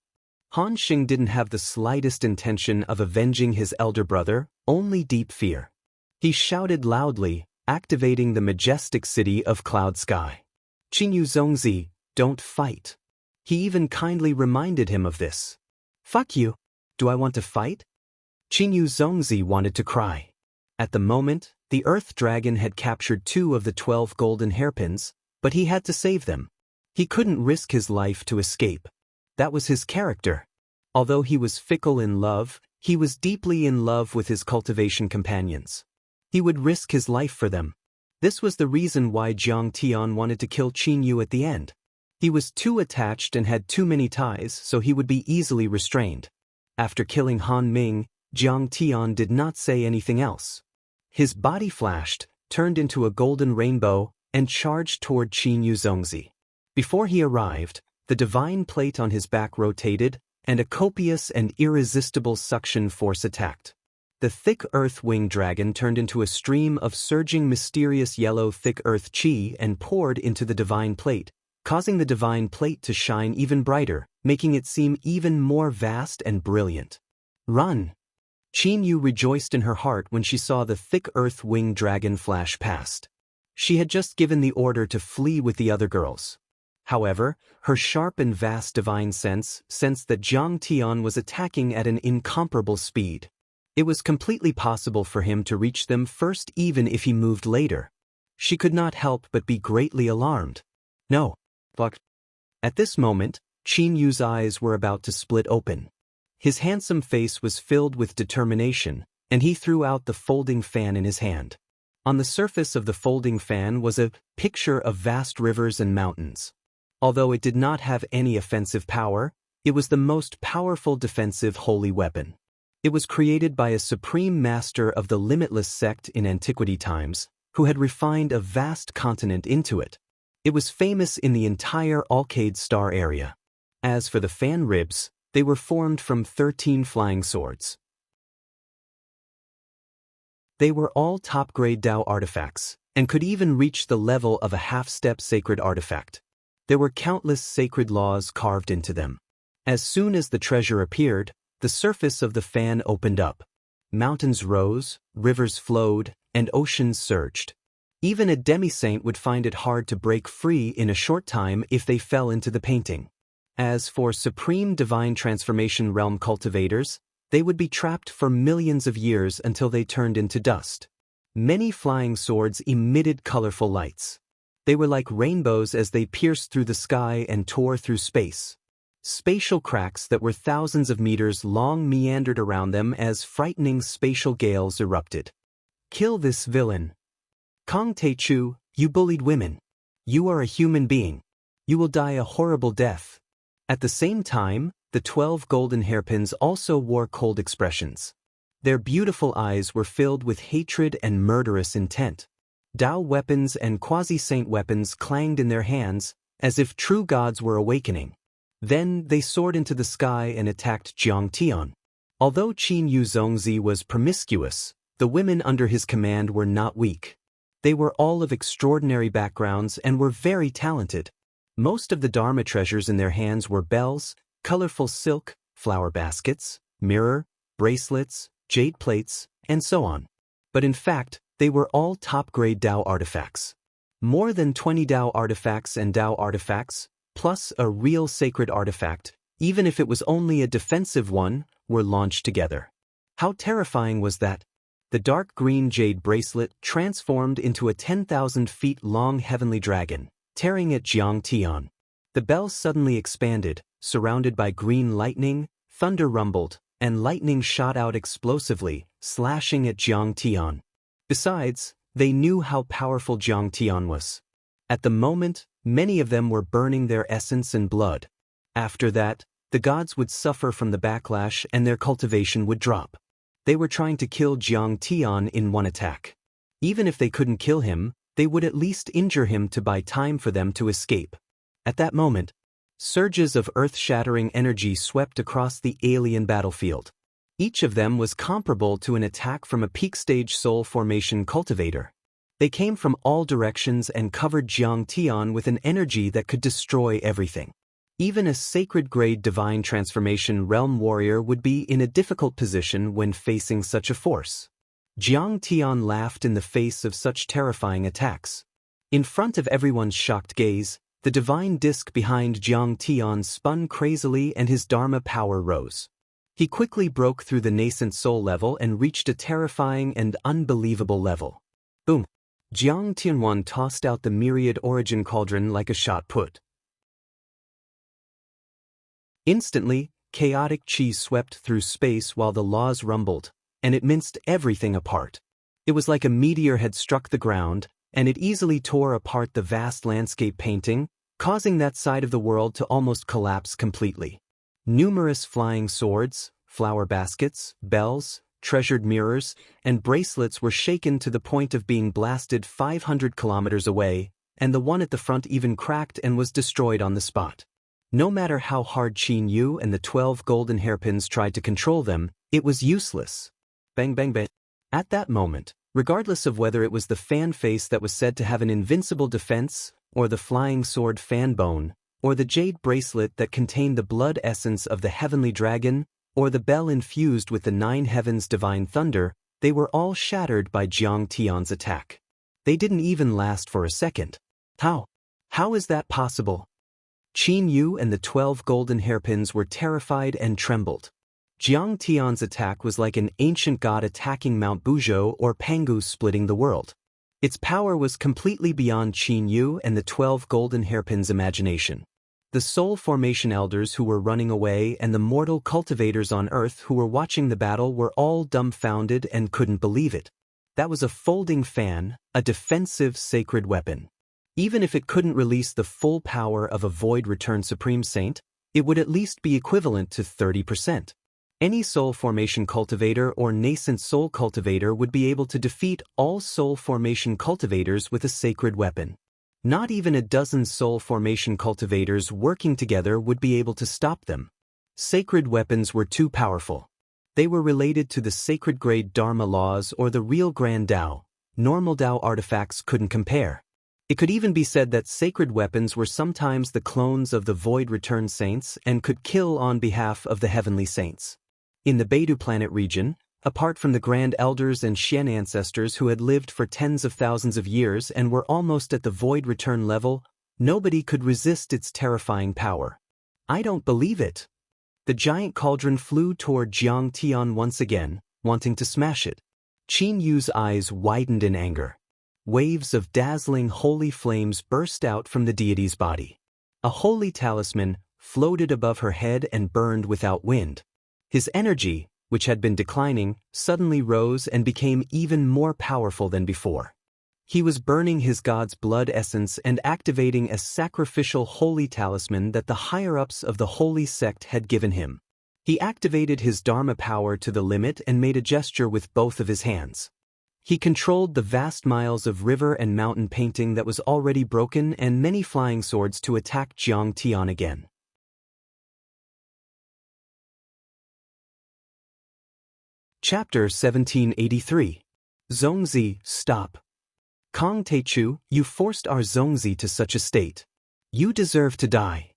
Han Xing didn't have the slightest intention of avenging his elder brother, only deep fear. He shouted loudly, activating the majestic city of cloud sky. Qingyu Zongzi, don't fight. He even kindly reminded him of this. Fuck you. Do I want to fight? Qingyu Zongzi wanted to cry. At the moment, the Earth Dragon had captured 2 of the 12 golden hairpins, but he had to save them. He couldn't risk his life to escape. That was his character. Although he was fickle in love, he was deeply in love with his cultivation companions. He would risk his life for them. This was the reason why Jiang Tian wanted to kill Qin Yu at the end. He was too attached and had too many ties, so he would be easily restrained. After killing Han Ming, Jiang Tian did not say anything else. His body flashed, turned into a golden rainbow, and charged toward Qin Yu Zongzi. Before he arrived, the divine plate on his back rotated, and a copious and irresistible suction force attacked. The thick earth winged dragon turned into a stream of surging mysterious yellow thick earth chi and poured into the divine plate, causing the divine plate to shine even brighter, making it seem even more vast and brilliant. Run! Qin Yu rejoiced in her heart when she saw the thick earth winged dragon flash past. She had just given the order to flee with the other girls. However, her sharp and vast divine sense sensed that Jiang Tian was attacking at an incomparable speed. It was completely possible for him to reach them first even if he moved later. She could not help but be greatly alarmed. No. Fuck. At this moment, Qin Yu's eyes were about to split open. His handsome face was filled with determination, and he threw out the folding fan in his hand. On the surface of the folding fan was a picture of vast rivers and mountains. Although it did not have any offensive power, it was the most powerful defensive holy weapon. It was created by a supreme master of the limitless sect in antiquity times, who had refined a vast continent into it. It was famous in the entire Alcade star area. As for the fan ribs, they were formed from 13 flying swords. They were all top-grade Dao artifacts, and could even reach the level of a half-step sacred artifact. There were countless sacred laws carved into them. As soon as the treasure appeared, the surface of the fan opened up. Mountains rose, rivers flowed, and oceans surged. Even a demi-saint would find it hard to break free in a short time if they fell into the painting. As for supreme divine transformation realm cultivators, they would be trapped for millions of years until they turned into dust. Many flying swords emitted colorful lights. They were like rainbows as they pierced through the sky and tore through space. Spatial cracks that were thousands of meters long meandered around them as frightening spatial gales erupted. Kill this villain. Kong Teichu, you bullied women. You are a human being. You will die a horrible death. At the same time, the 12 golden hairpins also wore cold expressions. Their beautiful eyes were filled with hatred and murderous intent. Dao weapons and quasi-saint weapons clanged in their hands, as if true gods were awakening. Then they soared into the sky and attacked Jiang Tian. Although Qin Yu Zongzi was promiscuous, the women under his command were not weak. They were all of extraordinary backgrounds and were very talented. Most of the Dharma treasures in their hands were bells, colorful silk, flower baskets, mirror, bracelets, jade plates, and so on. But in fact, they were all top-grade Dao artifacts. More than 20 Dao artifacts and Dao artifacts, plus a real sacred artifact, even if it was only a defensive one, were launched together. How terrifying was that? The dark green jade bracelet transformed into a 10,000 feet long heavenly dragon, tearing at Jiang Tian. The bell suddenly expanded, surrounded by green lightning, thunder rumbled, and lightning shot out explosively, slashing at Jiang Tian. Besides, they knew how powerful Jiang Tian was. At the moment, many of them were burning their essence and blood. After that, the gods would suffer from the backlash and their cultivation would drop. They were trying to kill Jiang Tian in one attack. Even if they couldn't kill him, they would at least injure him to buy time for them to escape. At that moment, surges of earth-shattering energy swept across the alien battlefield. Each of them was comparable to an attack from a peak-stage soul formation cultivator. They came from all directions and covered Jiang Tian with an energy that could destroy everything. Even a sacred-grade divine transformation realm warrior would be in a difficult position when facing such a force. Jiang Tian laughed in the face of such terrifying attacks. In front of everyone's shocked gaze, the divine disk behind Jiang Tian spun crazily and his Dharma power rose. He quickly broke through the nascent soul level and reached a terrifying and unbelievable level. Boom! Jiang Tianwan tossed out the myriad origin cauldron like a shot put. Instantly, chaotic chi swept through space while the laws rumbled, and it minced everything apart. It was like a meteor had struck the ground, and it easily tore apart the vast landscape painting, causing that side of the world to almost collapse completely. Numerous flying swords, flower baskets, bells, treasured mirrors, and bracelets were shaken to the point of being blasted 500 kilometers away, and the one at the front even cracked and was destroyed on the spot. No matter how hard Qin Yu and the 12 golden hairpins tried to control them, it was useless. Bang bang bang. At that moment, regardless of whether it was the fan face that was said to have an invincible defense, or the flying sword fan bone, or the jade bracelet that contained the blood essence of the heavenly dragon, or the bell infused with the 9 heavens' divine thunder, they were all shattered by Jiang Tian's attack. They didn't even last for a second. How? How is that possible? Qin Yu and the 12 golden hairpins were terrified and trembled. Jiang Tian's attack was like an ancient god attacking Mount Buzhou or Pangu splitting the world. Its power was completely beyond Qin Yu and the 12 golden hairpins' imagination. The soul formation elders who were running away and the mortal cultivators on Earth who were watching the battle were all dumbfounded and couldn't believe it. That was a folding fan, a defensive sacred weapon. Even if it couldn't release the full power of a Void Return Supreme Saint, it would at least be equivalent to 30%. Any soul formation cultivator or nascent soul cultivator would be able to defeat all soul formation cultivators with a sacred weapon. Not even a dozen soul formation cultivators working together would be able to stop them. Sacred weapons were too powerful. They were related to the sacred grade Dharma laws or the real Grand Tao. Normal Tao artifacts couldn't compare. It could even be said that sacred weapons were sometimes the clones of the Void Return Saints and could kill on behalf of the heavenly saints. In the Beidou planet region, apart from the Grand Elders and Xian ancestors who had lived for tens of thousands of years and were almost at the Void Return level, nobody could resist its terrifying power. I don't believe it. The giant cauldron flew toward Jiang Tian once again, wanting to smash it. Qin Yu's eyes widened in anger. Waves of dazzling holy flames burst out from the deity's body. A holy talisman floated above her head and burned without wind. His energy, which had been declining, suddenly rose and became even more powerful than before. He was burning his god's blood essence and activating a sacrificial holy talisman that the higher-ups of the holy sect had given him. He activated his Dharma power to the limit and made a gesture with both of his hands. He controlled the vast miles of river and mountain painting that was already broken and many flying swords to attack Jiang Tian again. Chapter 1783. Zongzi, stop. Kong Teichu, you forced our Zongzi to such a state. You deserve to die.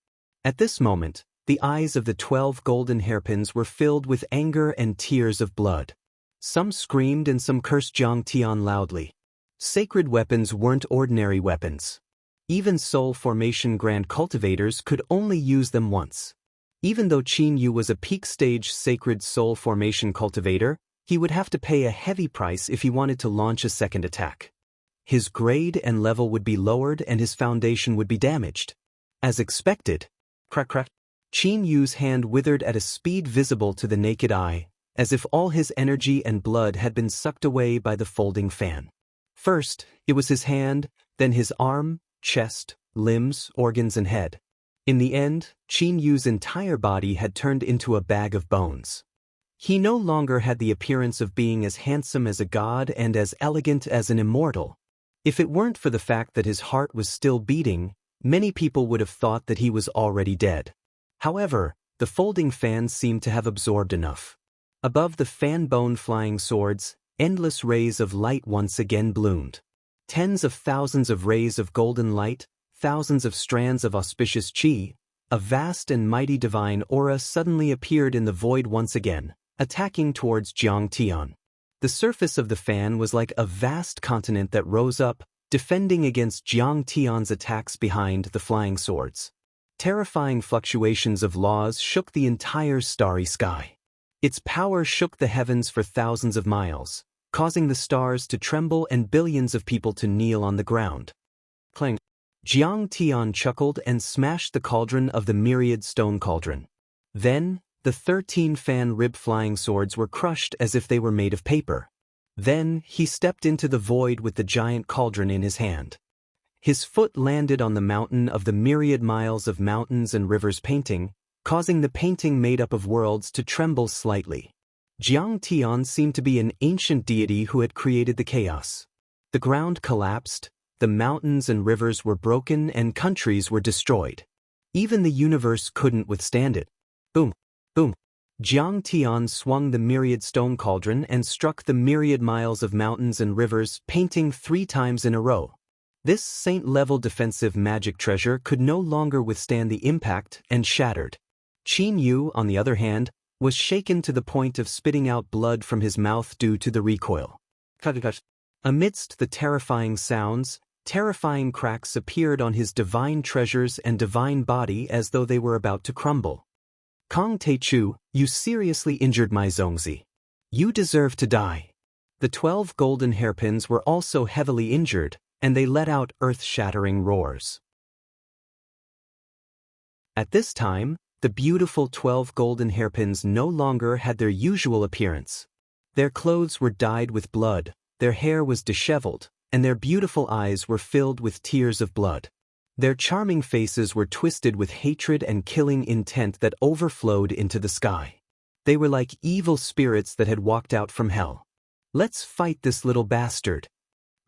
At this moment, the eyes of the 12 golden hairpins were filled with anger and tears of blood. Some screamed and some cursed Jiang Tian loudly. Sacred weapons weren't ordinary weapons. Even soul formation grand cultivators could only use them once. Even though Qin Yu was a peak stage sacred soul formation cultivator, he would have to pay a heavy price if he wanted to launch a second attack. His grade and level would be lowered and his foundation would be damaged. As expected, crack crack, Qin Yu's hand withered at a speed visible to the naked eye, as if all his energy and blood had been sucked away by the folding fan. First, it was his hand, then his arm, chest, limbs, organs and head. In the end, Qin Yu's entire body had turned into a bag of bones. He no longer had the appearance of being as handsome as a god and as elegant as an immortal. If it weren't for the fact that his heart was still beating, many people would have thought that he was already dead. However, the folding fan seemed to have absorbed enough. Above the fan-bone flying swords, endless rays of light once again bloomed. Tens of thousands of rays of golden light, thousands of strands of auspicious qi, a vast and mighty divine aura suddenly appeared in the void once again, attacking towards Jiang Tian. The surface of the fan was like a vast continent that rose up, defending against Jiang Tian's attacks behind the flying swords. Terrifying fluctuations of laws shook the entire starry sky. Its power shook the heavens for thousands of miles, causing the stars to tremble and billions of people to kneel on the ground. Clang! Jiang Tian chuckled and smashed the cauldron of the myriad stone cauldron. Then, the 13 fan-rib flying swords were crushed as if they were made of paper. Then, he stepped into the void with the giant cauldron in his hand. His foot landed on the mountain of the myriad miles of mountains and rivers painting, causing the painting made up of worlds to tremble slightly. Jiang Tian seemed to be an ancient deity who had created the chaos. The ground collapsed, the mountains and rivers were broken and countries were destroyed. Even the universe couldn't withstand it. Boom! Boom! Jiang Tian swung the myriad stone cauldron and struck the myriad miles of mountains and rivers, painting 3 times in a row. This saint-level defensive magic treasure could no longer withstand the impact and shattered. Qin Yu, on the other hand, was shaken to the point of spitting out blood from his mouth due to the recoil. Amidst the terrifying sounds, terrifying cracks appeared on his divine treasures and divine body as though they were about to crumble. Kong Teichu, you seriously injured my Zongzi. You deserve to die. The 12 golden hairpins were also heavily injured, and they let out earth-shattering roars. At this time, the beautiful 12 golden hairpins no longer had their usual appearance. Their clothes were dyed with blood, their hair was disheveled, and their beautiful eyes were filled with tears of blood. Their charming faces were twisted with hatred and killing intent that overflowed into the sky. They were like evil spirits that had walked out from hell. Let's fight this little bastard.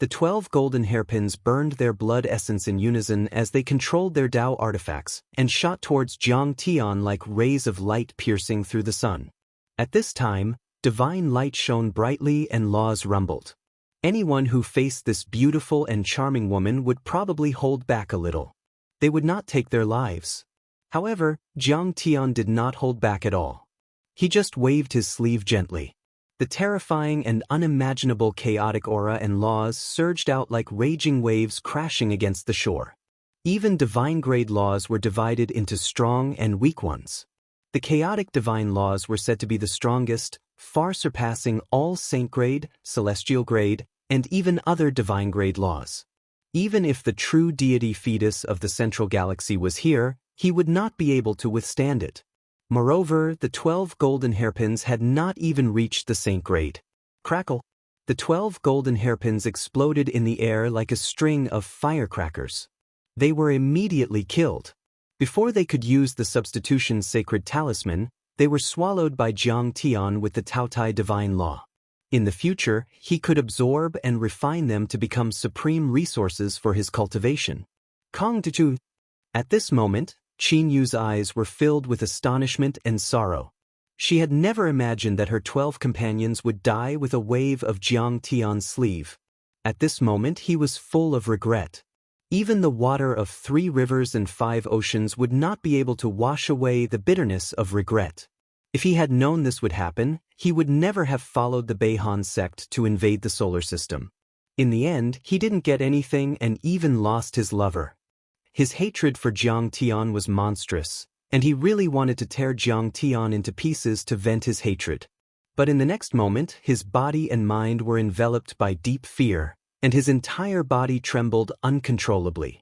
The 12 golden hairpins burned their blood essence in unison as they controlled their Dao artifacts and shot towards Jiang Tian like rays of light piercing through the sun. At this time, divine light shone brightly and laws rumbled. Anyone who faced this beautiful and charming woman would probably hold back a little. They would not take their lives. However, Jiang Tian did not hold back at all. He just waved his sleeve gently. The terrifying and unimaginable chaotic aura and laws surged out like raging waves crashing against the shore. Even divine-grade laws were divided into strong and weak ones. The chaotic divine laws were said to be the strongest, far surpassing all saint-grade, celestial-grade, and even other divine-grade laws. Even if the true deity fetus of the central galaxy was here, he would not be able to withstand it. Moreover, the 12 golden hairpins had not even reached the saint grade. Crackle! The 12 golden hairpins exploded in the air like a string of firecrackers. They were immediately killed. Before they could use the substitution sacred talisman, they were swallowed by Jiang Tian with the Taotai divine law. In the future, he could absorb and refine them to become supreme resources for his cultivation. Kong Teichu. At this moment, Qin Yu's eyes were filled with astonishment and sorrow. She had never imagined that her 12 companions would die with a wave of Jiang Tian's sleeve. At this moment he was full of regret. Even the water of 3 rivers and 5 oceans would not be able to wash away the bitterness of regret. If he had known this would happen, he would never have followed the Beihan sect to invade the solar system. In the end, he didn't get anything and even lost his lover. His hatred for Jiang Tian was monstrous, and he really wanted to tear Jiang Tian into pieces to vent his hatred. But in the next moment, his body and mind were enveloped by deep fear, and his entire body trembled uncontrollably.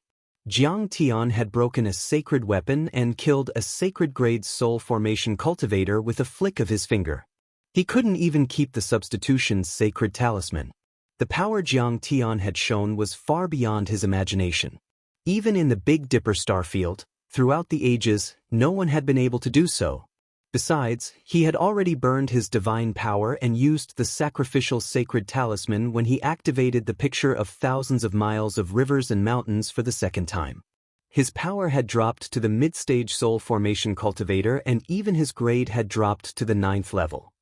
Jiang Tian had broken a sacred weapon and killed a sacred-grade soul formation cultivator with a flick of his finger. He couldn't even keep the substitution's sacred talisman. The power Jiang Tian had shown was far beyond his imagination. Even in the Big Dipper star field, throughout the ages, no one had been able to do so. Besides, he had already burned his divine power and used the sacrificial sacred talisman when he activated the picture of thousands of miles of rivers and mountains for the second time. His power had dropped to the mid-stage soul formation cultivator and even his grade had dropped to the 9th level.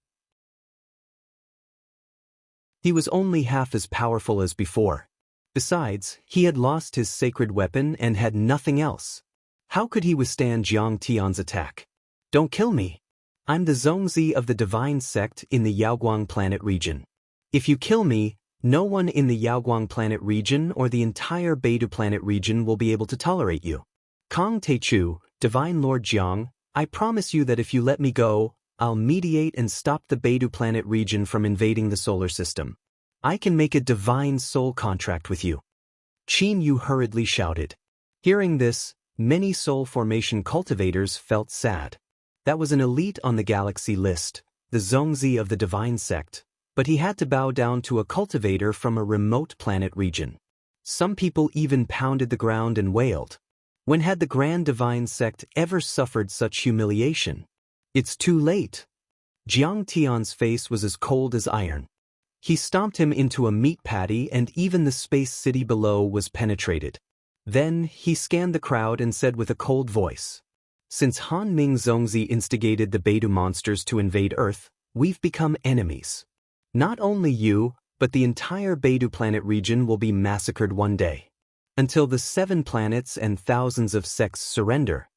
He was only half as powerful as before. Besides, he had lost his sacred weapon and had nothing else. How could he withstand Jiang Tian's attack? Don't kill me. I'm the Zongzi of the Divine Sect in the Yaoguang Planet region. If you kill me, no one in the Yaoguang Planet region or the entire Beidou Planet region will be able to tolerate you. Kong Teichu, Divine Lord Jiang, I promise you that if you let me go, I'll mediate and stop the Beidou Planet region from invading the solar system. I can make a divine soul contract with you. Qin Yu hurriedly shouted. Hearing this, many soul formation cultivators felt sad. That was an elite on the galaxy list, the Zongzi of the Divine Sect, but he had to bow down to a cultivator from a remote planet region. Some people even pounded the ground and wailed. When had the Grand Divine Sect ever suffered such humiliation? It's too late. Jiang Tian's face was as cold as iron. He stomped him into a meat patty and even the space city below was penetrated. Then he scanned the crowd and said with a cold voice, Since Han Ming Zongzi instigated the Beidou monsters to invade Earth, we've become enemies. Not only you, but the entire Beidou planet region will be massacred one day. Until the 7 planets and thousands of sects surrender.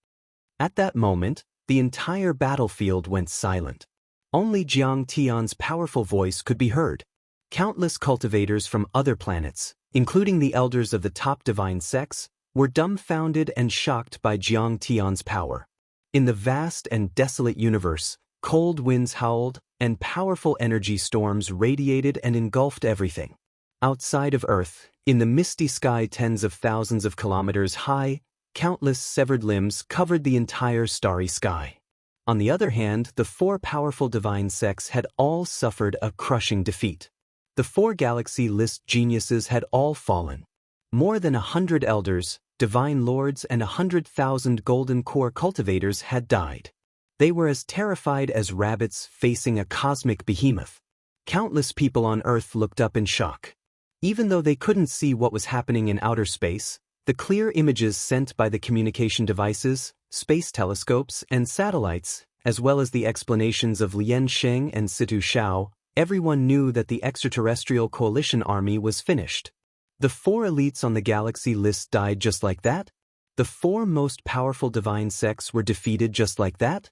At that moment, the entire battlefield went silent. Only Jiang Tian's powerful voice could be heard. Countless cultivators from other planets, including the elders of the top divine sects, were dumbfounded and shocked by Jiang Tian's power. In the vast and desolate universe, cold winds howled, and powerful energy storms radiated and engulfed everything. Outside of Earth, in the misty sky tens of thousands of kilometers high, countless severed limbs covered the entire starry sky. On the other hand, the 4 powerful divine sects had all suffered a crushing defeat. The 4 galaxy list geniuses had all fallen. More than 100 elders, divine lords and 100,000 golden core cultivators had died. They were as terrified as rabbits facing a cosmic behemoth. Countless people on Earth looked up in shock. Even though they couldn't see what was happening in outer space, the clear images sent by the communication devices, space telescopes, and satellites, as well as the explanations of Lian Sheng and Situ Shao, everyone knew that the extraterrestrial coalition army was finished. The 4 elites on the galaxy list died just like that? The 4 most powerful divine sects were defeated just like that?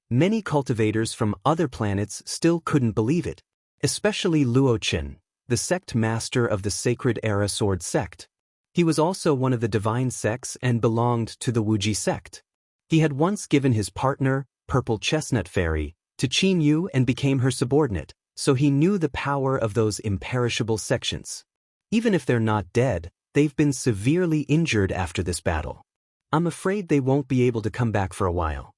Many cultivators from other planets still couldn't believe it, especially Luo Qin, the sect master of the Sacred Era Sword sect. He was also one of the divine sects and belonged to the Wuji sect. He had once given his partner, Purple Chestnut Fairy, to Qin Yu and became her subordinate, so he knew the power of those imperishable sections. Even if they're not dead, they've been severely injured after this battle. I'm afraid they won't be able to come back for a while.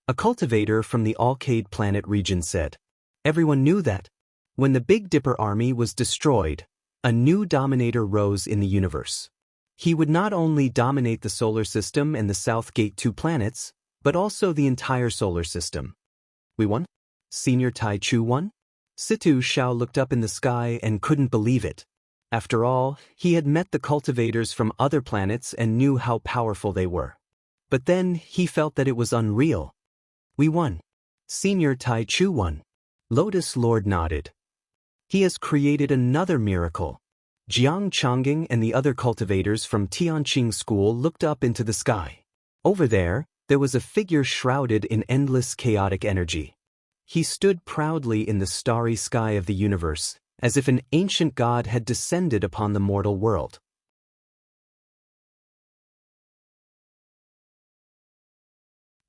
A cultivator from the Alcade planet region said. Everyone knew that. When the Big Dipper army was destroyed, a new dominator rose in the universe. He would not only dominate the solar system and the South Gate 2 planets, but also the entire solar system. We won? Senior Tai Chu won? Situ Shao looked up in the sky and couldn't believe it. After all, he had met the cultivators from other planets and knew how powerful they were. But then he felt that it was unreal. We won. Senior Tai Chu won. Lotus Lord nodded. He has created another miracle. Jiang Changing and the other cultivators from Tianqing School looked up into the sky. Over there was a figure shrouded in endless chaotic energy. He stood proudly in the starry sky of the universe, as if an ancient god had descended upon the mortal world.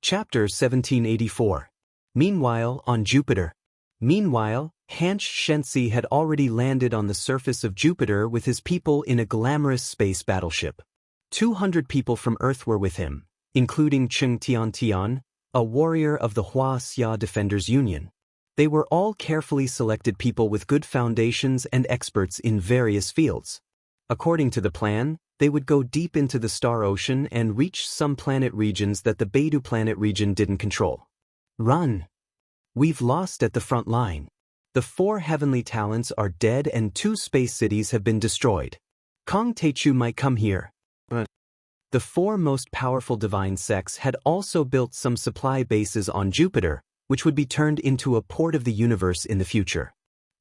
Chapter 1784. Meanwhile, on Jupiter. Meanwhile, Han Xianxia had already landed on the surface of Jupiter with his people in a glamorous space battleship. 200 people from Earth were with him, including Cheng Tian, a warrior of the Hua-Xia Defenders Union. They were all carefully selected people with good foundations and experts in various fields. According to the plan, they would go deep into the Star Ocean and reach some planet regions that the Beidou planet region didn't control. Run! We've lost at the front line. The 4 heavenly talents are dead and 2 space cities have been destroyed. Kong Teichu might come here. But the 4 most powerful divine sects had also built some supply bases on Jupiter, which would be turned into a port of the universe in the future.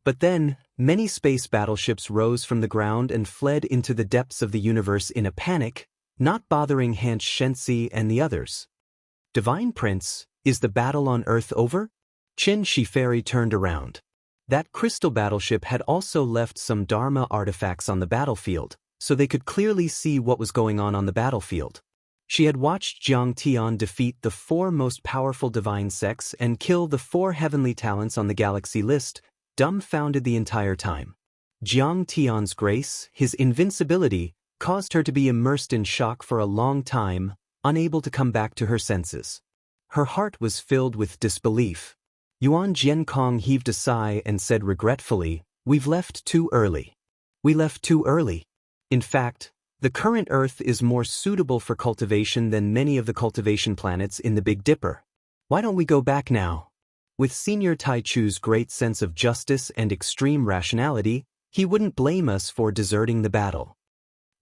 But then, many space battleships rose from the ground and fled into the depths of the universe in a panic, not bothering Han Shenxi and the others. Divine Prince, is the battle on Earth over? Qin Shi Fairy turned around. That crystal battleship had also left some Dharma artifacts on the battlefield, so they could clearly see what was going on the battlefield. She had watched Jiang Tian defeat the 4 most powerful divine sects and kill the 4 heavenly talents on the galaxy list, dumbfounded the entire time. Jiang Tian's grace, his invincibility, caused her to be immersed in shock for a long time, unable to come back to her senses. Her heart was filled with disbelief. Yuan Jiankong heaved a sigh and said regretfully, "We've left too early. We left too early. In fact, the current Earth is more suitable for cultivation than many of the cultivation planets in the Big Dipper. Why don't we go back now?" With Senior Taichu's great sense of justice and extreme rationality, he wouldn't blame us for deserting the battle.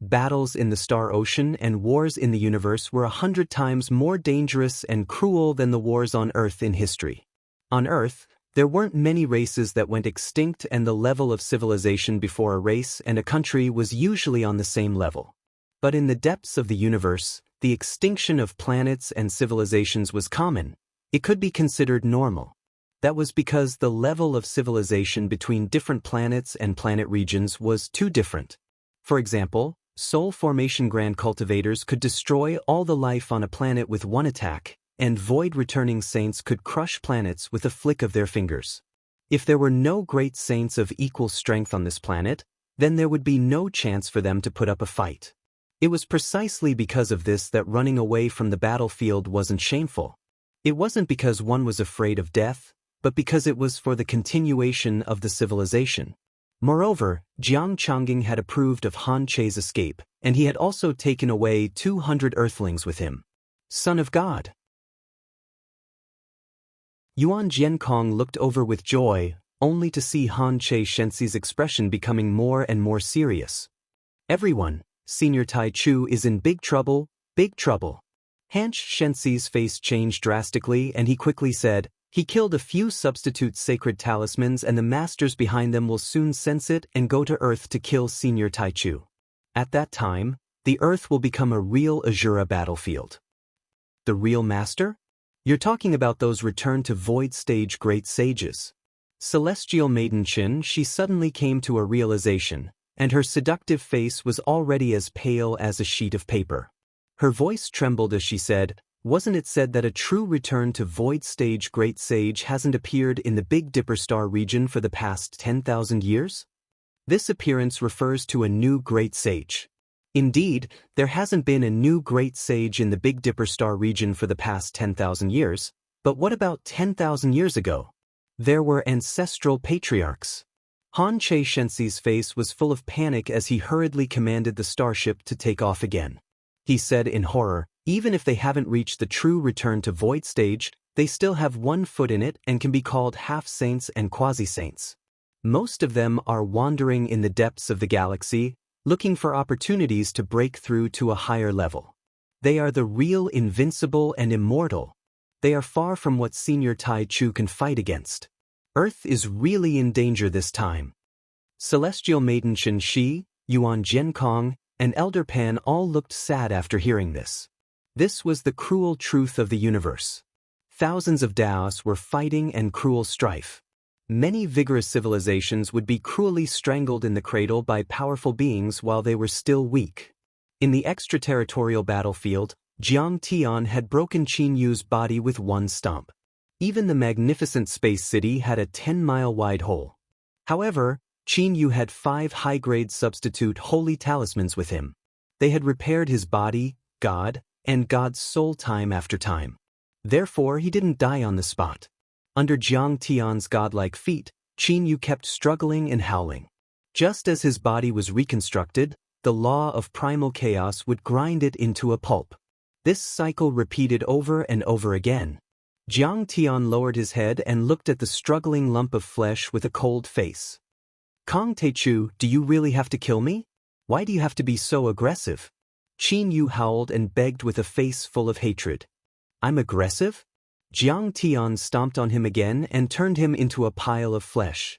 Battles in the Star Ocean and wars in the universe were 100 times more dangerous and cruel than the wars on Earth in history. On Earth, there weren't many races that went extinct, and the level of civilization before a race and a country was usually on the same level. But in the depths of the universe, the extinction of planets and civilizations was common. It could be considered normal. That was because the level of civilization between different planets and planet regions was too different. For example, Soul Formation Grand Cultivators could destroy all the life on a planet with one attack, and Void Returning Saints could crush planets with a flick of their fingers. If there were no great saints of equal strength on this planet, then there would be no chance for them to put up a fight. It was precisely because of this that running away from the battlefield wasn't shameful. It wasn't because one was afraid of death, but because it was for the continuation of the civilization. Moreover, Jiang Changing had approved of Han Che's escape, and he had also taken away 200 Earthlings with him. Son of God. Yuan Jiankong looked over with joy, only to see Han Shenxi's expression becoming more and more serious. "Everyone, Senior Taichu is in big trouble, big trouble." Han Shenxi's face changed drastically, and he quickly said, "He killed a few substitute sacred talismans, and the masters behind them will soon sense it and go to Earth to kill Senior Taichu. At that time, the Earth will become a real Azura battlefield." The real master? You're talking about those return to Void Stage great sages. Celestial Maiden Qin, she suddenly came to a realization, and her seductive face was already as pale as a sheet of paper. Her voice trembled as she said, "Wasn't it said that a true return to Void Stage great sage hasn't appeared in the Big Dipper star region for the past 10,000 years? This appearance refers to a new great sage. Indeed, there hasn't been a new great sage in the Big Dipper star region for the past 10,000 years, but what about 10,000 years ago? There were ancestral patriarchs." Han Shenxi's face was full of panic as he hurriedly commanded the starship to take off again. He said in horror, "Even if they haven't reached the true return to Void Stage, they still have one foot in it and can be called half-saints and quasi-saints. Most of them are wandering in the depths of the galaxy, looking for opportunities to break through to a higher level. They are the real invincible and immortal. They are far from what Senior Taichu can fight against. Earth is really in danger this time." Celestial Maiden Qin Shi, Yuan Jiankong, and Elder Pan all looked sad after hearing this. This was the cruel truth of the universe. Thousands of Daoists were fighting and cruel strife. Many vigorous civilizations would be cruelly strangled in the cradle by powerful beings while they were still weak. In the extraterritorial battlefield, Jiang Tian had broken Qin Yu's body with one stomp. Even the magnificent space city had a 10-mile-wide hole. However, Qin Yu had 5 high-grade substitute holy talismans with him. They had repaired his body, God, and God's soul time after time. Therefore, he didn't die on the spot. Under Jiang Tian's godlike feat, Qin Yu kept struggling and howling. Just as his body was reconstructed, the law of primal chaos would grind it into a pulp. This cycle repeated over and over again. Jiang Tian lowered his head and looked at the struggling lump of flesh with a cold face. "Kong Taichu, do you really have to kill me? Why do you have to be so aggressive?" Qin Yu howled and begged with a face full of hatred. "I'm aggressive?" Jiang Tian stomped on him again and turned him into a pile of flesh.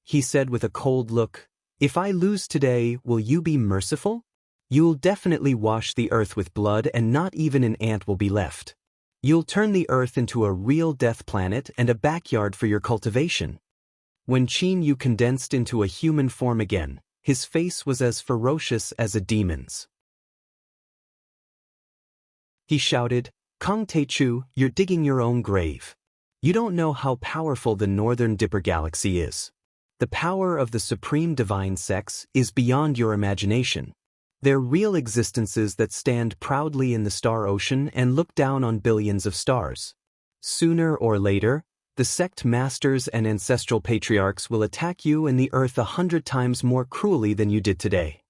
He said with a cold look, "If I lose today, will you be merciful? You'll definitely wash the earth with blood and not even an ant will be left. You'll turn the earth into a real death planet and a backyard for your cultivation." When Qin Yu condensed into a human form again, his face was as ferocious as a demon's. He shouted, "Kong Teichu, you're digging your own grave. You don't know how powerful the Northern Dipper Galaxy is. The power of the Supreme Divine Sex is beyond your imagination. They're real existences that stand proudly in the star ocean and look down on billions of stars. Sooner or later, the sect masters and ancestral patriarchs will attack you and the earth 100 times more cruelly than you did today."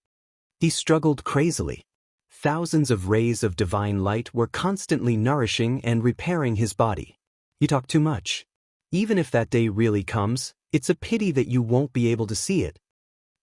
He struggled crazily. Thousands of rays of divine light were constantly nourishing and repairing his body. "You talk too much. Even if that day really comes, it's a pity that you won't be able to see it."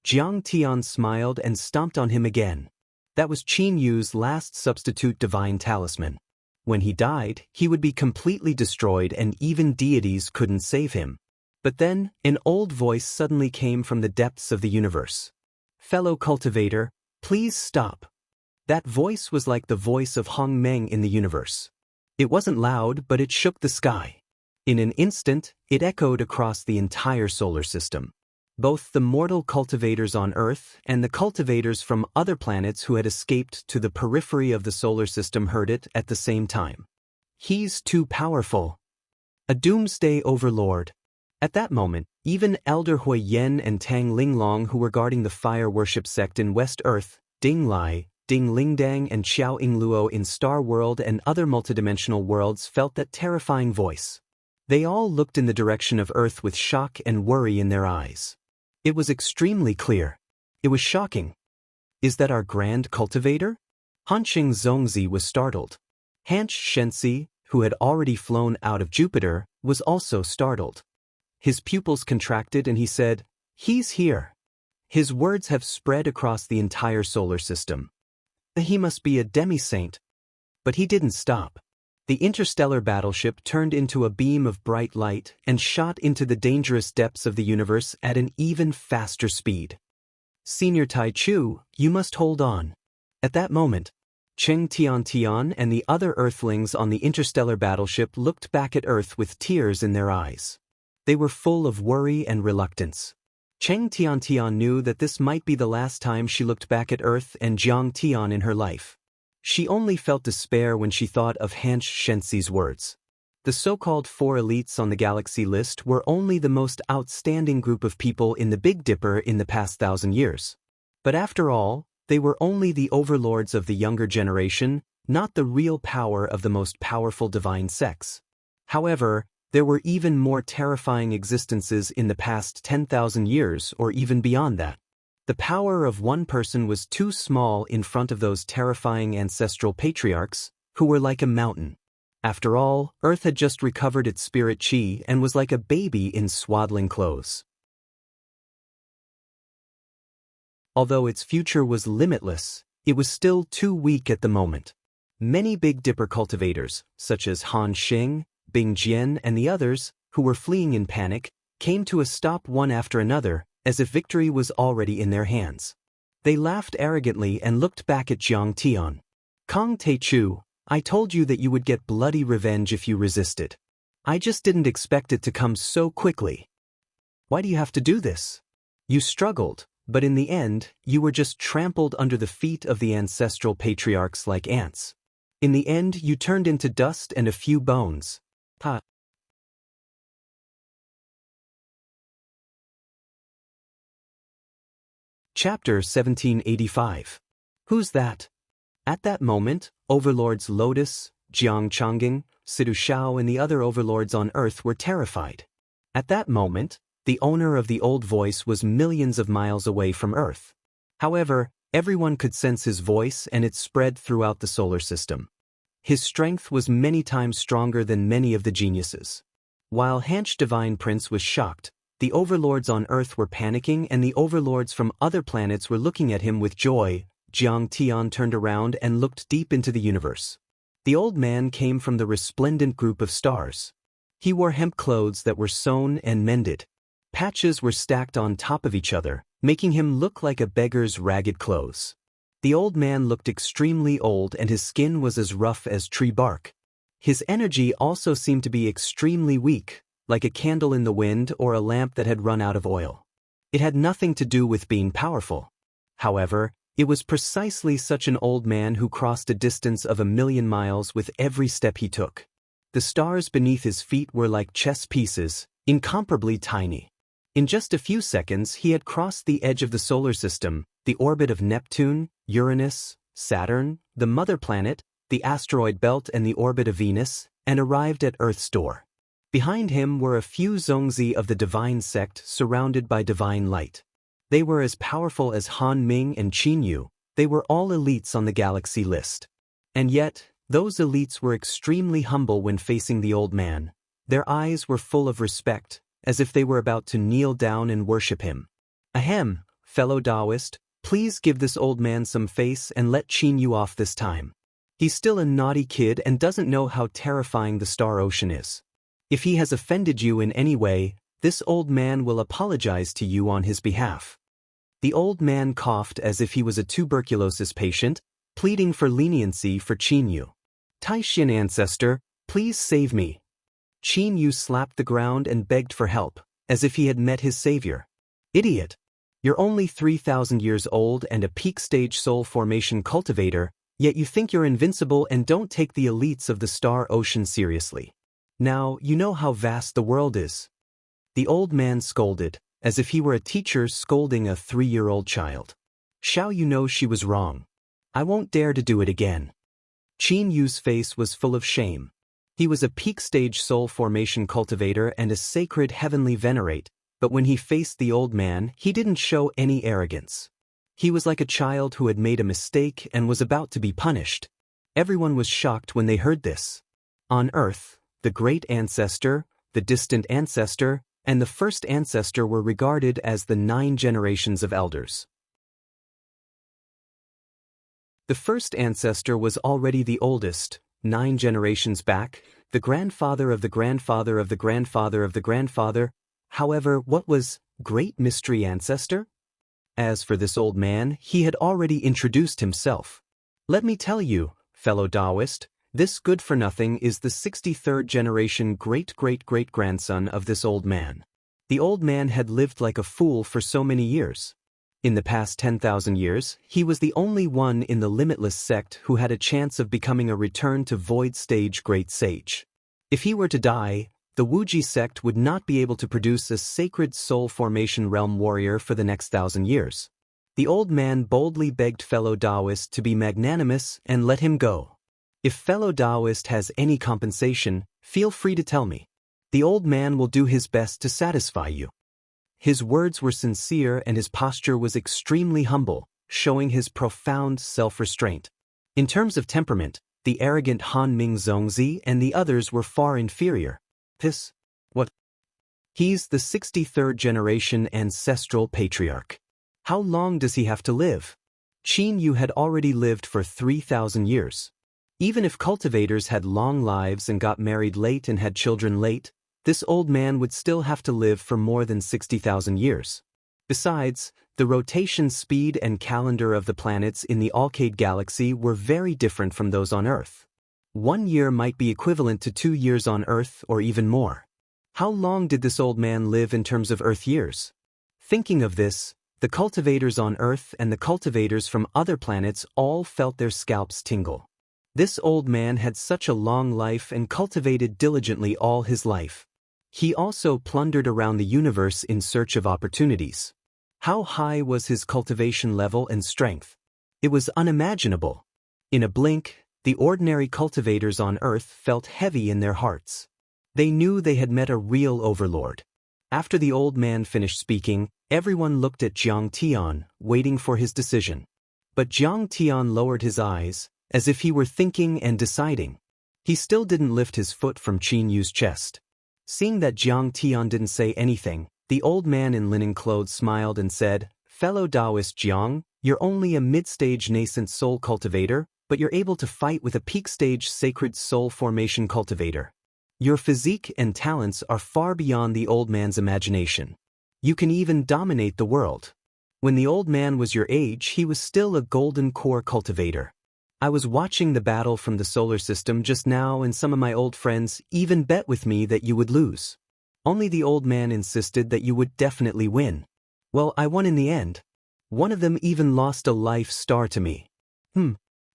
Jiang Tian smiled and stomped on him again. That was Qin Yu's last substitute divine talisman. When he died, he would be completely destroyed and even deities couldn't save him. But then, an old voice suddenly came from the depths of the universe. "Fellow cultivator, please stop." That voice was like the voice of Hong Meng in the universe. It wasn't loud, but it shook the sky. In an instant, it echoed across the entire solar system. Both the mortal cultivators on Earth and the cultivators from other planets who had escaped to the periphery of the solar system heard it at the same time. "He's too powerful. A doomsday overlord." At that moment, even Elder Hui Yen and Tang Linglong, who were guarding the fire worship sect in West Earth, Ding Lai, Ding Lingdang and Xiao Ingluo in Star World and other multidimensional worlds, felt that terrifying voice. They all looked in the direction of Earth with shock and worry in their eyes. It was extremely clear. It was shocking. "Is that our grand cultivator?" Hanqing Zongzi was startled. Hanch Shensi, who had already flown out of Jupiter, was also startled. His pupils contracted and he said, "He's here." His words have spread across the entire solar system. He must be a demi-saint. But he didn't stop. The interstellar battleship turned into a beam of bright light and shot into the dangerous depths of the universe at an even faster speed. "Senior Tai Chu, you must hold on." At that moment, Cheng Tian and the other Earthlings on the interstellar battleship looked back at Earth with tears in their eyes. They were full of worry and reluctance. Cheng Tian knew that this might be the last time she looked back at Earth and Jiang Tian in her life. She only felt despair when she thought of Hanch Shensi's words. The so-called 4 elites on the galaxy list were only the most outstanding group of people in the Big Dipper in the past 1,000 years. But after all, they were only the overlords of the younger generation, not the real power of the most powerful divine sex. However, there were even more terrifying existences in the past 10,000 years or even beyond that. The power of one person was too small in front of those terrifying ancestral patriarchs, who were like a mountain. After all, Earth had just recovered its spirit chi and was like a baby in swaddling clothes. Although its future was limitless, it was still too weak at the moment. Many Big Dipper cultivators, such as Han Xing, Bing Jian and the others, who were fleeing in panic, came to a stop one after another, as if victory was already in their hands. They laughed arrogantly and looked back at Jiang Tian. "Kong Teichu, I told you that you would get bloody revenge if you resisted. I just didn't expect it to come so quickly. Why do you have to do this? You struggled, but in the end, you were just trampled under the feet of the ancestral patriarchs like ants. In the end, you turned into dust and a few bones. Ha." Chapter 1785. Who's that? At that moment, overlords Lotus, Jiang Changing, Sidu Shao and the other overlords on Earth were terrified. At that moment, the owner of the old voice was millions of miles away from Earth. However, everyone could sense his voice and it spread throughout the solar system. His strength was many times stronger than many of the geniuses. While Hanch Divine Prince was shocked, the overlords on Earth were panicking and the overlords from other planets were looking at him with joy. Jiang Tian turned around and looked deep into the universe. The old man came from the resplendent group of stars. He wore hemp clothes that were sewn and mended. Patches were stacked on top of each other, making him look like a beggar's ragged clothes. The old man looked extremely old and his skin was as rough as tree bark. His energy also seemed to be extremely weak, like a candle in the wind or a lamp that had run out of oil. It had nothing to do with being powerful. However, it was precisely such an old man who crossed a distance of 1,000,000 miles with every step he took. The stars beneath his feet were like chess pieces, incomparably tiny. In just a few seconds he had crossed the edge of the solar system, the orbit of Neptune, Uranus, Saturn, the mother planet, the asteroid belt and the orbit of Venus, and arrived at Earth's door. Behind him were a few Zongzi of the divine sect surrounded by divine light. They were as powerful as Han Ming and Qin Yu. They were all elites on the galaxy list. And yet, those elites were extremely humble when facing the old man. Their eyes were full of respect, as if they were about to kneel down and worship him. Ahem, fellow Daoist, please give this old man some face and let Qin Yu off this time. He's still a naughty kid and doesn't know how terrifying the star ocean is. If he has offended you in any way, this old man will apologize to you on his behalf. The old man coughed as if he was a tuberculosis patient, pleading for leniency for Qin Yu. Taishin ancestor, please save me. Qin Yu slapped the ground and begged for help, as if he had met his savior. Idiot! You're only 3,000 years old and a peak stage soul formation cultivator, yet you think you're invincible and don't take the elites of the star ocean seriously. Now, you know how vast the world is. The old man scolded, as if he were a teacher scolding a 3-year-old child. Shall you know she was wrong? I won't dare to do it again. Qin Yu's face was full of shame. He was a peak stage soul formation cultivator and a sacred heavenly venerate, but when he faced the old man, he didn't show any arrogance. He was like a child who had made a mistake and was about to be punished. Everyone was shocked when they heard this. On Earth, the great ancestor, the distant ancestor, and the first ancestor were regarded as the 9 generations of elders. The first ancestor was already the oldest, 9 generations back, the grandfather of the grandfather of the grandfather of the grandfather. However, what was great mystery ancestor? As for this old man, he had already introduced himself. Let me tell you, fellow Daoist, this good-for-nothing is the 63rd generation great-great-great-grandson of this old man. The old man had lived like a fool for so many years. In the past 10,000 years, he was the only one in the limitless sect who had a chance of becoming a return to void stage great sage. If he were to die, the Wuji sect would not be able to produce a sacred soul formation realm warrior for the next 1,000 years. The old man boldly begged fellow Daoist to be magnanimous and let him go. If fellow Daoist has any compensation, feel free to tell me. The old man will do his best to satisfy you. His words were sincere and his posture was extremely humble, showing his profound self-restraint. In terms of temperament, the arrogant Han Ming Zongzi and the others were far inferior. What? He's the 63rd generation ancestral patriarch. How long does he have to live? Qin Yu had already lived for 3,000 years. Even if cultivators had long lives and got married late and had children late, this old man would still have to live for more than 60,000 years. Besides, the rotation speed and calendar of the planets in the Alcade galaxy were very different from those on Earth. 1 year might be equivalent to 2 years on Earth or even more. How long did this old man live in terms of Earth years? Thinking of this, the cultivators on Earth and the cultivators from other planets all felt their scalps tingle. This old man had such a long life and cultivated diligently all his life. He also plundered around the universe in search of opportunities. How high was his cultivation level and strength? It was unimaginable. In a blink, the ordinary cultivators on Earth felt heavy in their hearts. They knew they had met a real overlord. After the old man finished speaking, everyone looked at Jiang Tian, waiting for his decision. But Jiang Tian lowered his eyes, as if he were thinking and deciding. He still didn't lift his foot from Qin Yu's chest. Seeing that Jiang Tian didn't say anything, the old man in linen clothes smiled and said, "Fellow Daoist Jiang, you're only a mid-stage nascent soul cultivator, but you're able to fight with a peak-stage sacred soul formation cultivator. Your physique and talents are far beyond the old man's imagination. You can even dominate the world. When the old man was your age, he was still a golden core cultivator. I was watching the battle from the solar system just now, and some of my old friends even bet with me that you would lose. Only the old man insisted that you would definitely win. Well, I won in the end. One of them even lost a life star to me.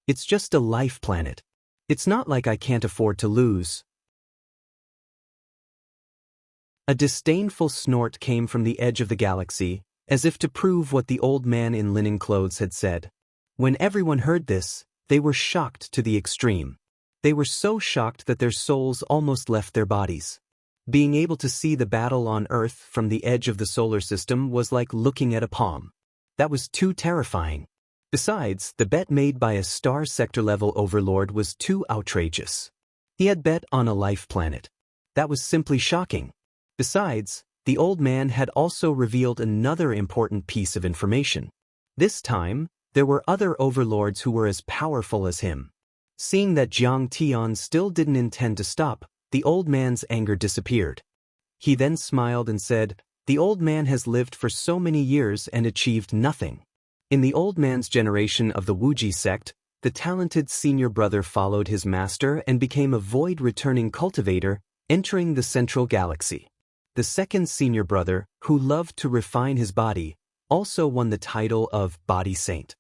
It's just a life planet. It's not like I can't afford to lose. A disdainful snort came from the edge of the galaxy, as if to prove what the old man in linen clothes had said. When everyone heard this, they were shocked to the extreme. They were so shocked that their souls almost left their bodies. Being able to see the battle on Earth from the edge of the solar system was like looking at a palm. That was too terrifying. Besides, the bet made by a star sector-level overlord was too outrageous. He had bet on a life planet. That was simply shocking. Besides, the old man had also revealed another important piece of information. This time, there were other overlords who were as powerful as him. Seeing that Jiang Tian still didn't intend to stop, the old man's anger disappeared. He then smiled and said, "The old man has lived for so many years and achieved nothing." In the old man's generation of the Wuji sect, the talented senior brother followed his master and became a void-returning cultivator, entering the central galaxy. The second senior brother, who loved to refine his body, also won the title of Body Saint.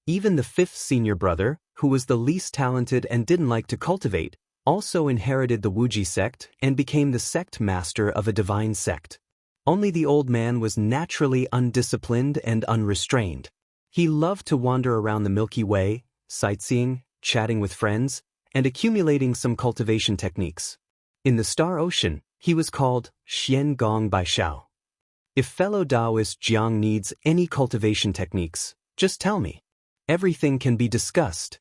Even the fifth senior brother, who was the least talented and didn't like to cultivate, also inherited the Wuji sect and became the sect master of a divine sect. Only the old man was naturally undisciplined and unrestrained. He loved to wander around the Milky Way, sightseeing, chatting with friends, and accumulating some cultivation techniques. In the Star Ocean, he was called Xian Gong Bai Shao. If fellow Daoist Jiang needs any cultivation techniques, just tell me. Everything can be discussed.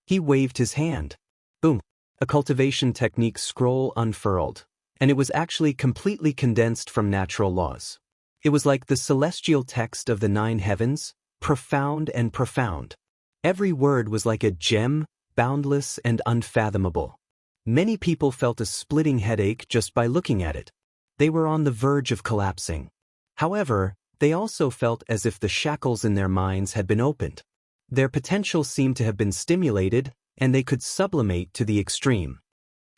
He waved his hand. Boom. A cultivation technique scroll unfurled, and it was actually completely condensed from natural laws. It was like the celestial text of the 9 heavens, profound and profound. Every word was like a gem, boundless and unfathomable. Many people felt a splitting headache just by looking at it. They were on the verge of collapsing. However, they also felt as if the shackles in their minds had been opened. Their potential seemed to have been stimulated, and they could sublimate to the extreme.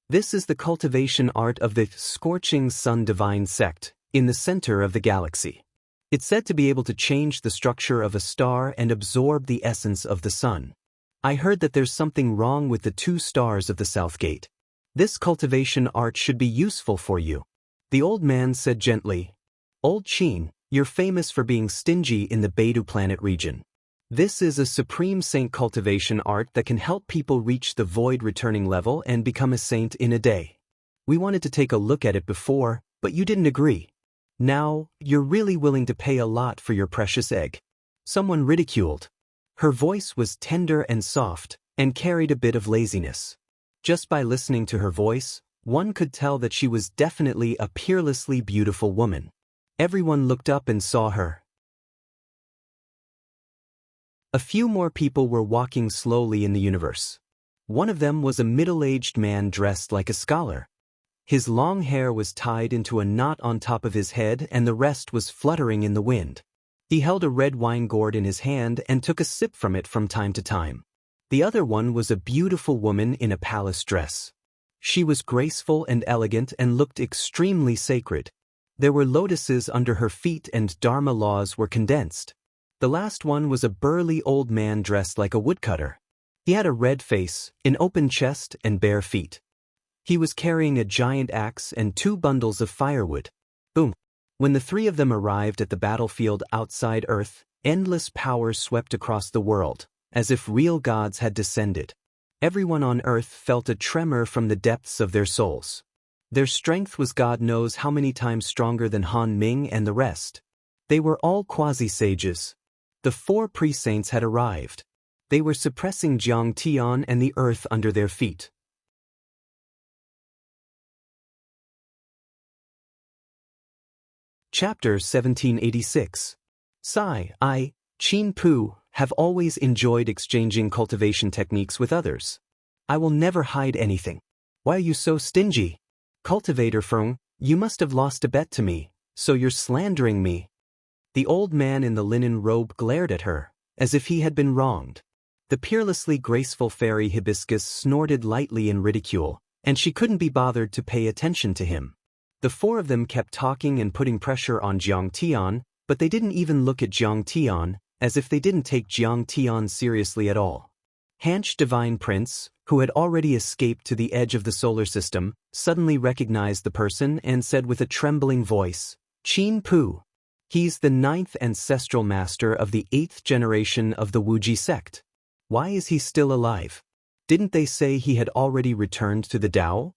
This is the cultivation art of the Scorching Sun Divine Sect, in the center of the galaxy. It's said to be able to change the structure of a star and absorb the essence of the sun. I heard that there's something wrong with the 2 stars of the South Gate. This cultivation art should be useful for you. The old man said gently, "Old Qin, you're famous for being stingy in the Beidou planet region. This is a supreme saint cultivation art that can help people reach the void returning level and become a saint in a day. We wanted to take a look at it before, but you didn't agree. Now, you're really willing to pay a lot for your precious egg." Someone ridiculed. Her voice was tender and soft, and carried a bit of laziness. Just by listening to her voice, one could tell that she was definitely a peerlessly beautiful woman. Everyone looked up and saw her. A few more people were walking slowly in the universe. One of them was a middle-aged man dressed like a scholar. His long hair was tied into a knot on top of his head and the rest was fluttering in the wind. He held a red wine gourd in his hand and took a sip from it from time to time. The other one was a beautiful woman in a palace dress. She was graceful and elegant and looked extremely sacred. There were lotuses under her feet and Dharma laws were condensed. The last one was a burly old man dressed like a woodcutter. He had a red face, an open chest, and bare feet. He was carrying a giant axe and 2 bundles of firewood. Boom. When the 3 of them arrived at the battlefield outside Earth, endless power swept across the world, as if real gods had descended. Everyone on Earth felt a tremor from the depths of their souls. Their strength was God knows how many times stronger than Han Ming and the rest. They were all quasi-sages. The 4 pre-saints had arrived. They were suppressing Jiang Tian and the earth under their feet. Chapter 1786. I, Qin Pu, have always enjoyed exchanging cultivation techniques with others. I will never hide anything. Why are you so stingy? Cultivator Feng, you must have lost a bet to me, So you're slandering me? The old man in the linen robe glared at her, as if he had been wronged. The peerlessly graceful fairy Hibiscus snorted lightly in ridicule, and she couldn't be bothered to pay attention to him. The four of them kept talking and putting pressure on Jiang Tian, but they didn't even look at Jiang Tian, as if they didn't take Jiang Tian seriously at all. Hanch Divine Prince, who had already escaped to the edge of the solar system, suddenly recognized the person and said with a trembling voice, "Qin Pu. He's the 9th ancestral master of the 8th generation of the Wuji sect. Why is he still alive? Didn't they say he had already returned to the Dao?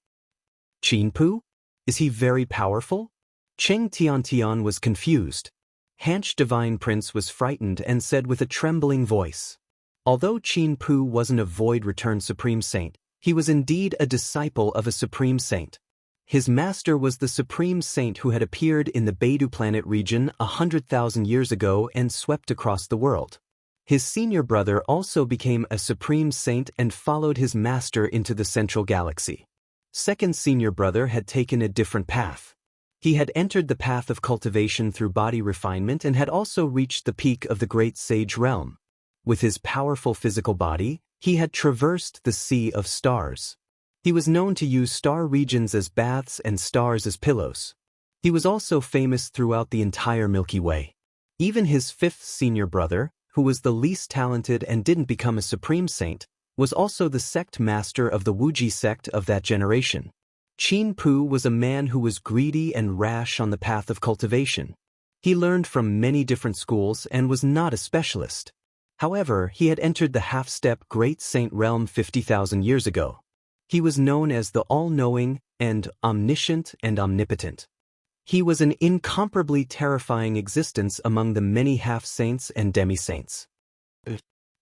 Qin Pu? Is he very powerful?" Cheng Tiantian was confused. Hanch Divine Prince was frightened and said with a trembling voice, "Although Qin Pu wasn't a void-returned supreme saint, he was indeed a disciple of a supreme saint. His master was the supreme saint who had appeared in the Beidou planet region 100,000 years ago and swept across the world. His senior brother also became a supreme saint and followed his master into the central galaxy. Second senior brother had taken a different path. He had entered the path of cultivation through body refinement and had also reached the peak of the great sage realm. With his powerful physical body, he had traversed the sea of stars. He was known to use star regions as baths and stars as pillows. He was also famous throughout the entire Milky Way. Even his fifth senior brother, who was the least talented and didn't become a supreme saint, was also the sect master of the Wuji sect of that generation. Qin Pu was a man who was greedy and rash on the path of cultivation. He learned from many different schools and was not a specialist. However, he had entered the half-step Great Saint realm 50,000 years ago. He was known as the all-knowing and omniscient and omnipotent. He was an incomparably terrifying existence among the many half-saints and demi-saints.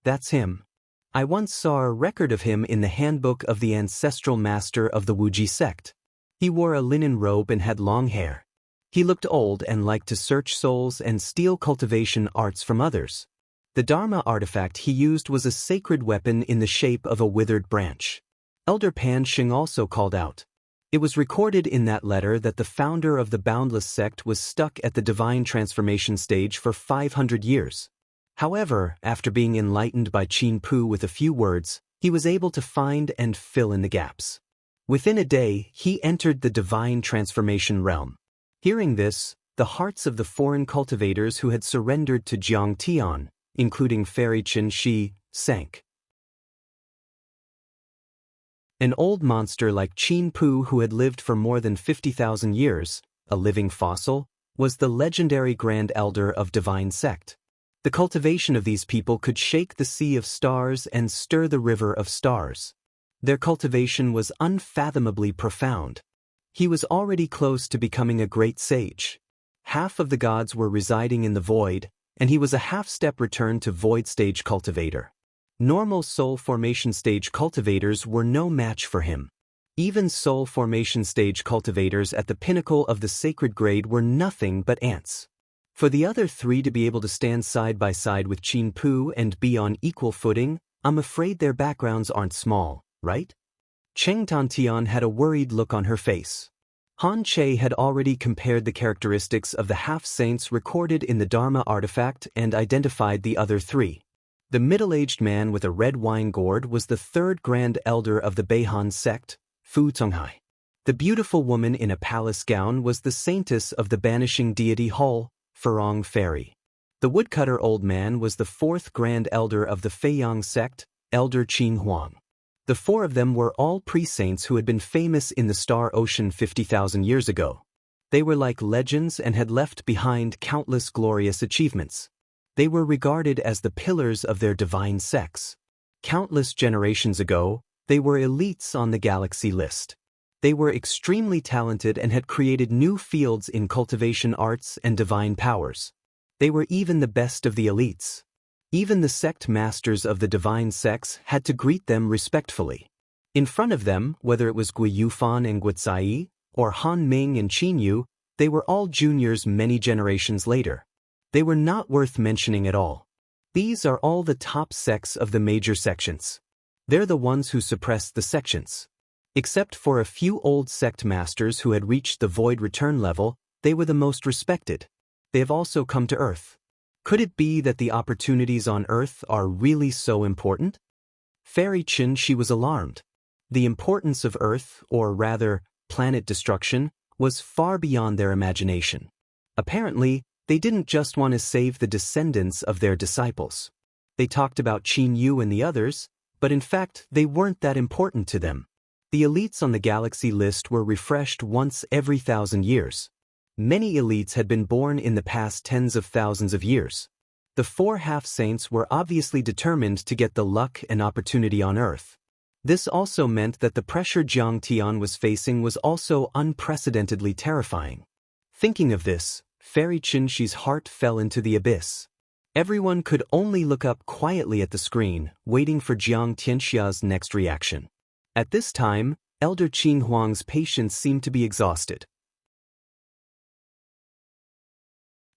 That's him. I once saw a record of him in the handbook of the ancestral master of the Wuji sect. He wore a linen robe and had long hair. He looked old and liked to search souls and steal cultivation arts from others. The Dharma artifact he used was a sacred weapon in the shape of a withered branch. Elder Pan Xing also called out. It was recorded in that letter that the founder of the Boundless sect was stuck at the divine transformation stage for 500 years. However, after being enlightened by Qin Pu with a few words, he was able to find and fill in the gaps. Within a day, he entered the divine transformation realm. Hearing this, the hearts of the foreign cultivators who had surrendered to Jiang Tian, including Fairy Qin Shi, sank. An old monster like Qin Pu who had lived for more than 50,000 years, a living fossil, was the legendary Grand Elder of Divine Sect. The cultivation of these people could shake the sea of stars and stir the river of stars. Their cultivation was unfathomably profound. He was already close to becoming a great sage. Half of the gods were residing in the void, and he was a half-step return to void stage cultivator. Normal soul formation stage cultivators were no match for him. Even soul formation stage cultivators at the pinnacle of the sacred grade were nothing but ants. For the other three to be able to stand side by side with Qin Pu and be on equal footing, I'm afraid their backgrounds aren't small, right? Cheng Tantian had a worried look on her face. Han Che had already compared the characteristics of the half-saints recorded in the Dharma artifact and identified the other three. The middle-aged man with a red wine gourd was the third grand elder of the Beihan sect, Fu Zonghai. The beautiful woman in a palace gown was the saintess of the banishing deity Hul, Furong Fairy. The woodcutter old man was the fourth grand elder of the Feiyang sect, Elder Qin Huang. The four of them were all pre-saints who had been famous in the Star Ocean 50,000 years ago. They were like legends and had left behind countless glorious achievements. They were regarded as the pillars of their divine sects. Countless generations ago, they were elites on the galaxy list. They were extremely talented and had created new fields in cultivation arts and divine powers. They were even the best of the elites. Even the sect masters of the divine sects had to greet them respectfully. In front of them, whether it was Gui Yufan and Guizai, or Han Ming and Qin Yu, they were all juniors many generations later. They were not worth mentioning at all. These are all the top sects of the major sections. They're the ones who suppressed the sections. Except for a few old sect masters who had reached the void return level, They were the most respected. They have also come to Earth. Could it be that the opportunities on Earth are really so important? Fairy Chen, she was alarmed. The importance of Earth, or rather, planet destruction, was far beyond their imagination. Apparently, they didn't just want to save the descendants of their disciples. They talked about Qin Yu and the others, but in fact, they weren't that important to them. The elites on the galaxy list were refreshed once every 1,000 years. Many elites had been born in the past tens of thousands of years. The 4 half-saints were obviously determined to get the luck and opportunity on Earth. This also meant that the pressure Jiang Tian was facing was also unprecedentedly terrifying. Thinking of this, Fairy Qinshi's heart fell into the abyss. Everyone could only look up quietly at the screen, waiting for Jiang Tianxia's next reaction. At this time, Elder Qin Huang's patience seemed to be exhausted.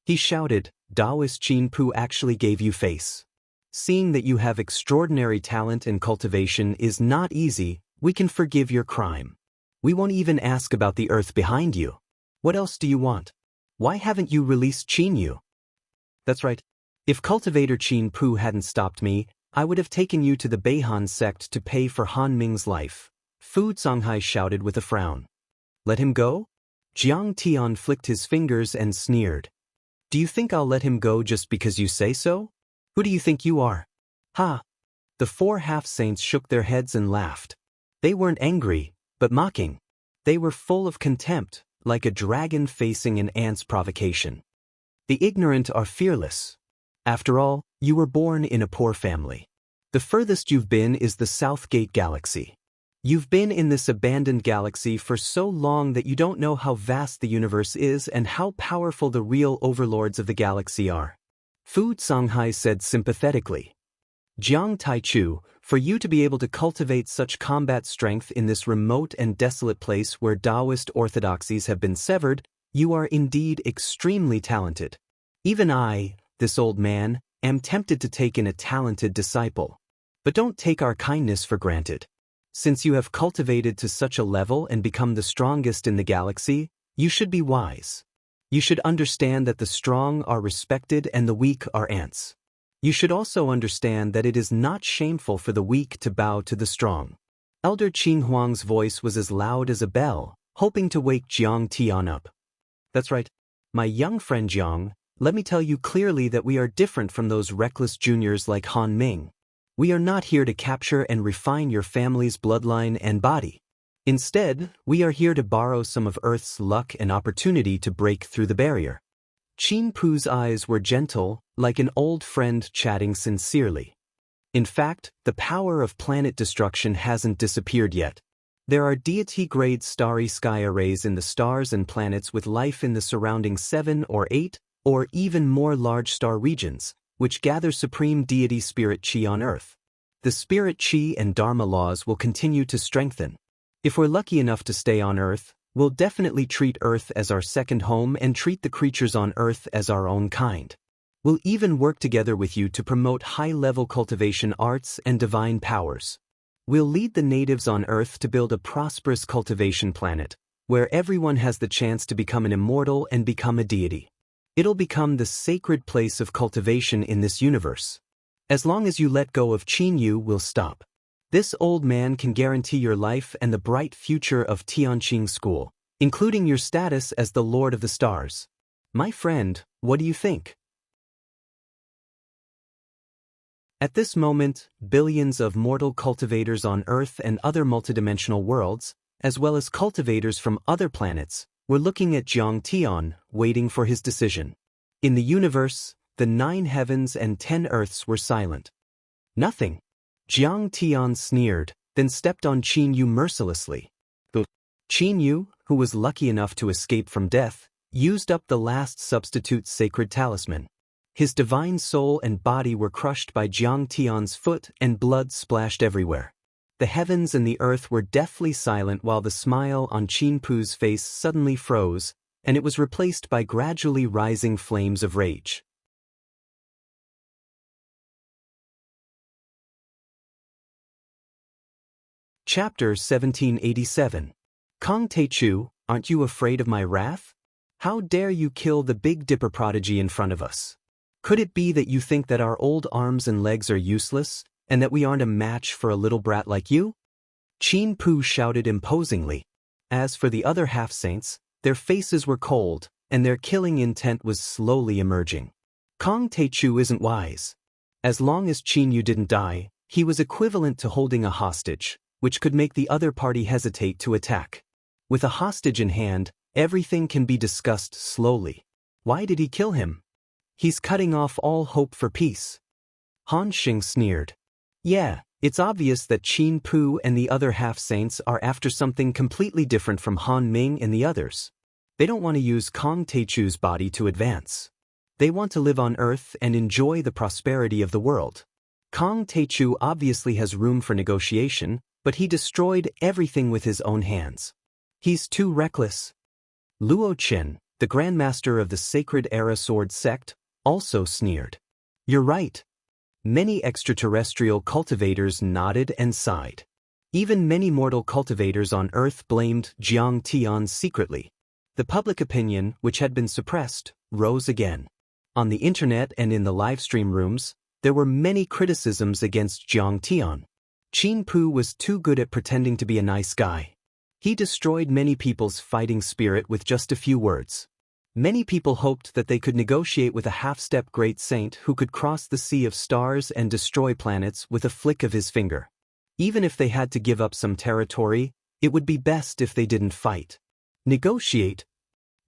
He shouted, "Daoist Qin Pu actually gave you face. Seeing that you have extraordinary talent and cultivation is not easy, we can forgive your crime. We won't even ask about the earth behind you. What else do you want? Why haven't you released Qin Yu?" That's right. If Cultivator Qin Pu hadn't stopped me, I would have taken you to the Beihan sect to pay for Han Ming's life, Fu Zonghai shouted with a frown. Let him go? Jiang Tian flicked his fingers and sneered. Do you think I'll let him go just because you say so? Who do you think you are? Ha! The 4 half-saints shook their heads and laughed. They weren't angry, but mocking. They were full of contempt, like a dragon facing an ant's provocation. The ignorant are fearless. After all, you were born in a poor family. The furthest you've been is the Southgate Galaxy. You've been in this abandoned galaxy for so long that you don't know how vast the universe is and how powerful the real overlords of the galaxy are. Fu Zonghai said sympathetically. Jiang Taichu, for you to be able to cultivate such combat strength in this remote and desolate place where Daoist orthodoxies have been severed, you are indeed extremely talented. Even I, this old man, am tempted to take in a talented disciple. But don't take our kindness for granted. Since you have cultivated to such a level and become the strongest in the galaxy, you should be wise. You should understand that the strong are respected and the weak are ants. You should also understand that it is not shameful for the weak to bow to the strong. Elder Qin Huang's voice was as loud as a bell, hoping to wake Jiang Tian up. That's right. My young friend Jiang, let me tell you clearly that we are different from those reckless juniors like Han Ming. We are not here to capture and refine your family's bloodline and body. Instead, we are here to borrow some of Earth's luck and opportunity to break through the barrier. Qin Pu's eyes were gentle, like an old friend chatting sincerely. In fact, the power of planet destruction hasn't disappeared yet. There are deity-grade starry sky arrays in the stars and planets with life in the surrounding 7 or 8, or even more large star regions, which gather supreme deity spirit Qi on Earth. The spirit Qi and Dharma laws will continue to strengthen. If we're lucky enough to stay on Earth, we'll definitely treat Earth as our second home and treat the creatures on Earth as our own kind. We'll even work together with you to promote high-level cultivation arts and divine powers. We'll lead the natives on Earth to build a prosperous cultivation planet, where everyone has the chance to become an immortal and become a deity. It'll become the sacred place of cultivation in this universe. As long as you let go of Qin Yu, we'll stop. This old man can guarantee your life and the bright future of Tianqing School, including your status as the Lord of the Stars. My friend, what do you think? At this moment, billions of mortal cultivators on Earth and other multidimensional worlds, as well as cultivators from other planets, were looking at Jiang Tian, waiting for his decision. In the universe, the 9 heavens and 10 earths were silent. Nothing. Jiang Tian sneered, then stepped on Qin Yu mercilessly. Qin Yu, who was lucky enough to escape from death, used up the last substitute's sacred talisman. His divine soul and body were crushed by Jiang Tian's foot and blood splashed everywhere. The heavens and the earth were deathly silent while the smile on Qin Pu's face suddenly froze, and it was replaced by gradually rising flames of rage. Chapter 1787. Kong Teichu, aren't you afraid of my wrath? How dare you kill the Big Dipper prodigy in front of us? Could it be that you think that our old arms and legs are useless, and that we aren't a match for a little brat like you? Qin Pu shouted imposingly. As for the other half-saints, their faces were cold, and their killing intent was slowly emerging. Kong Teichu isn't wise. As long as Qin Yu didn't die, he was equivalent to holding a hostage, which could make the other party hesitate to attack. With a hostage in hand, everything can be discussed slowly. Why did he kill him? He's cutting off all hope for peace. Han Xing sneered. Yeah, it's obvious that Qin Pu and the other half-saints are after something completely different from Han Ming and the others. They don't want to use Kong Teichu's body to advance. They want to live on Earth and enjoy the prosperity of the world. Kong Teichu obviously has room for negotiation, but he destroyed everything with his own hands. He's too reckless. Luo Chen, the Grandmaster of the Sacred Era Sword Sect, also sneered. You're right. Many extraterrestrial cultivators nodded and sighed. Even many mortal cultivators on Earth blamed Jiang Tian secretly. The public opinion, which had been suppressed, rose again. On the internet and in the livestream rooms, there were many criticisms against Jiang Tian. Qin Pu was too good at pretending to be a nice guy. He destroyed many people's fighting spirit with just a few words. Many people hoped that they could negotiate with a half-step great saint who could cross the sea of stars and destroy planets with a flick of his finger. Even if they had to give up some territory, it would be best if they didn't fight. Negotiate?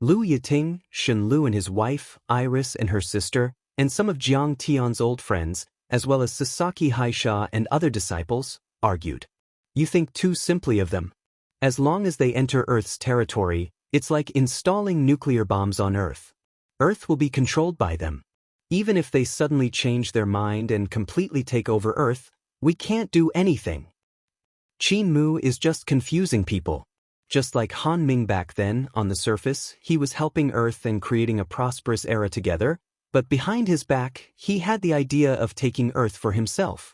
Lu Yiting, Shen Lu and his wife, Iris and her sister, and some of Jiang Tian's old friends, as well as Sasaki Haisha and other disciples, argued. You think too simply of them. As long as they enter Earth's territory, it's like installing nuclear bombs on Earth. Earth will be controlled by them. Even if they suddenly change their mind and completely take over Earth, we can't do anything. Qin Mu is just confusing people. Just like Han Ming back then, on the surface, he was helping Earth and creating a prosperous era together, but behind his back, he had the idea of taking Earth for himself.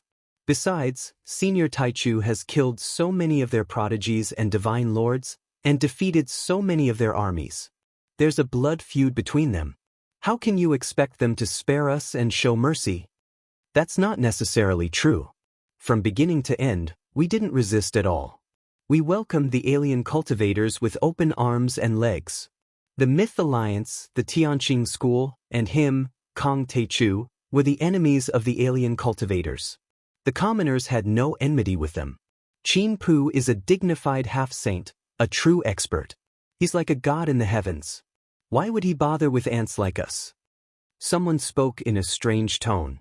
Besides, Senior Taichu has killed so many of their prodigies and divine lords, and defeated so many of their armies. There's a blood feud between them. How can you expect them to spare us and show mercy? That's not necessarily true. From beginning to end, we didn't resist at all. We welcomed the alien cultivators with open arms and legs. The Myth Alliance, the Tianqing School, and him, Kong Teichu, were the enemies of the alien cultivators. The commoners had no enmity with them. Qin Pu is a dignified half-saint, a true expert. He's like a god in the heavens. Why would he bother with ants like us? Someone spoke in a strange tone.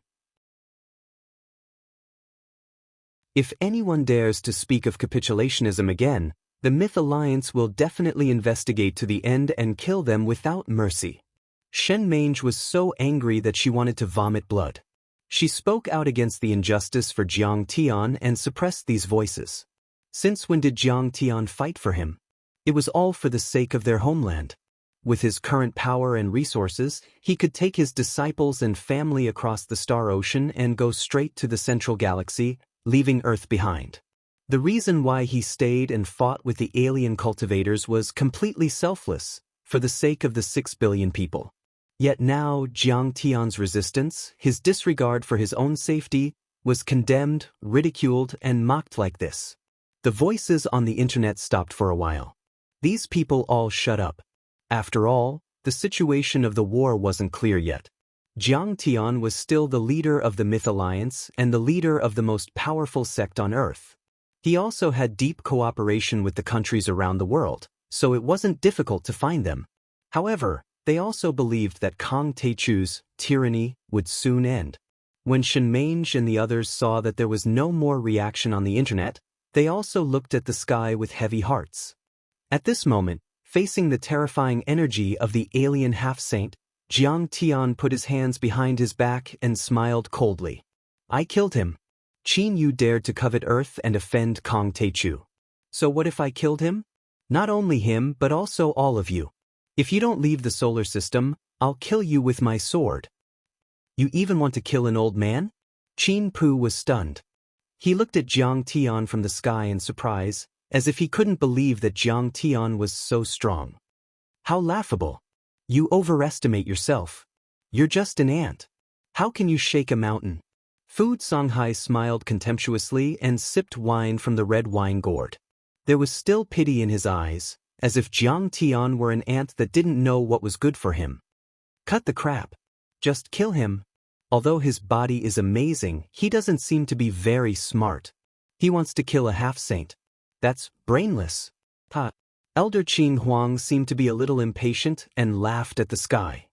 If anyone dares to speak of capitulationism again, the Myth Alliance will definitely investigate to the end and kill them without mercy. Shen Mange was so angry that she wanted to vomit blood. She spoke out against the injustice for Jiang Tian and suppressed these voices. Since when did Jiang Tian fight for him? It was all for the sake of their homeland. With his current power and resources, he could take his disciples and family across the Star Ocean and go straight to the Central Galaxy, leaving Earth behind. The reason why he stayed and fought with the alien cultivators was completely selfless, for the sake of the 6 billion people. Yet now Jiang Tian's resistance, his disregard for his own safety, was condemned, ridiculed, and mocked like this. The voices on the internet stopped for a while. These people all shut up. After all, the situation of the war wasn't clear yet. Jiang Tian was still the leader of the Myth Alliance and the leader of the most powerful sect on Earth. He also had deep cooperation with the countries around the world, so it wasn't difficult to find them. However, they also believed that Kong Teichu's tyranny would soon end. When Shen Mange and the others saw that there was no more reaction on the internet, they also looked at the sky with heavy hearts. At this moment, facing the terrifying energy of the alien half-saint, Jiang Tian put his hands behind his back and smiled coldly. I killed him. Qin Yu dared to covet Earth and offend Kong Teichu. So what if I killed him? Not only him but also all of you. If you don't leave the solar system, I'll kill you with my sword. You even want to kill an old man? Qin Pu was stunned. He looked at Jiang Tian from the sky in surprise, as if he couldn't believe that Jiang Tian was so strong. How laughable. You overestimate yourself. You're just an ant. How can you shake a mountain? Fu Songhai smiled contemptuously and sipped wine from the red wine gourd. There was still pity in his eyes, as if Jiang Tian were an ant that didn't know what was good for him. Cut the crap. Just kill him. Although his body is amazing, he doesn't seem to be very smart. He wants to kill a half-saint. That's brainless. Ha. Elder Qin Huang seemed to be a little impatient and laughed at the sky.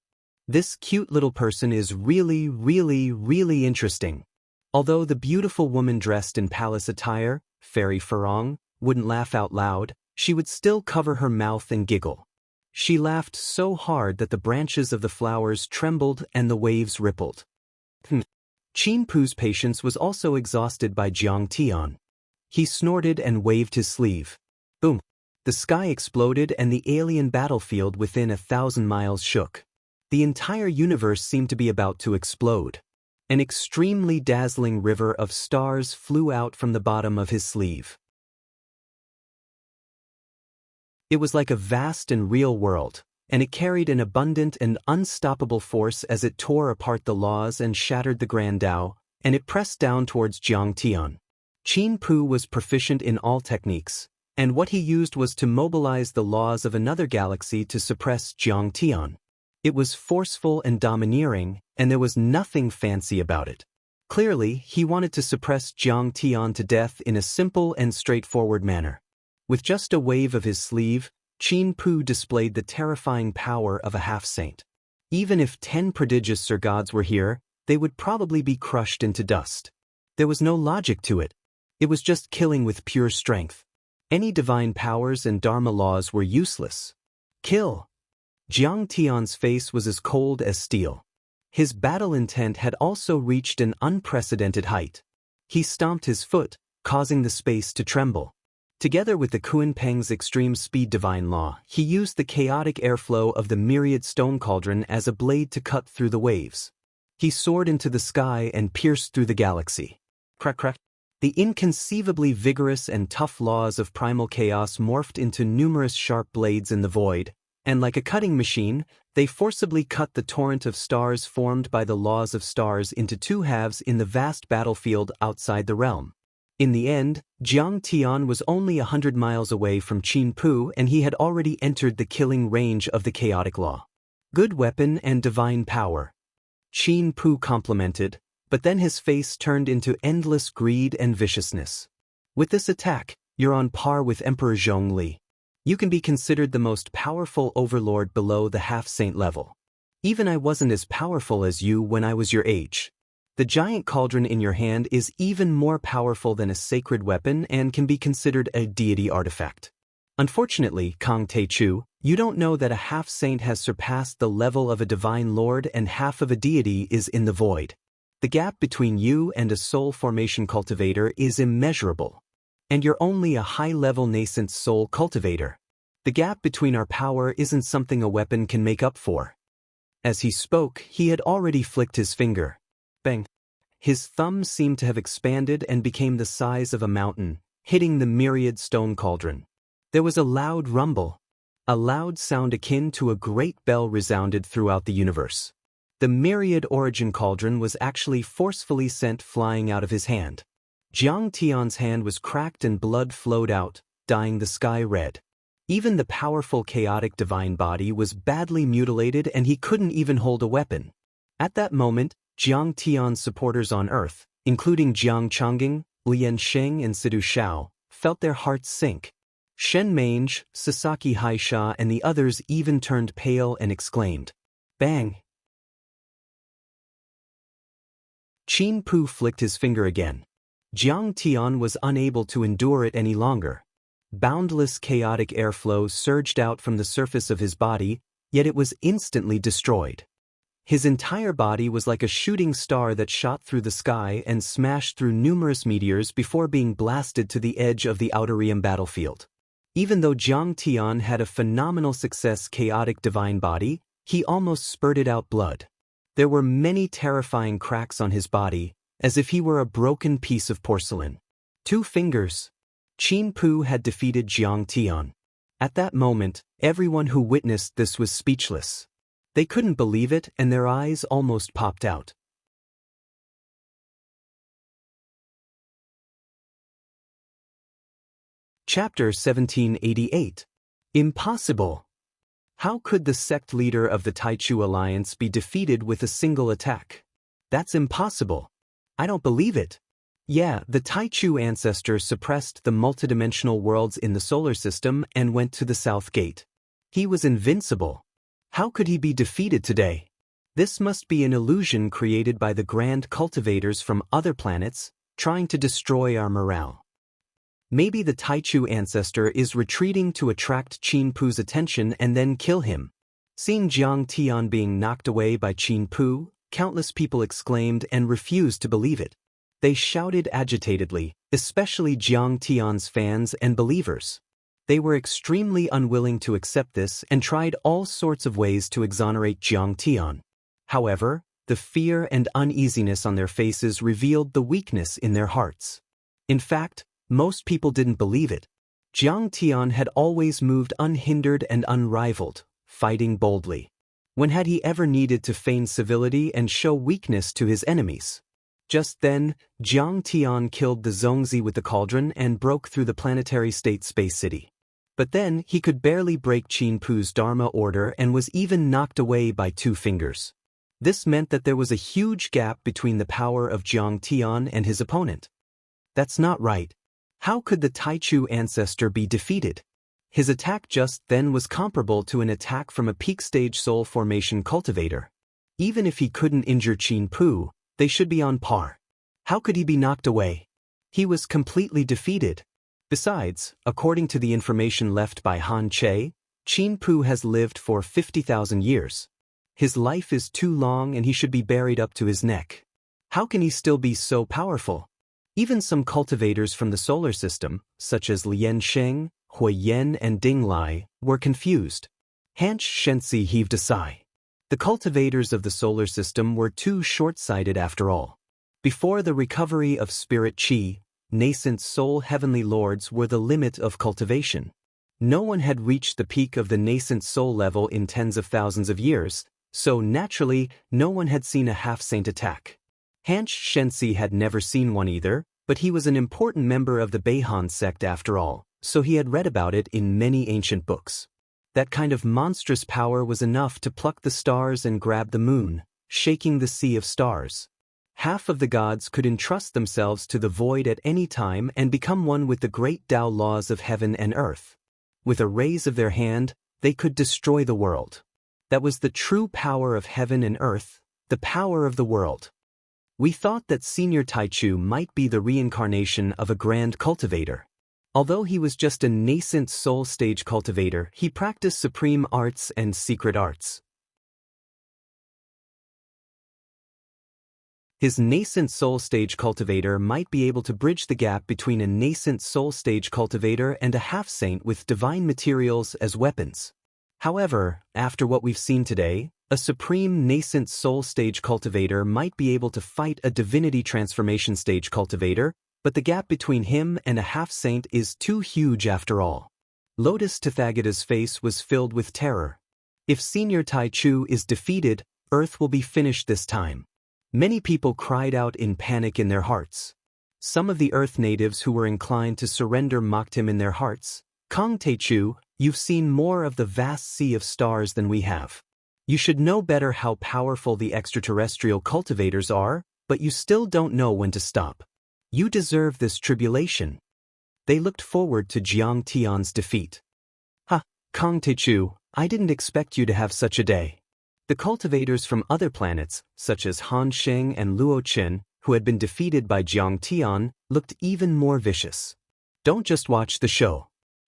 This cute little person is really, really, really interesting. Although the beautiful woman dressed in palace attire, Fairy Farong, wouldn't laugh out loud, she would still cover her mouth and giggle. She laughed so hard that the branches of the flowers trembled and the waves rippled. Qin Pu's patience was also exhausted by Jiang Tian. He snorted and waved his sleeve. Boom! The sky exploded and the alien battlefield within 1,000 miles shook. The entire universe seemed to be about to explode. An extremely dazzling river of stars flew out from the bottom of his sleeve. It was like a vast and real world, and it carried an abundant and unstoppable force as it tore apart the laws and shattered the Grand Tao, and it pressed down towards Jiang Tian. Qin Pu was proficient in all techniques, and what he used was to mobilize the laws of another galaxy to suppress Jiang Tian. It was forceful and domineering, and there was nothing fancy about it. Clearly, he wanted to suppress Jiang Tian to death in a simple and straightforward manner. With just a wave of his sleeve, Qin Pu displayed the terrifying power of a half-saint. Even if 10 prodigious Sir Gods were here, they would probably be crushed into dust. There was no logic to it. It was just killing with pure strength. Any divine powers and dharma laws were useless. Kill! Jiang Tian's face was as cold as steel. His battle intent had also reached an unprecedented height. He stomped his foot, causing the space to tremble. Together with the Kunpeng's extreme speed divine law, he used the chaotic airflow of the myriad stone cauldron as a blade to cut through the waves. He soared into the sky and pierced through the galaxy. Crack crack. The inconceivably vigorous and tough laws of primal chaos morphed into numerous sharp blades in the void, and like a cutting machine, they forcibly cut the torrent of stars formed by the laws of stars into two halves in the vast battlefield outside the realm. In the end, Jiang Tian was only 100 miles away from Qin Pu and he had already entered the killing range of the chaotic law. Good weapon and divine power. Qin Pu complimented, but then his face turned into endless greed and viciousness. With this attack, you're on par with Emperor Zhongli. You can be considered the most powerful overlord below the half-saint level. Even I wasn't as powerful as you when I was your age. The giant cauldron in your hand is even more powerful than a sacred weapon and can be considered a deity artifact. Unfortunately, Kang Teichu, you don't know that a half-saint has surpassed the level of a divine lord and half of a deity is in the void. The gap between you and a soul formation cultivator is immeasurable. And you're only a high-level nascent soul cultivator. The gap between our power isn't something a weapon can make up for. As he spoke, he had already flicked his finger. Bang! His thumb seemed to have expanded and became the size of a mountain, hitting the myriad stone cauldron. There was a loud rumble. A loud sound akin to a great bell resounded throughout the universe. The myriad origin cauldron was actually forcefully sent flying out of his hand. Jiang Tian's hand was cracked and blood flowed out, dyeing the sky red. Even the powerful chaotic divine body was badly mutilated and he couldn't even hold a weapon. At that moment, Jiang Tian's supporters on Earth, including Jiang Changing, Lian Sheng and Sidu Shao, felt their hearts sink. Shen Mange, Sasaki Haisha and the others even turned pale and exclaimed, "Bang!" Qin Pu flicked his finger again. Jiang Tian was unable to endure it any longer. Boundless chaotic airflow surged out from the surface of his body, yet it was instantly destroyed. His entire body was like a shooting star that shot through the sky and smashed through numerous meteors before being blasted to the edge of the outer realm battlefield. Even though Jiang Tian had a phenomenal success chaotic divine body, he almost spurted out blood. There were many terrifying cracks on his body, as if he were a broken piece of porcelain. 2 fingers. Qin Pu had defeated Jiang Tian. At that moment, everyone who witnessed this was speechless. They couldn't believe it and their eyes almost popped out. Chapter 1788. Impossible! How could the sect leader of the Taichu Alliance be defeated with a single attack? That's impossible. I don't believe it. Yeah, the Taichu ancestor suppressed the multidimensional worlds in the solar system and went to the South Gate. He was invincible. How could he be defeated today? This must be an illusion created by the grand cultivators from other planets, trying to destroy our morale. Maybe the Taichu ancestor is retreating to attract Qin Pu's attention and then kill him. Seeing Jiang Tian being knocked away by Qin Pu, countless people exclaimed and refused to believe it. They shouted agitatedly, especially Jiang Tian's fans and believers. They were extremely unwilling to accept this and tried all sorts of ways to exonerate Jiang Tian. However, the fear and uneasiness on their faces revealed the weakness in their hearts. In fact, most people didn't believe it. Jiang Tian had always moved unhindered and unrivaled, fighting boldly. When had he ever needed to feign civility and show weakness to his enemies? Just then, Jiang Tian killed the Zongzi with the cauldron and broke through the planetary state space city. But then he could barely break Qin Pu's Dharma order and was even knocked away by 2 fingers. This meant that there was a huge gap between the power of Jiang Tian and his opponent. That's not right. How could the Taichu ancestor be defeated? His attack just then was comparable to an attack from a peak-stage soul formation cultivator. Even if he couldn't injure Qin Pu, they should be on par. How could he be knocked away? He was completely defeated. Besides, according to the information left by Han Che, Qin Pu has lived for 50,000 years. His life is too long and he should be buried up to his neck. How can he still be so powerful? Even some cultivators from the solar system, such as Lian Sheng, Hui Yan and Ding Lai, were confused. Han Xianxia heaved a sigh. The cultivators of the solar system were too short-sighted after all. Before the recovery of spirit qi, nascent soul heavenly lords were the limit of cultivation. No one had reached the peak of the nascent soul level in tens of thousands of years, so naturally, no one had seen a half-saint attack. Han Xianxia had never seen one either, but he was an important member of the Beihan sect after all, so he had read about it in many ancient books. That kind of monstrous power was enough to pluck the stars and grab the moon, shaking the sea of stars. Half of the gods could entrust themselves to the void at any time and become one with the great Tao laws of heaven and earth. With a raise of their hand, they could destroy the world. That was the true power of heaven and earth, the power of the world. We thought that Senior Taichu might be the reincarnation of a grand cultivator. Although he was just a nascent soul stage cultivator, he practiced supreme arts and secret arts. His nascent soul stage cultivator might be able to bridge the gap between a nascent soul stage cultivator and a half-saint with divine materials as weapons. However, after what we've seen today, a supreme nascent soul stage cultivator might be able to fight a divinity transformation stage cultivator, but the gap between him and a half-saint is too huge after all. Lotus Tathagata's face was filled with terror. If Senior Taichu is defeated, Earth will be finished this time. Many people cried out in panic in their hearts. Some of the Earth natives who were inclined to surrender mocked him in their hearts. Kong Taichu, you've seen more of the vast sea of stars than we have. You should know better how powerful the extraterrestrial cultivators are, but you still don't know when to stop. You deserve this tribulation. They looked forward to Jiang Tian's defeat. Ha, Kong Taichu, I didn't expect you to have such a day. The cultivators from other planets, such as Han Sheng and Luo Qin, who had been defeated by Jiang Tian, looked even more vicious. Don't just watch the show.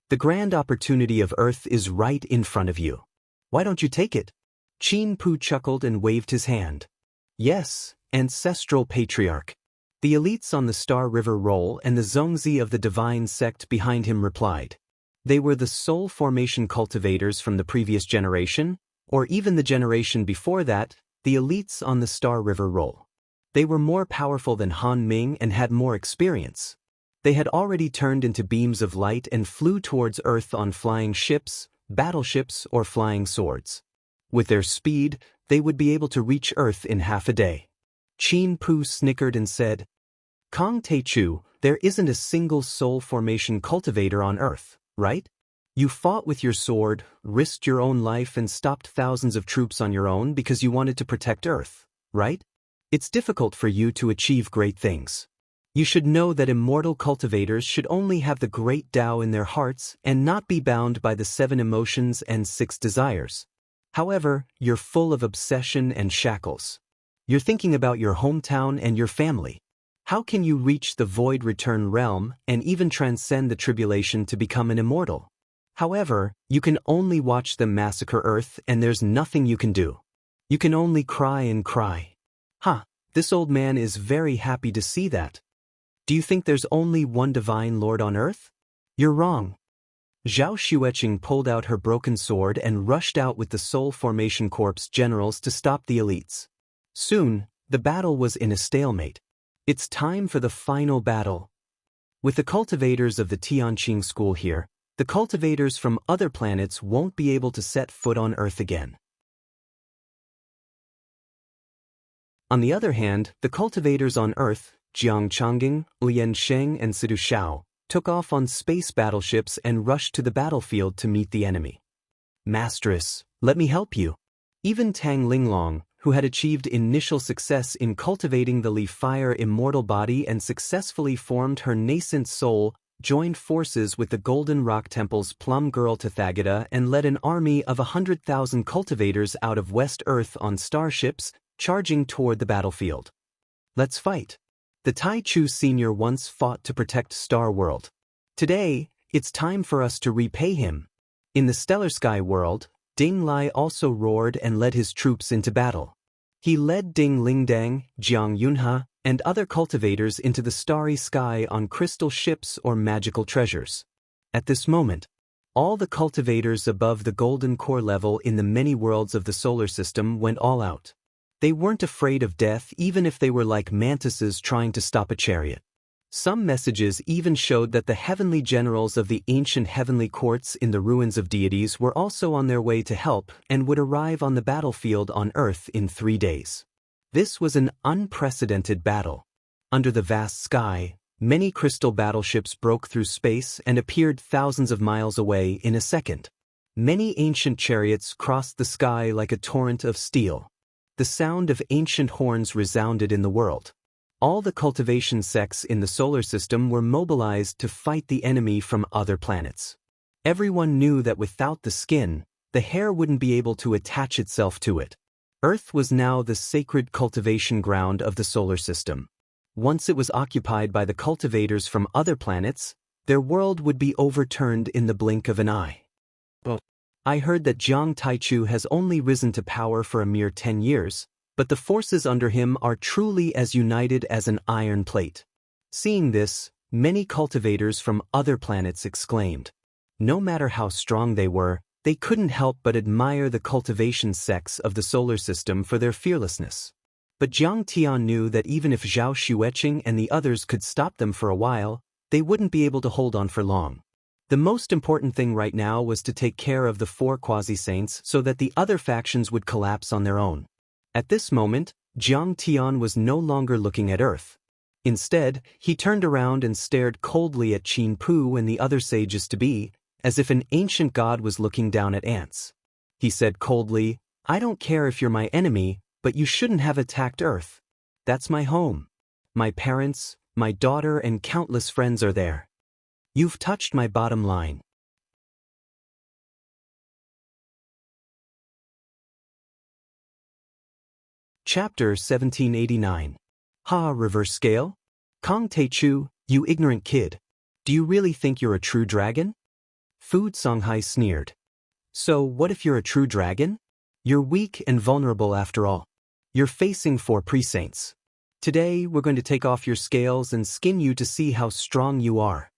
The grand opportunity of Earth is right in front of you. Why don't you take it? Qin Pu chuckled and waved his hand. Yes, ancestral patriarch. The elites on the Star River Roll and the Zongzi of the divine sect behind him replied. They were the soul formation cultivators from the previous generation, or even the generation before that, the elites on the Star River Roll. They were more powerful than Han Ming and had more experience. They had already turned into beams of light and flew towards Earth on flying ships, battleships, or flying swords. With their speed, they would be able to reach Earth in half a day. Qin Pu snickered and said, Kong Teichu, there isn't a single soul formation cultivator on Earth, right? You fought with your sword, risked your own life and stopped thousands of troops on your own because you wanted to protect Earth, right? It's difficult for you to achieve great things. You should know that immortal cultivators should only have the great Tao in their hearts and not be bound by the 7 emotions and 6 desires. However, you're full of obsession and shackles. You're thinking about your hometown and your family. How can you reach the void return realm and even transcend the tribulation to become an immortal? However, you can only watch them massacre Earth and there's nothing you can do. You can only cry and cry. This old man is very happy to see that. Do you think there's only one divine lord on Earth? You're wrong. Zhao Xueqing pulled out her broken sword and rushed out with the Soul Formation Corps generals to stop the elites. Soon, the battle was in a stalemate. It's time for the final battle. With the cultivators of the Tianqing school here, the cultivators from other planets won't be able to set foot on Earth again. On the other hand, the cultivators on Earth, Jiang Changging, Lian Sheng and Sidu Shao, took off on space battleships and rushed to the battlefield to meet the enemy. Mistress, let me help you. Even Tang Linglong, who had achieved initial success in cultivating the Li Fire immortal body and successfully formed her nascent soul, joined forces with the Golden Rock Temple's Plum Girl Tathagata and led an army of 100,000 cultivators out of West Earth on starships, charging toward the battlefield. Let's fight. The Tai Chu Sr. once fought to protect Star World. Today, it's time for us to repay him. In the Stellar Sky world, Ding Lai also roared and led his troops into battle. He led Ding Lingdang, Jiang Yunha, and other cultivators into the starry sky on crystal ships or magical treasures. At this moment, all the cultivators above the golden core level in the many worlds of the solar system went all out. They weren't afraid of death even if they were like mantises trying to stop a chariot. Some messages even showed that the heavenly generals of the ancient heavenly courts in the ruins of deities were also on their way to help and would arrive on the battlefield on Earth in 3 days. This was an unprecedented battle. Under the vast sky, many crystal battleships broke through space and appeared thousands of miles away in a second. Many ancient chariots crossed the sky like a torrent of steel. The sound of ancient horns resounded in the world. All the cultivation sects in the solar system were mobilized to fight the enemy from other planets. Everyone knew that without the skin, the hair wouldn't be able to attach itself to it. Earth was now the sacred cultivation ground of the solar system. Once it was occupied by the cultivators from other planets, their world would be overturned in the blink of an eye. I heard that Jiang Taichu has only risen to power for a mere 10 years, but the forces under him are truly as united as an iron plate. Seeing this, many cultivators from other planets exclaimed. No matter how strong they were, they couldn't help but admire the cultivation sects of the solar system for their fearlessness. But Jiang Tian knew that even if Zhao Xueqing and the others could stop them for a while, they wouldn't be able to hold on for long. The most important thing right now was to take care of the 4 quasi-saints so that the other factions would collapse on their own. At this moment, Jiang Tian was no longer looking at Earth. Instead, he turned around and stared coldly at Qin Pu and the other sages-to-be, as if an ancient god was looking down at ants. He said coldly, I don't care if you're my enemy, but you shouldn't have attacked Earth. That's my home. My parents, my daughter and countless friends are there. You've touched my bottom line. Chapter 1789. Reverse scale? Kong Teichu, you ignorant kid. Do you really think you're a true dragon? Fu Songhai sneered. So what if you're a true dragon? You're weak and vulnerable after all. You're facing 4 pre-saints. Today we're going to take off your scales and skin you to see how strong you are.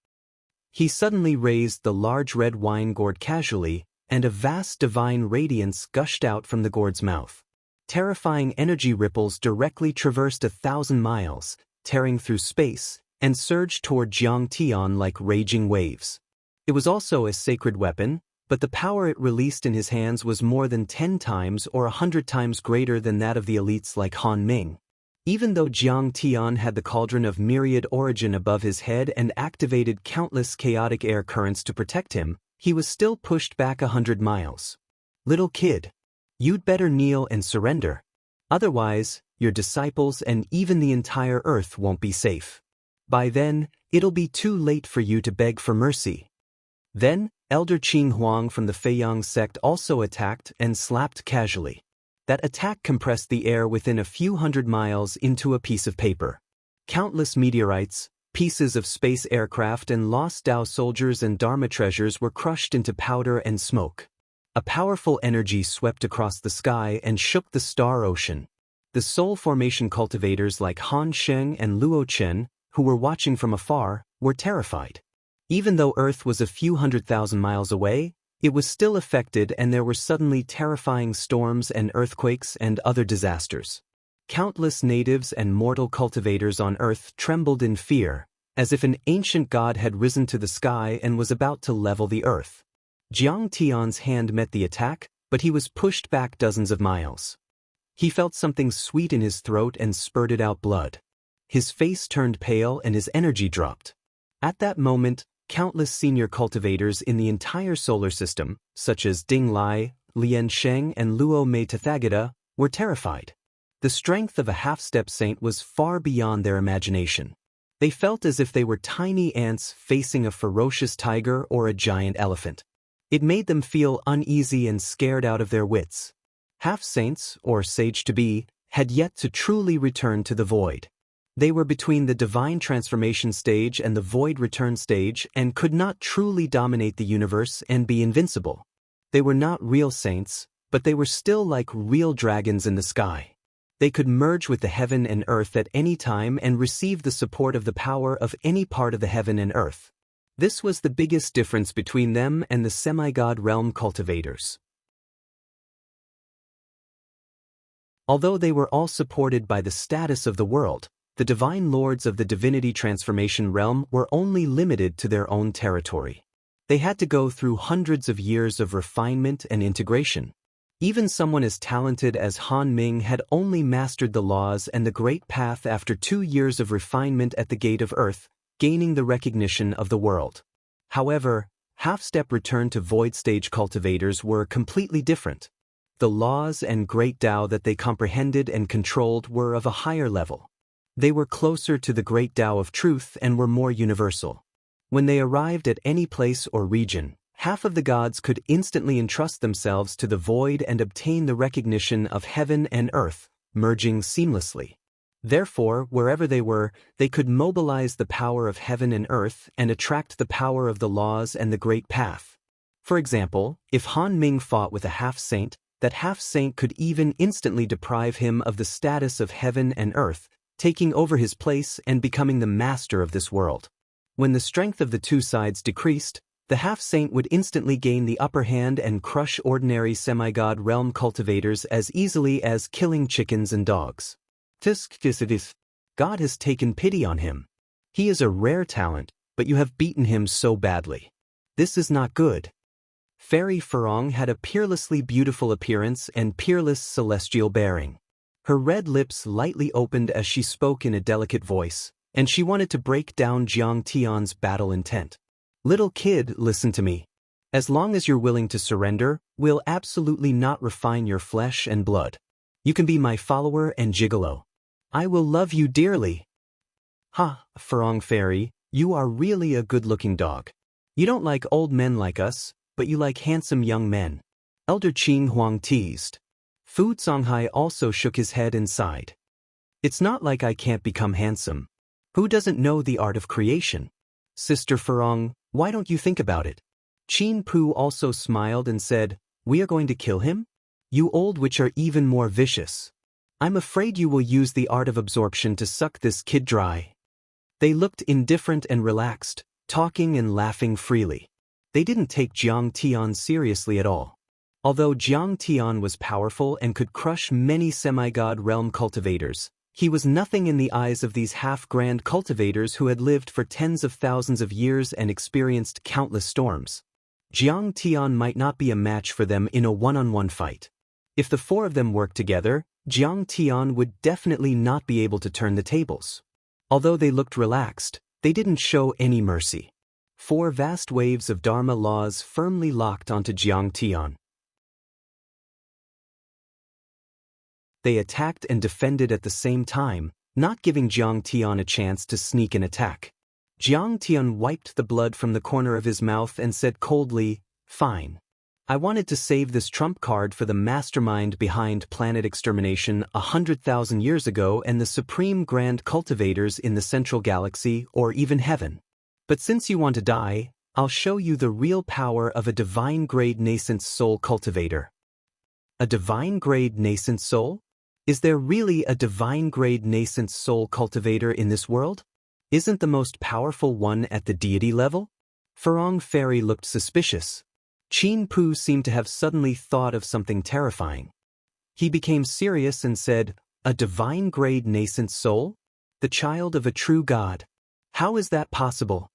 He suddenly raised the large red wine gourd casually, and a vast divine radiance gushed out from the gourd's mouth. Terrifying energy ripples directly traversed 1,000 miles, tearing through space, and surged toward Jiang Tian like raging waves. It was also a sacred weapon, but the power it released in his hands was more than 10 times or 100 times greater than that of the elites like Han Ming. Even though Jiang Tian had the cauldron of myriad origin above his head and activated countless chaotic air currents to protect him, he was still pushed back 100 miles. Little kid, you'd better kneel and surrender. Otherwise, your disciples and even the entire earth won't be safe. By then, it'll be too late for you to beg for mercy. Then, Elder Qing Huang from the Feiyang sect also attacked and slapped casually. That attack compressed the air within a few hundred miles into a piece of paper. Countless meteorites, pieces of space aircraft and lost Dao soldiers and Dharma treasures were crushed into powder and smoke. A powerful energy swept across the sky and shook the star ocean. The soul formation cultivators like Han Sheng and Luo Chen, who were watching from afar, were terrified. Even though Earth was a few 100,000 miles away, it was still affected and there were suddenly terrifying storms and earthquakes and other disasters. Countless natives and mortal cultivators on Earth trembled in fear, as if an ancient god had risen to the sky and was about to level the Earth. Jiang Tian's hand met the attack, but he was pushed back dozens of miles. He felt something sweet in his throat and spurted out blood. His face turned pale and his energy dropped. At that moment, countless senior cultivators in the entire solar system, such as Ding Lai, Lian Sheng and Luo Mei Tathagata, were terrified. The strength of a half-step saint was far beyond their imagination. They felt as if they were tiny ants facing a ferocious tiger or a giant elephant. It made them feel uneasy and scared out of their wits. Half-saints, or sage-to-be, had yet to truly return to the void. They were between the divine transformation stage and the void return stage and could not truly dominate the universe and be invincible. They were not real saints, but they were still like real dragons in the sky. They could merge with the heaven and earth at any time and receive the support of the power of any part of the heaven and earth. This was the biggest difference between them and the semi-god realm cultivators. Although they were all supported by the status of the world, the divine lords of the divinity transformation realm were only limited to their own territory. They had to go through hundreds of years of refinement and integration. Even someone as talented as Han Ming had only mastered the laws and the great path after 2 years of refinement at the gate of earth, gaining the recognition of the world. However, half-step return to void stage cultivators were completely different. The laws and great Tao that they comprehended and controlled were of a higher level. They were closer to the great Tao of truth and were more universal. When they arrived at any place or region, half of the gods could instantly entrust themselves to the void and obtain the recognition of heaven and earth, merging seamlessly. Therefore, wherever they were, they could mobilize the power of heaven and earth and attract the power of the laws and the great path. For example, if Han Ming fought with a half-saint, that half-saint could even instantly deprive him of the status of heaven and earth, taking over his place and becoming the master of this world. When the strength of the two sides decreased, the half-saint would instantly gain the upper hand and crush ordinary semi-god realm cultivators as easily as killing chickens and dogs. God has taken pity on him. He is a rare talent, but you have beaten him so badly. This is not good. Fairy Furong had a peerlessly beautiful appearance and peerless celestial bearing. Her red lips lightly opened as she spoke in a delicate voice, and she wanted to break down Jiang Tian's battle intent. Little kid, listen to me. As long as you're willing to surrender, we'll absolutely not refine your flesh and blood. You can be my follower and gigolo. I will love you dearly. Ha, Furong Fairy, you are really a good-looking dog. You don't like old men like us, but you like handsome young men. Elder Qing Huang teased. Fu Songhai also shook his head and sighed. It's not like I can't become handsome. Who doesn't know the art of creation? Sister Furong, why don't you think about it? Qin Pu also smiled and said, We are going to kill him? You old witch are even more vicious. I'm afraid you will use the art of absorption to suck this kid dry. They looked indifferent and relaxed, talking and laughing freely. They didn't take Jiang Tian seriously at all. Although Jiang Tian was powerful and could crush many semi-god realm cultivators, he was nothing in the eyes of these half-grand cultivators who had lived for tens of thousands of years and experienced countless storms. Jiang Tian might not be a match for them in a one-on-one fight. If the four of them worked together, Jiang Tian would definitely not be able to turn the tables. Although they looked relaxed, they didn't show any mercy. 4 vast waves of Dharma laws firmly locked onto Jiang Tian. They attacked and defended at the same time, not giving Jiang Tian a chance to sneak an attack. Jiang Tian wiped the blood from the corner of his mouth and said coldly, "Fine. I wanted to save this trump card for the mastermind behind planet extermination 100,000 years ago and the supreme grand cultivators in the central galaxy or even heaven. But since you want to die, I'll show you the real power of a divine-grade nascent soul cultivator." A divine-grade nascent soul? Is there really a divine-grade nascent soul cultivator in this world? Isn't the most powerful one at the deity level? Furong Fairy looked suspicious. Qin Pu seemed to have suddenly thought of something terrifying. He became serious and said, "A divine-grade nascent soul? The child of a true god? How is that possible?"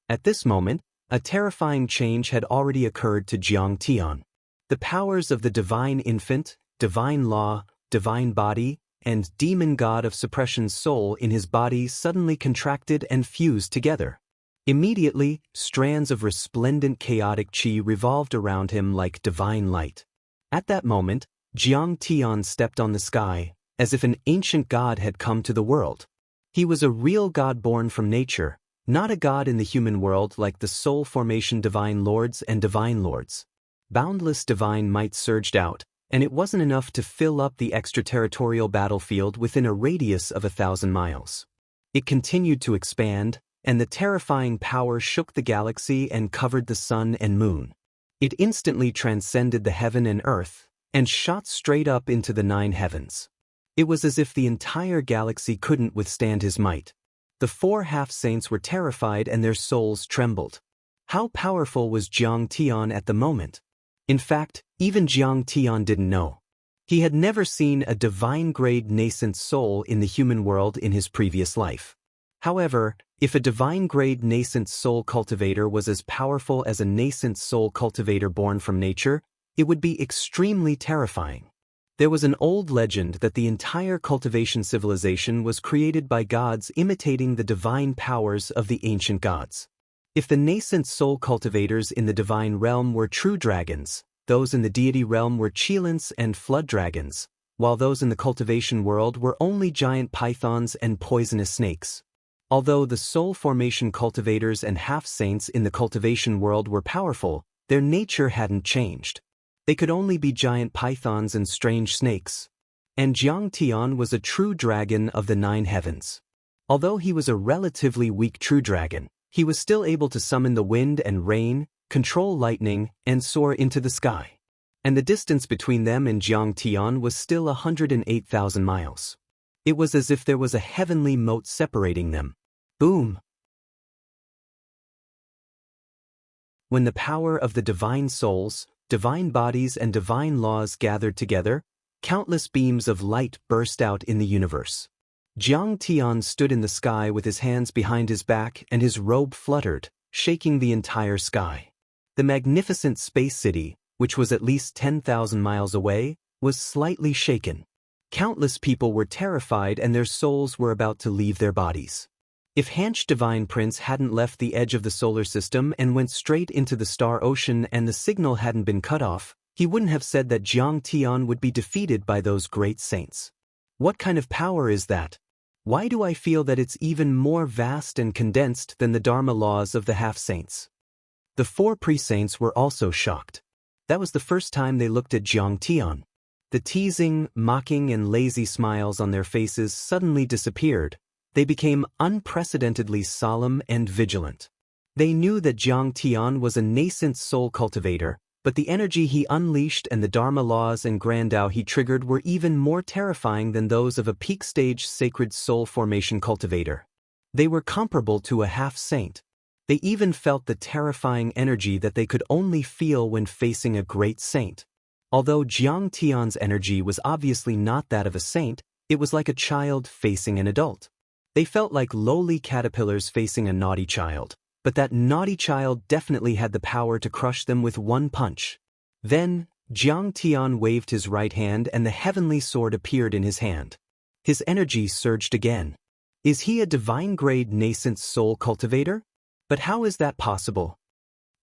At this moment, a terrifying change had already occurred to Jiang Tian. The powers of the divine infant, divine law, divine body, and demon god of suppression's soul in his body suddenly contracted and fused together. Immediately, strands of resplendent chaotic qi revolved around him like divine light. At that moment, Jiang Tian stepped on the sky, as if an ancient god had come to the world. He was a real god born from nature, not a god in the human world like the soul formation divine lords and divine lords. Boundless divine might surged out, and it wasn't enough to fill up the extraterritorial battlefield within a radius of 1,000 miles. It continued to expand, and the terrifying power shook the galaxy and covered the sun and moon. It instantly transcended the heaven and earth, and shot straight up into the 9 heavens. It was as if the entire galaxy couldn't withstand his might. The 4 half-saints were terrified and their souls trembled. How powerful was Jiang Tian at the moment? In fact, even Jiang Tian didn't know. He had never seen a divine-grade nascent soul in the human world in his previous life. However, if a divine-grade nascent soul cultivator was as powerful as a nascent soul cultivator born from nature, it would be extremely terrifying. There was an old legend that the entire cultivation civilization was created by gods imitating the divine powers of the ancient gods. If the nascent soul cultivators in the divine realm were true dragons, those in the deity realm were Qilins and flood dragons, while those in the cultivation world were only giant pythons and poisonous snakes. Although the soul formation cultivators and half-saints in the cultivation world were powerful, their nature hadn't changed. They could only be giant pythons and strange snakes. And Jiang Tian was a true dragon of the 9 heavens. Although he was a relatively weak true dragon, he was still able to summon the wind and rain, control lightning, and soar into the sky. And the distance between them and Jiang Tian was still 108,000 miles. It was as if there was a heavenly moat separating them. Boom! When the power of the divine souls, divine bodies and divine laws gathered together, countless beams of light burst out in the universe. Jiang Tian stood in the sky with his hands behind his back and his robe fluttered, shaking the entire sky. The magnificent space city, which was at least 10,000 miles away, was slightly shaken. Countless people were terrified and their souls were about to leave their bodies. If Hanch Divine Prince hadn't left the edge of the solar system and went straight into the star ocean and the signal hadn't been cut off, he wouldn't have said that Jiang Tian would be defeated by those great saints. What kind of power is that? Why do I feel that it's even more vast and condensed than the Dharma laws of the half-saints? The 4 pre-saints were also shocked. That was the first time they looked at Jiang Tian. The teasing, mocking, and lazy smiles on their faces suddenly disappeared. They became unprecedentedly solemn and vigilant. They knew that Jiang Tian was a nascent soul cultivator, but the energy he unleashed and the Dharma laws and Grand Tao he triggered were even more terrifying than those of a peak-stage sacred soul formation cultivator. They were comparable to a half-saint. They even felt the terrifying energy that they could only feel when facing a great saint. Although Jiang Tian's energy was obviously not that of a saint, it was like a child facing an adult. They felt like lowly caterpillars facing a naughty child, but that naughty child definitely had the power to crush them with one punch. Then, Jiang Tian waved his right hand and the heavenly sword appeared in his hand. His energy surged again. Is he a divine-grade nascent soul cultivator? But how is that possible?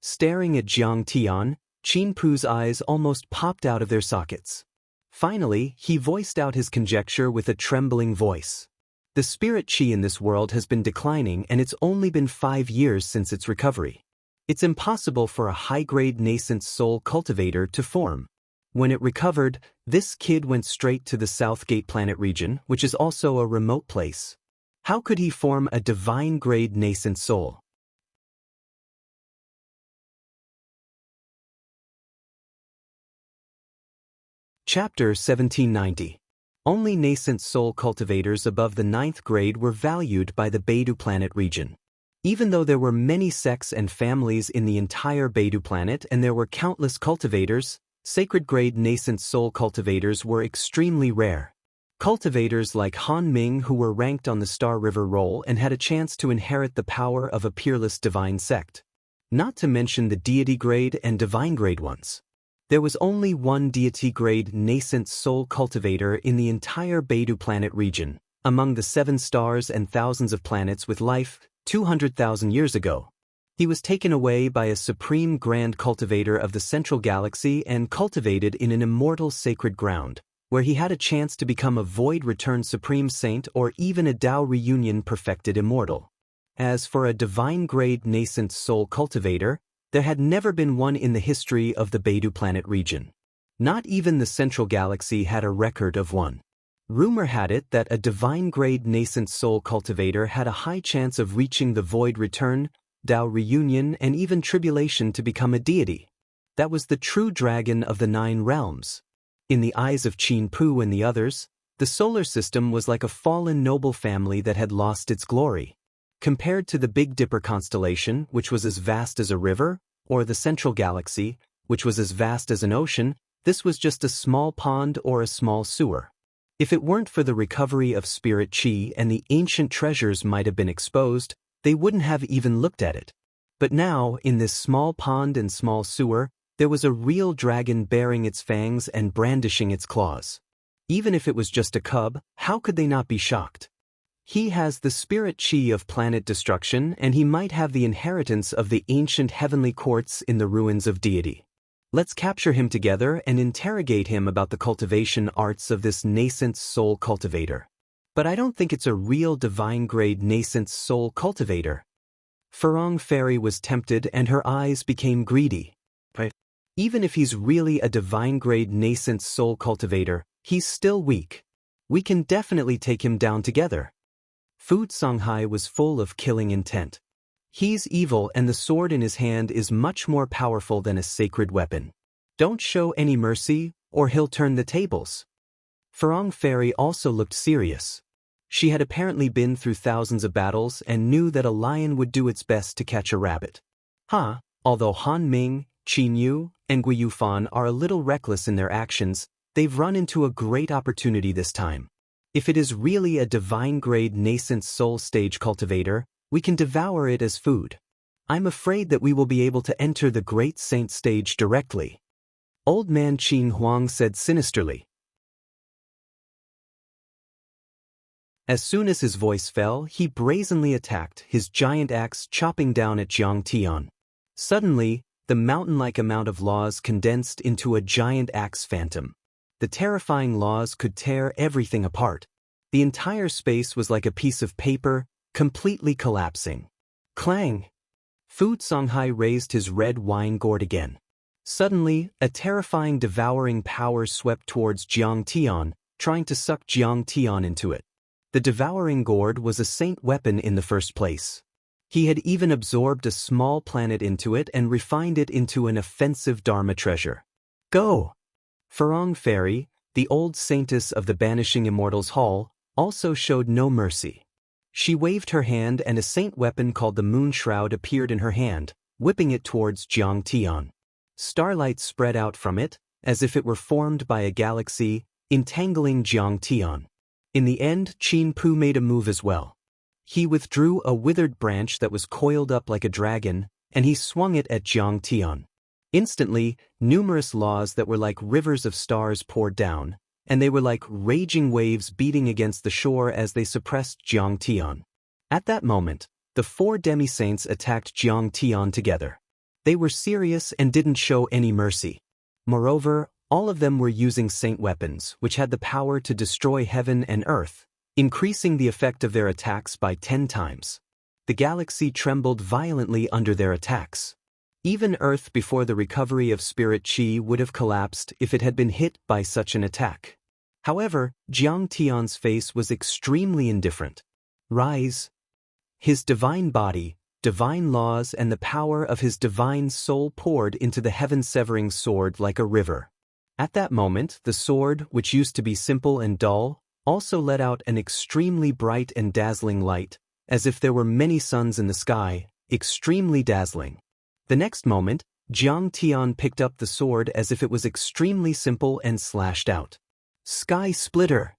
Staring at Jiang Tian, Qin Pu's eyes almost popped out of their sockets. Finally, he voiced out his conjecture with a trembling voice. The spirit qi in this world has been declining and it's only been 5 years since its recovery. It's impossible for a high-grade nascent soul cultivator to form. When it recovered, this kid went straight to the South Gate planet region, which is also a remote place. How could he form a divine-grade nascent soul? Chapter 1790. Only nascent soul cultivators above the 9th grade were valued by the Beidou planet region. Even though there were many sects and families in the entire Beidou planet and there were countless cultivators, sacred-grade nascent soul cultivators were extremely rare. Cultivators like Han Ming who were ranked on the Star River roll and had a chance to inherit the power of a peerless divine sect. Not to mention the deity-grade and divine-grade ones. There was only one deity-grade nascent soul cultivator in the entire Beidou planet region, among the 7 stars and thousands of planets with life, 200,000 years ago. He was taken away by a supreme grand cultivator of the central galaxy and cultivated in an immortal sacred ground, where he had a chance to become a void-returned supreme saint or even a Dao reunion perfected immortal. As for a divine-grade nascent soul cultivator, there had never been one in the history of the Beidou planet region. Not even the central galaxy had a record of one. Rumor had it that a divine-grade nascent soul cultivator had a high chance of reaching the void return, Dao reunion, and even tribulation to become a deity. That was the true dragon of the 9 realms. In the eyes of Qin Pu and the others, the solar system was like a fallen noble family that had lost its glory. Compared to the Big Dipper constellation, which was as vast as a river, or the central galaxy, which was as vast as an ocean, this was just a small pond or a small sewer. If it weren't for the recovery of spirit qi and the ancient treasures might have been exposed, they wouldn't have even looked at it. But now, in this small pond and small sewer, there was a real dragon baring its fangs and brandishing its claws. Even if it was just a cub, how could they not be shocked? He has the spirit qi of planet destruction and he might have the inheritance of the ancient heavenly courts in the ruins of deity. Let's capture him together and interrogate him about the cultivation arts of this nascent soul cultivator. But I don't think it's a real divine-grade nascent soul cultivator. Furong Fairy was tempted and her eyes became greedy. But even if he's really a divine-grade nascent soul cultivator, he's still weak. We can definitely take him down together. Fu Songhai was full of killing intent. He's evil and the sword in his hand is much more powerful than a sacred weapon. Don't show any mercy, or he'll turn the tables. Furong Fairy also looked serious. She had apparently been through thousands of battles and knew that a lion would do its best to catch a rabbit. Although Han Ming, Qin Yu, and Gui Yufan are a little reckless in their actions, they've run into a great opportunity this time. If it is really a divine-grade nascent soul stage cultivator, we can devour it as food. I'm afraid that we will be able to enter the great saint stage directly. Old man Qin Huang said sinisterly. As soon as his voice fell, he brazenly attacked, his giant axe chopping down at Jiang Tian. Suddenly, the mountain-like amount of laws condensed into a giant axe phantom. The terrifying laws could tear everything apart. The entire space was like a piece of paper, completely collapsing. Clang! Fu Songhai raised his red wine gourd again. Suddenly, a terrifying devouring power swept towards Jiang Tian, trying to suck Jiang Tian into it. The devouring gourd was a saint weapon in the first place. He had even absorbed a small planet into it and refined it into an offensive Dharma treasure. Go! Furong Fairy, the old saintess of the Banishing Immortals Hall, also showed no mercy. She waved her hand and a saint weapon called the Moon Shroud appeared in her hand, whipping it towards Jiang Tian. Starlight spread out from it, as if it were formed by a galaxy, entangling Jiang Tian. In the end, Qin Pu made a move as well. He withdrew a withered branch that was coiled up like a dragon, and he swung it at Jiang Tian. Instantly, numerous laws that were like rivers of stars poured down, and they were like raging waves beating against the shore as they suppressed Jiang Tian. At that moment, the 4 demi-saints attacked Jiang Tian together. They were serious and didn't show any mercy. Moreover, all of them were using saint weapons, which had the power to destroy heaven and earth, increasing the effect of their attacks by 10 times. The galaxy trembled violently under their attacks. Even Earth before the recovery of spirit chi would have collapsed if it had been hit by such an attack. However, Jiang Tian's face was extremely indifferent. Rise. His divine body, divine laws and the power of his divine soul poured into the heaven-severing sword like a river. At that moment, the sword, which used to be simple and dull, also let out an extremely bright and dazzling light, as if there were many suns in the sky, extremely dazzling. The next moment, Jiang Tian picked up the sword as if it was extremely simple and slashed out. Sky Splitter!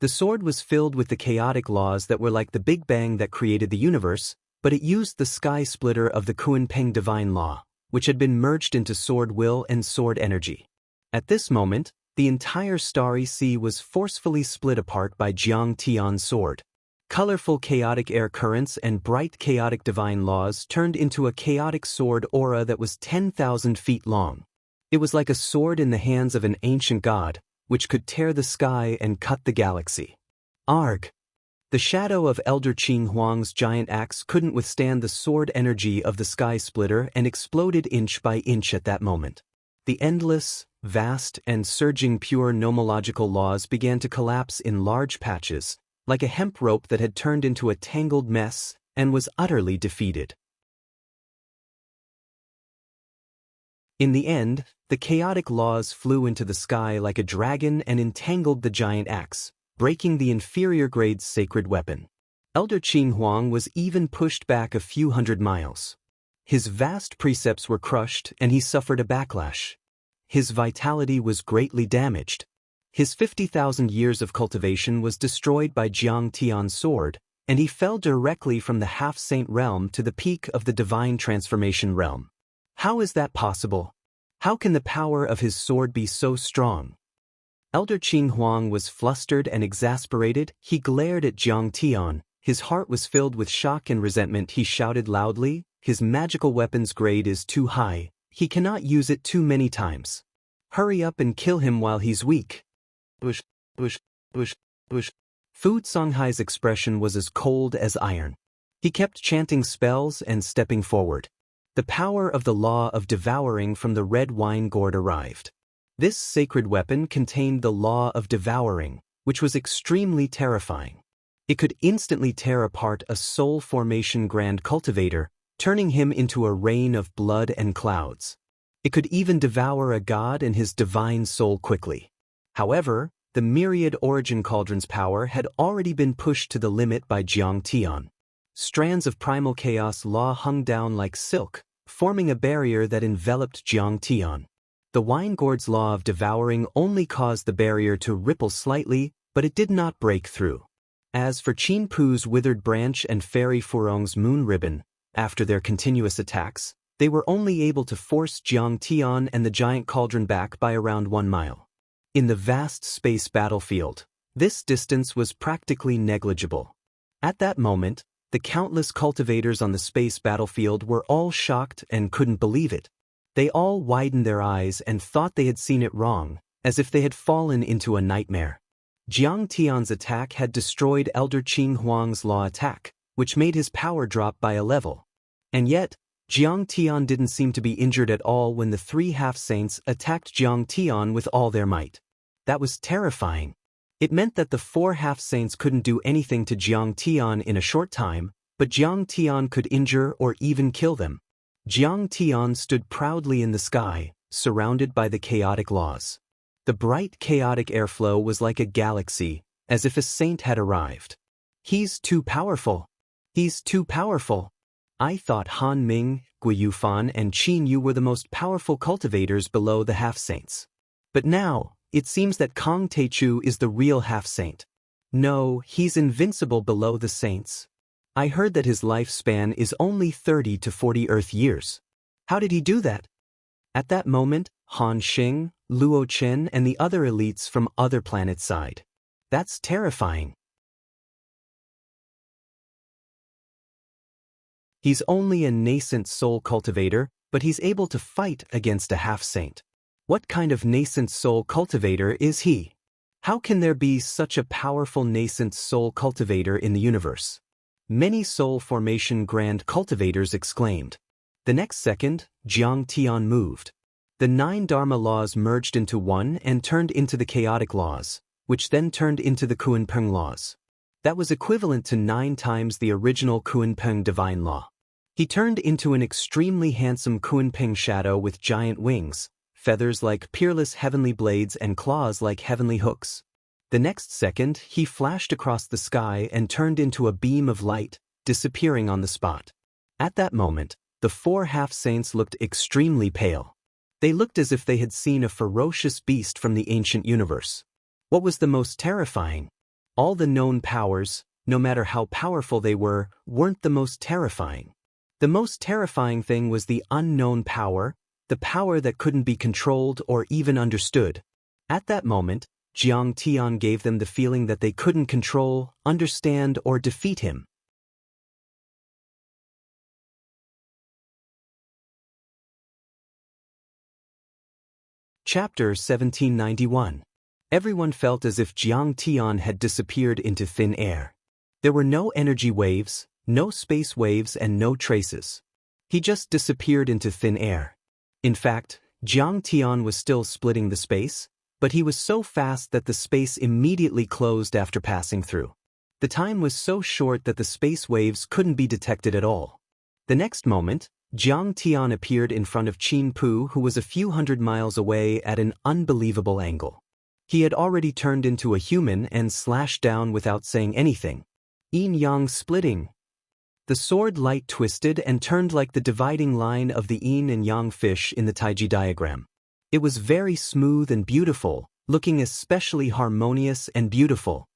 The sword was filled with the chaotic laws that were like the Big Bang that created the universe, but it used the Sky Splitter of the Kunpeng divine law, which had been merged into sword will and sword energy. At this moment, the entire starry sea was forcefully split apart by Jiang Tian's sword. Colorful chaotic air currents and bright chaotic divine laws turned into a chaotic sword aura that was 10,000 feet long. It was like a sword in the hands of an ancient god, which could tear the sky and cut the galaxy. Arg! The shadow of Elder Qing Huang's giant axe couldn't withstand the sword energy of the Sky Splitter and exploded inch by inch at that moment. The endless, vast, and surging pure nomological laws began to collapse in large patches, like a hemp rope that had turned into a tangled mess and was utterly defeated. In the end, the chaotic laws flew into the sky like a dragon and entangled the giant axe, breaking the inferior grade's sacred weapon. Elder Qing Huang was even pushed back a few hundred miles. His vast precepts were crushed and he suffered a backlash. His vitality was greatly damaged. His 50,000 years of cultivation was destroyed by Jiang Tian's sword, and he fell directly from the half-saint realm to the peak of the divine transformation realm. How is that possible? How can the power of his sword be so strong? Elder Qing Huang was flustered and exasperated. He glared at Jiang Tian. His heart was filled with shock and resentment. He shouted loudly, "His magical weapon's grade is too high. He cannot use it too many times. Hurry up and kill him while he's weak." Bush, bush, bush, bush. Fu Songhai's expression was as cold as iron. He kept chanting spells and stepping forward. The power of the law of devouring from the red wine gourd arrived. This sacred weapon contained the law of devouring, which was extremely terrifying. It could instantly tear apart a soul formation grand cultivator, turning him into a rain of blood and clouds. It could even devour a god and his divine soul quickly. However, the myriad origin cauldron's power had already been pushed to the limit by Jiang Tian. Strands of primal chaos law hung down like silk, forming a barrier that enveloped Jiang Tian. The wine gourd's law of devouring only caused the barrier to ripple slightly, but it did not break through. As for Qin Pu's withered branch and Fairy Furong's moon ribbon, after their continuous attacks, they were only able to force Jiang Tian and the giant cauldron back by around 1 mile. In the vast space battlefield, this distance was practically negligible. At that moment, the countless cultivators on the space battlefield were all shocked and couldn't believe it. They all widened their eyes and thought they had seen it wrong, as if they had fallen into a nightmare. Jiang Tian's attack had destroyed Elder Qing Huang's law attack, which made his power drop by a level. And yet, Jiang Tian didn't seem to be injured at all when the 3 half-saints attacked Jiang Tian with all their might. That was terrifying. It meant that the 4 half-saints couldn't do anything to Jiang Tian in a short time, but Jiang Tian could injure or even kill them. Jiang Tian stood proudly in the sky, surrounded by the chaotic laws. The bright chaotic airflow was like a galaxy, as if a saint had arrived. "He's too powerful. He's too powerful. I thought Han Ming, Gui Yufan and Qin Yu were the most powerful cultivators below the half-saints. But now, it seems that Kong Teichu is the real half-saint. No, he's invincible below the saints. I heard that his lifespan is only 30 to 40 Earth years. How did he do that? At that moment, Han Xing, Luo Chen and the other elites from other planets sighed. That's terrifying. He's only a nascent soul cultivator, but he's able to fight against a half-saint. What kind of nascent soul cultivator is he? How can there be such a powerful nascent soul cultivator in the universe? Many soul formation grand cultivators exclaimed. The next second, Jiang Tian moved. The 9 Dharma laws merged into one and turned into the chaotic laws, which then turned into the Kunpeng laws. That was equivalent to 9 times the original Kunpeng divine law. He turned into an extremely handsome Kunpeng shadow with giant wings, feathers like peerless heavenly blades and claws like heavenly hooks. The next second, he flashed across the sky and turned into a beam of light, disappearing on the spot. At that moment, the 4 half-saints looked extremely pale. They looked as if they had seen a ferocious beast from the ancient universe. What was the most terrifying? All the known powers, no matter how powerful they were, weren't the most terrifying. The most terrifying thing was the unknown power, the power that couldn't be controlled or even understood. At that moment, Jiang Tian gave them the feeling that they couldn't control, understand, or defeat him. Chapter 1791. Everyone felt as if Jiang Tian had disappeared into thin air. There were no energy waves, no space waves and no traces. He just disappeared into thin air. In fact, Jiang Tian was still splitting the space, but he was so fast that the space immediately closed after passing through. The time was so short that the space waves couldn't be detected at all. The next moment, Jiang Tian appeared in front of Qin Pu, who was a few hundred miles away at an unbelievable angle. He had already turned into a human and slashed down without saying anything. Yin-yang splitting. The sword light twisted and turned like the dividing line of the yin and yang fish in the Taiji diagram. It was very smooth and beautiful, looking especially harmonious and beautiful.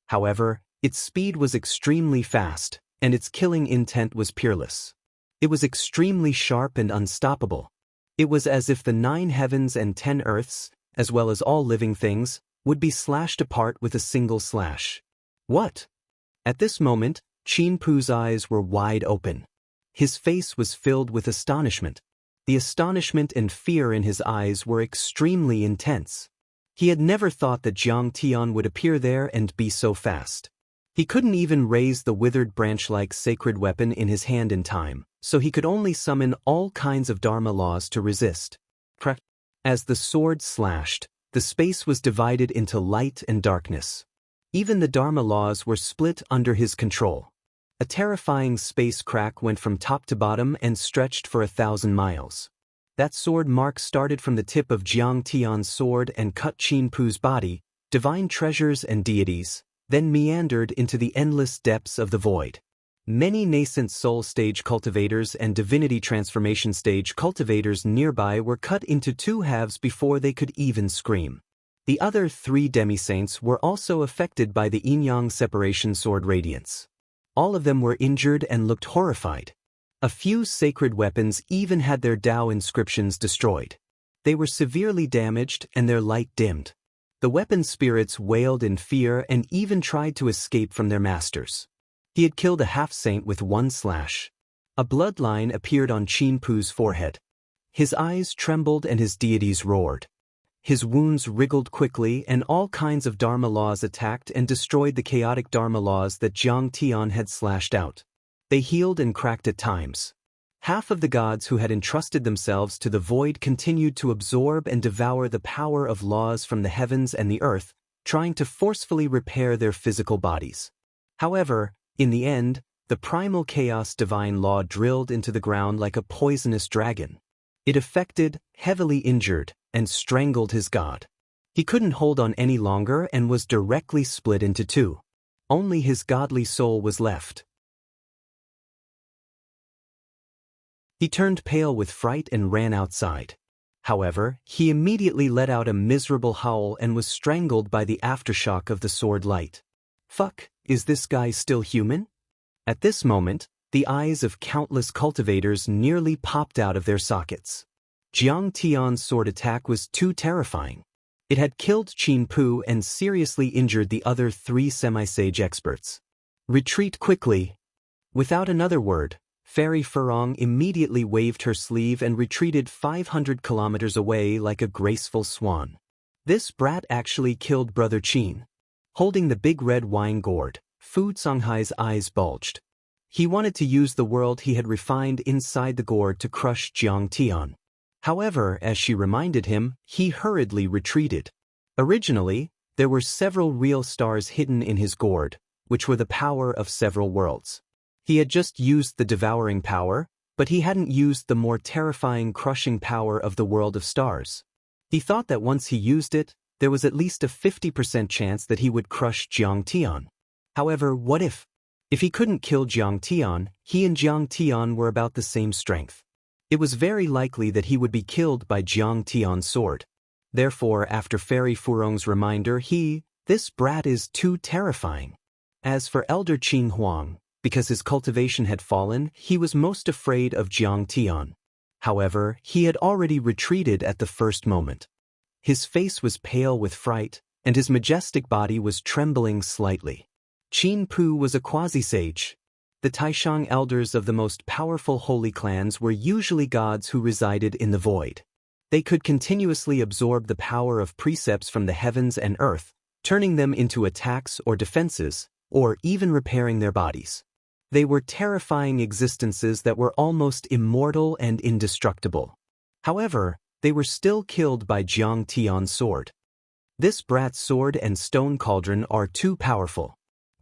However, its speed was extremely fast, and its killing intent was peerless. It was extremely sharp and unstoppable. It was as if the 9 heavens and 10 earths, as well as all living things, would be slashed apart with a single slash. What? At this moment, Qin Pu's eyes were wide open. His face was filled with astonishment. The astonishment and fear in his eyes were extremely intense. He had never thought that Jiang Tian would appear there and be so fast. He couldn't even raise the withered branch-like sacred weapon in his hand in time, so he could only summon all kinds of Dharma laws to resist. As the sword slashed, the space was divided into light and darkness. Even the Dharma laws were split under his control. A terrifying space crack went from top to bottom and stretched for 1,000 miles. That sword mark started from the tip of Jiang Tian's sword and cut Qin Pu's body, divine treasures and deities, then meandered into the endless depths of the void. Many nascent soul stage cultivators and divinity transformation stage cultivators nearby were cut into 2 halves before they could even scream. The other 3 demi-saints were also affected by the yin-yang separation sword radiance. All of them were injured and looked horrified. A few sacred weapons even had their Dao inscriptions destroyed. They were severely damaged and their light dimmed. The weapon spirits wailed in fear and even tried to escape from their masters. He had killed a half-saint with 1 slash. A bloodline appeared on Qin Pu's forehead. His eyes trembled and his deities roared. His wounds wriggled quickly and all kinds of Dharma laws attacked and destroyed the chaotic Dharma laws that Jiang Tian had slashed out. They healed and cracked at times. Half of the gods who had entrusted themselves to the void continued to absorb and devour the power of laws from the heavens and the earth, trying to forcefully repair their physical bodies. However, in the end, the primal chaos divine law drilled into the ground like a poisonous dragon. It affected, heavily injured, and strangled his god. He couldn't hold on any longer and was directly split into 2. Only his godly soul was left. He turned pale with fright and ran outside. However, he immediately let out a miserable howl and was strangled by the aftershock of the sword light. Fuck, is this guy still human? At this moment, the eyes of countless cultivators nearly popped out of their sockets. Jiang Tian's sword attack was too terrifying. It had killed Qin Pu and seriously injured the other 3 semi-sage experts. Retreat quickly. Without another word, Fairy Furong immediately waved her sleeve and retreated 500 kilometers away like a graceful swan. This brat actually killed Brother Qin. Holding the big red wine gourd, Fu Songhai's eyes bulged. He wanted to use the world he had refined inside the gourd to crush Jiang Tian. However, as she reminded him, he hurriedly retreated. Originally, there were several real stars hidden in his gourd, which were the power of several worlds. He had just used the devouring power, but he hadn't used the more terrifying crushing power of the world of stars. He thought that once he used it, there was at least a 50% chance that he would crush Jiang Tian. However, what if? If he couldn't kill Jiang Tian, he and Jiang Tian were about the same strength. It was very likely that he would be killed by Jiang Tian's sword. Therefore, after Fairy Furong's reminder, this brat is too terrifying. As for Elder Qin Huang, because his cultivation had fallen, he was most afraid of Jiang Tian. However, he had already retreated at the first moment. His face was pale with fright, and his majestic body was trembling slightly. Qin Pu was a quasi-sage. The Taishang elders of the most powerful holy clans were usually gods who resided in the void. They could continuously absorb the power of precepts from the heavens and earth, turning them into attacks or defenses, or even repairing their bodies. They were terrifying existences that were almost immortal and indestructible. However, they were still killed by Jiang Tian's sword. This brat's sword and stone cauldron are too powerful.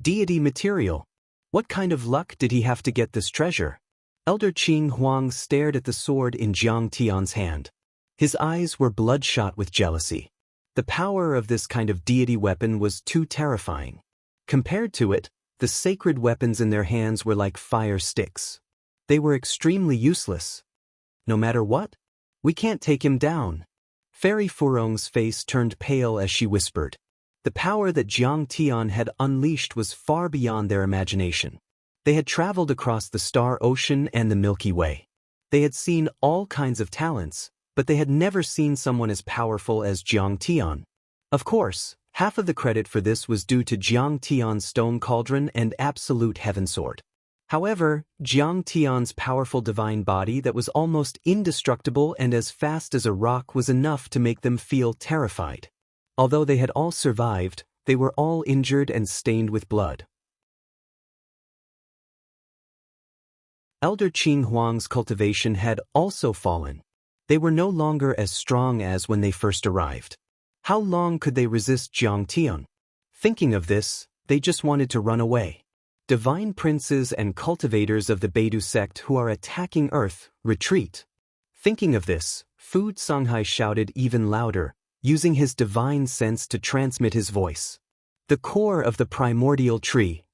Deity material. What kind of luck did he have to get this treasure? Elder Qin Huang stared at the sword in Jiang Tian's hand. His eyes were bloodshot with jealousy. The power of this kind of deity weapon was too terrifying. Compared to it, the sacred weapons in their hands were like fire sticks. They were extremely useless. No matter what, we can't take him down. Fairy Furong's face turned pale as she whispered. The power that Jiang Tian had unleashed was far beyond their imagination. They had traveled across the star ocean and the Milky Way. They had seen all kinds of talents, but they had never seen someone as powerful as Jiang Tian. Of course, half of the credit for this was due to Jiang Tian's stone cauldron and absolute heaven sword. However, Jiang Tian's powerful divine body that was almost indestructible and as fast as a rock was enough to make them feel terrified. Although they had all survived, they were all injured and stained with blood. Elder Qin Huang's cultivation had also fallen. They were no longer as strong as when they first arrived. How long could they resist Jiang Tian? Thinking of this, they just wanted to run away. Divine princes and cultivators of the Baidu sect who are attacking Earth, retreat. Thinking of this, Fu Songhai shouted even louder, using his divine sense to transmit his voice. The core of the primordial tree.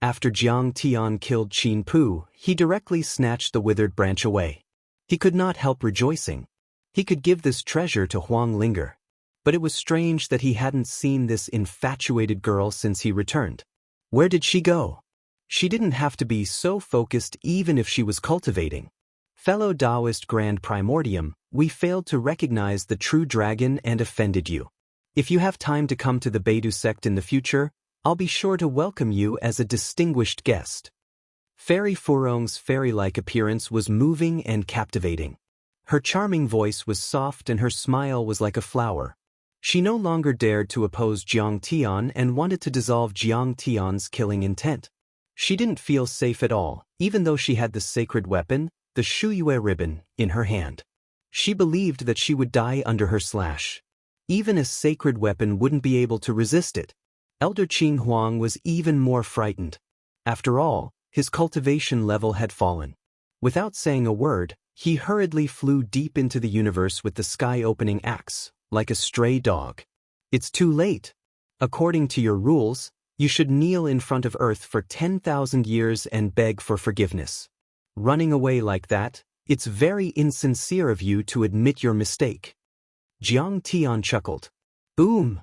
After Jiang Tian killed Qin Pu, he directly snatched the withered branch away. He could not help rejoicing. He could give this treasure to Huang Linger. But it was strange that he hadn't seen this infatuated girl since he returned. Where did she go? She didn't have to be so focused even if she was cultivating. Fellow Daoist Grand Primordium, we failed to recognize the true dragon and offended you. If you have time to come to the Baidu sect in the future, I'll be sure to welcome you as a distinguished guest. Fairy Furong's fairy-like appearance was moving and captivating. Her charming voice was soft and her smile was like a flower. She no longer dared to oppose Jiang Tian and wanted to dissolve Jiang Tian's killing intent. She didn't feel safe at all, even though she had the sacred weapon, the Shuyue ribbon, in her hand. She believed that she would die under her slash. Even a sacred weapon wouldn't be able to resist it. Elder Qin Huang was even more frightened. After all, his cultivation level had fallen. Without saying a word, he hurriedly flew deep into the universe with the sky-opening axe, like a stray dog. It's too late. According to your rules, you should kneel in front of Earth for 10,000 years and beg for forgiveness. Running away like that, it's very insincere of you to admit your mistake. Jiang Tian chuckled. Boom!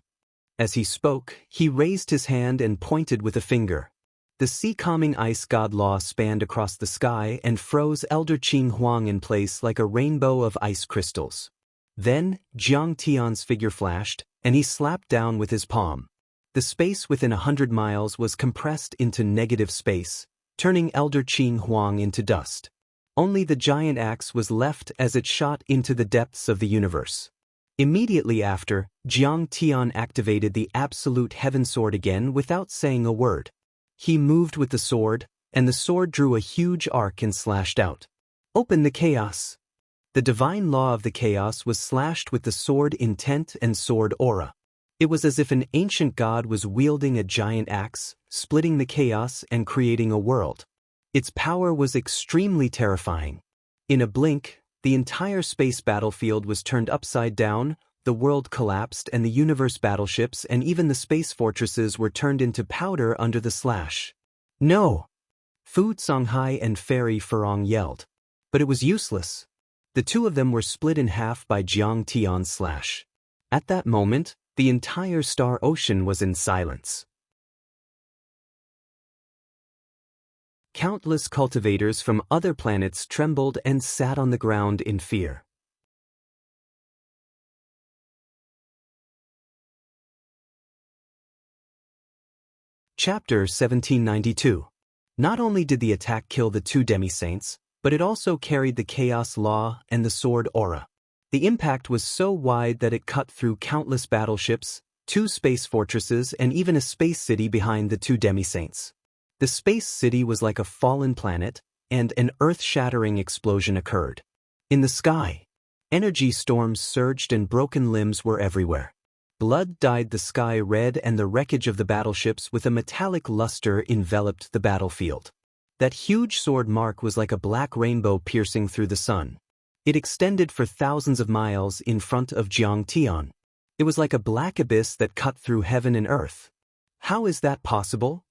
As he spoke, he raised his hand and pointed with a finger. The sea-calming ice god law spanned across the sky and froze Elder Qing Huang in place like a rainbow of ice crystals. Then, Jiang Tian's figure flashed, and he slapped down with his palm. The space within 100 miles was compressed into negative space, turning Elder Qing Huang into dust. Only the giant axe was left as it shot into the depths of the universe. Immediately after, Jiang Tian activated the Absolute Heaven Sword again without saying a word. He moved with the sword, and the sword drew a huge arc and slashed out. Open the chaos. The divine law of the chaos was slashed with the sword intent and sword aura. It was as if an ancient god was wielding a giant axe, splitting the chaos and creating a world. Its power was extremely terrifying. In a blink, the entire space battlefield was turned upside down, the world collapsed, and the universe battleships and even the space fortresses were turned into powder under the slash. No! Fu Songhai and Fairy Farong yelled. But it was useless. The two of them were split in half by Jiang Tian's slash. At that moment, the entire star ocean was in silence. Countless cultivators from other planets trembled and sat on the ground in fear. Chapter 1792. Not only did the attack kill the two demi-saints, but it also carried the chaos law and the sword aura. The impact was so wide that it cut through countless battleships, two space fortresses, and even a space city behind the two demi-saints. The space city was like a fallen planet, and an earth-shattering explosion occurred. In the sky, energy storms surged and broken limbs were everywhere. Blood dyed the sky red, and the wreckage of the battleships with a metallic luster enveloped the battlefield. That huge sword mark was like a black rainbow piercing through the sun. It extended for thousands of miles in front of Jiang Tian. It was like a black abyss that cut through heaven and earth. How is that possible?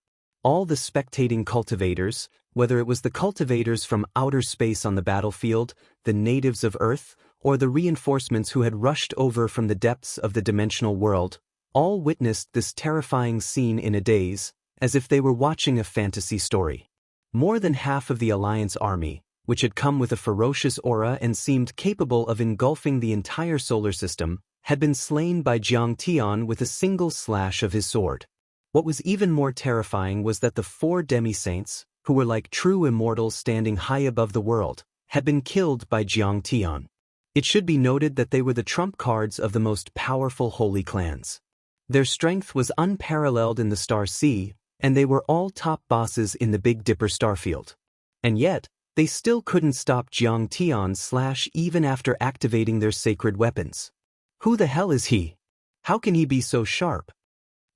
All the spectating cultivators, whether it was the cultivators from outer space on the battlefield, the natives of Earth, or the reinforcements who had rushed over from the depths of the dimensional world, all witnessed this terrifying scene in a daze, as if they were watching a fantasy story. More than half of the Alliance army, which had come with a ferocious aura and seemed capable of engulfing the entire solar system, had been slain by Jiang Tian with a single slash of his sword. What was even more terrifying was that the four demi-saints, who were like true immortals standing high above the world, had been killed by Jiang Tian. It should be noted that they were the trump cards of the most powerful holy clans. Their strength was unparalleled in the Star Sea, and they were all top bosses in the Big Dipper starfield. And yet, they still couldn't stop Jiang Tian's slash even after activating their sacred weapons. Who the hell is he? How can he be so sharp?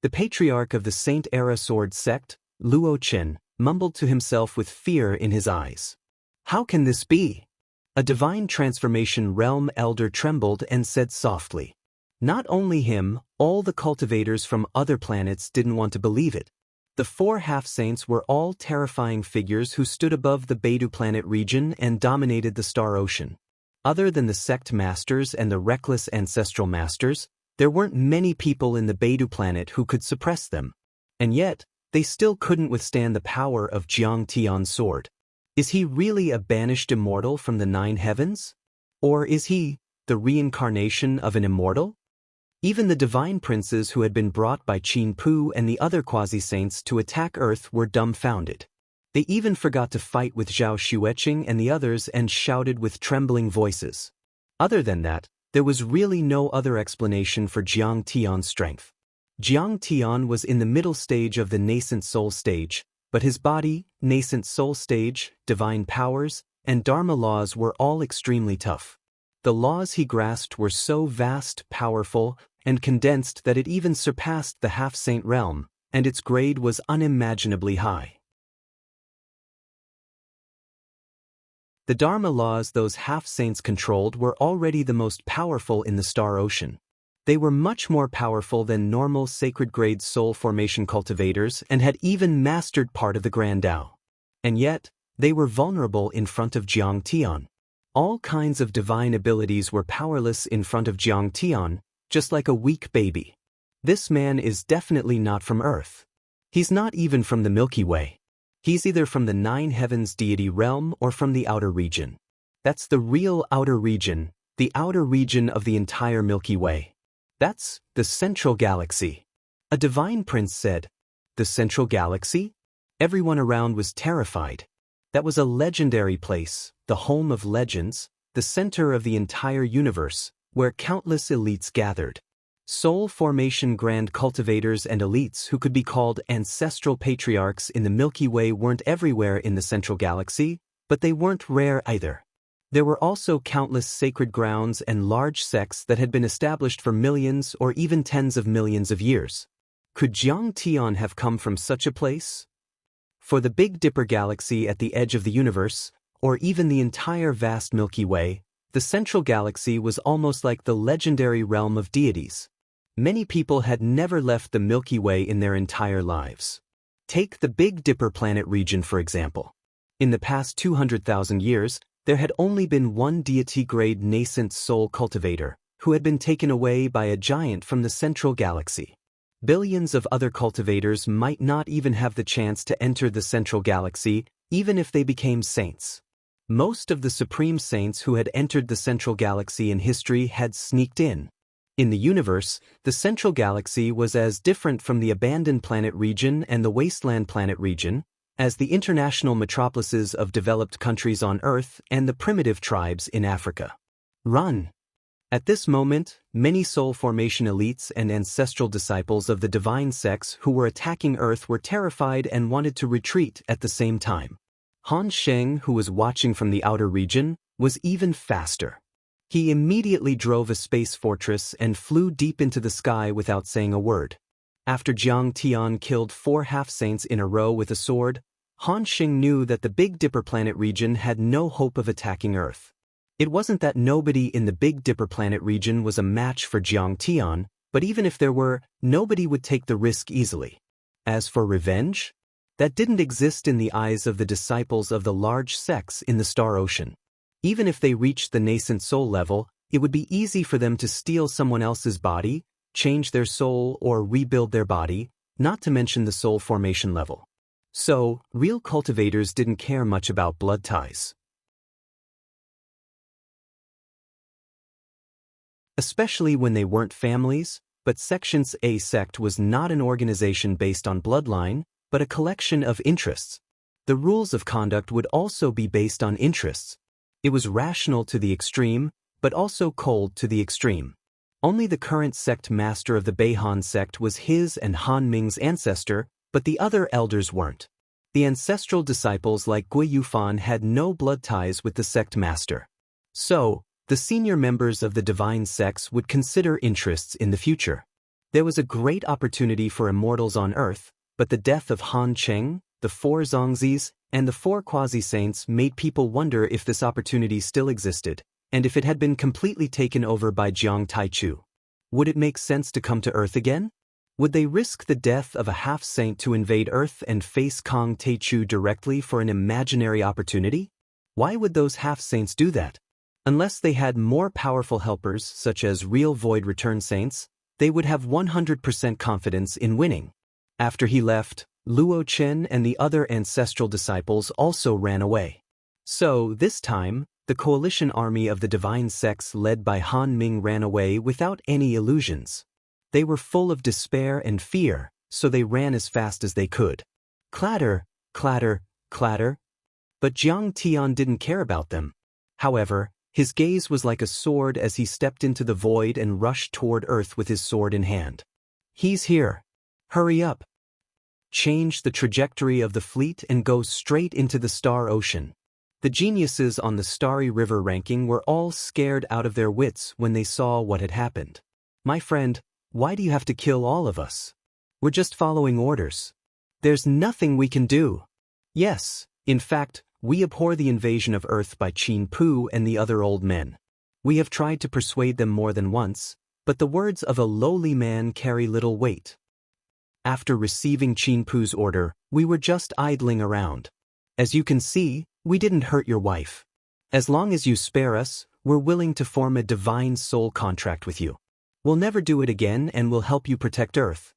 The patriarch of the Saint Era Sword sect, Luo Chen, mumbled to himself with fear in his eyes. How can this be? A divine transformation realm elder trembled and said softly. Not only him, all the cultivators from other planets didn't want to believe it. The four half-saints were all terrifying figures who stood above the Beidou planet region and dominated the Star Ocean. Other than the sect masters and the reckless ancestral masters, there weren't many people in the Beidou planet who could suppress them. And yet, they still couldn't withstand the power of Jiang Tian's sword. Is he really a banished immortal from the 9 heavens? Or is he the reincarnation of an immortal? Even the divine princes who had been brought by Qin Pu and the other quasi-saints to attack Earth were dumbfounded. They even forgot to fight with Zhao Xueqing and the others and shouted with trembling voices. Other than that, there was really no other explanation for Jiang Tian's strength. Jiang Tian was in the middle stage of the nascent soul stage, but his body, nascent soul stage, divine powers, and Dharma laws were all extremely tough. The laws he grasped were so vast, powerful, and condensed that it even surpassed the half-saint realm, and its grade was unimaginably high. The Dharma laws those half-saints controlled were already the most powerful in the Star Ocean. They were much more powerful than normal sacred-grade soul formation cultivators and had even mastered part of the Grand Tao. And yet, they were vulnerable in front of Jiang Tian. All kinds of divine abilities were powerless in front of Jiang Tian, just like a weak baby. This man is definitely not from Earth. He's not even from the Milky Way. He's either from the nine heavens deity realm or from the outer region. That's the real outer region, the outer region of the entire Milky Way. That's the central galaxy. A divine prince said, "The central galaxy?" Everyone around was terrified. That was a legendary place, the home of legends, the center of the entire universe, where countless elites gathered. Soul formation grand cultivators and elites who could be called ancestral patriarchs in the Milky Way weren't everywhere in the central galaxy, but they weren't rare either. There were also countless sacred grounds and large sects that had been established for millions or even tens of millions of years. Could Jiang Tian have come from such a place? For the Big Dipper galaxy at the edge of the universe, or even the entire vast Milky Way, the central galaxy was almost like the legendary realm of deities. Many people had never left the Milky Way in their entire lives. Take the Big Dipper planet region for example. In the past 200,000 years, there had only been one deity-grade nascent soul cultivator, who had been taken away by a giant from the central galaxy. Billions of other cultivators might not even have the chance to enter the central galaxy, even if they became saints. Most of the supreme saints who had entered the central galaxy in history had sneaked in. In the universe, the central galaxy was as different from the abandoned planet region and the wasteland planet region as the international metropolises of developed countries on Earth and the primitive tribes in Africa. Run! At this moment, many soul formation elites and ancestral disciples of the divine sects who were attacking Earth were terrified and wanted to retreat at the same time. Han Sheng, who was watching from the outer region, was even faster. He immediately drove a space fortress and flew deep into the sky without saying a word. After Jiang Tian killed 4 half-saints in a row with a sword, Han Sheng knew that the Big Dipper planet region had no hope of attacking Earth. It wasn't that nobody in the Big Dipper planet region was a match for Jiang Tian, but even if there were, nobody would take the risk easily. As for revenge, that didn't exist in the eyes of the disciples of the large sects in the Star Ocean. Even if they reached the nascent soul level, it would be easy for them to steal someone else's body, change their soul, or rebuild their body, not to mention the soul formation level. So, real cultivators didn't care much about blood ties. Especially when they weren't families, but Sections. A sect was not an organization based on bloodline, but a collection of interests. The rules of conduct would also be based on interests. It was rational to the extreme, but also cold to the extreme. Only the current sect master of the Beihan sect was his and Han Ming's ancestor, but the other elders weren't. The ancestral disciples like Gui Yufan had no blood ties with the sect master. So, the senior members of the divine sects would consider interests in the future. There was a great opportunity for immortals on Earth, but the death of Han Cheng, the 4 Zongzis, and the 4 quasi-saints made people wonder if this opportunity still existed, and if it had been completely taken over by Jiang Taichu. Would it make sense to come to Earth again? Would they risk the death of a half-saint to invade Earth and face Kong Taichu directly for an imaginary opportunity? Why would those half-saints do that? Unless they had more powerful helpers, such as real Void Return Saints, they would have 100% confidence in winning. After he left, Luo Chen and the other ancestral disciples also ran away. So, this time, the coalition army of the divine sects led by Han Ming ran away without any illusions. They were full of despair and fear, so they ran as fast as they could. Clatter, clatter, clatter. But Jiang Tian didn't care about them. However, his gaze was like a sword as he stepped into the void and rushed toward Earth with his sword in hand. He's here. Hurry up. Change the trajectory of the fleet and go straight into the Star Ocean. The geniuses on the Starry River ranking were all scared out of their wits when they saw what had happened. My friend, why do you have to kill all of us? We're just following orders. There's nothing we can do. Yes, in fact, we abhor the invasion of Earth by Qin Pu and the other old men. We have tried to persuade them more than once, but the words of a lowly man carry little weight. After receiving Qin Pu's order, we were just idling around. As you can see, we didn't hurt your wife. As long as you spare us, we're willing to form a divine soul contract with you. We'll never do it again and we'll help you protect Earth.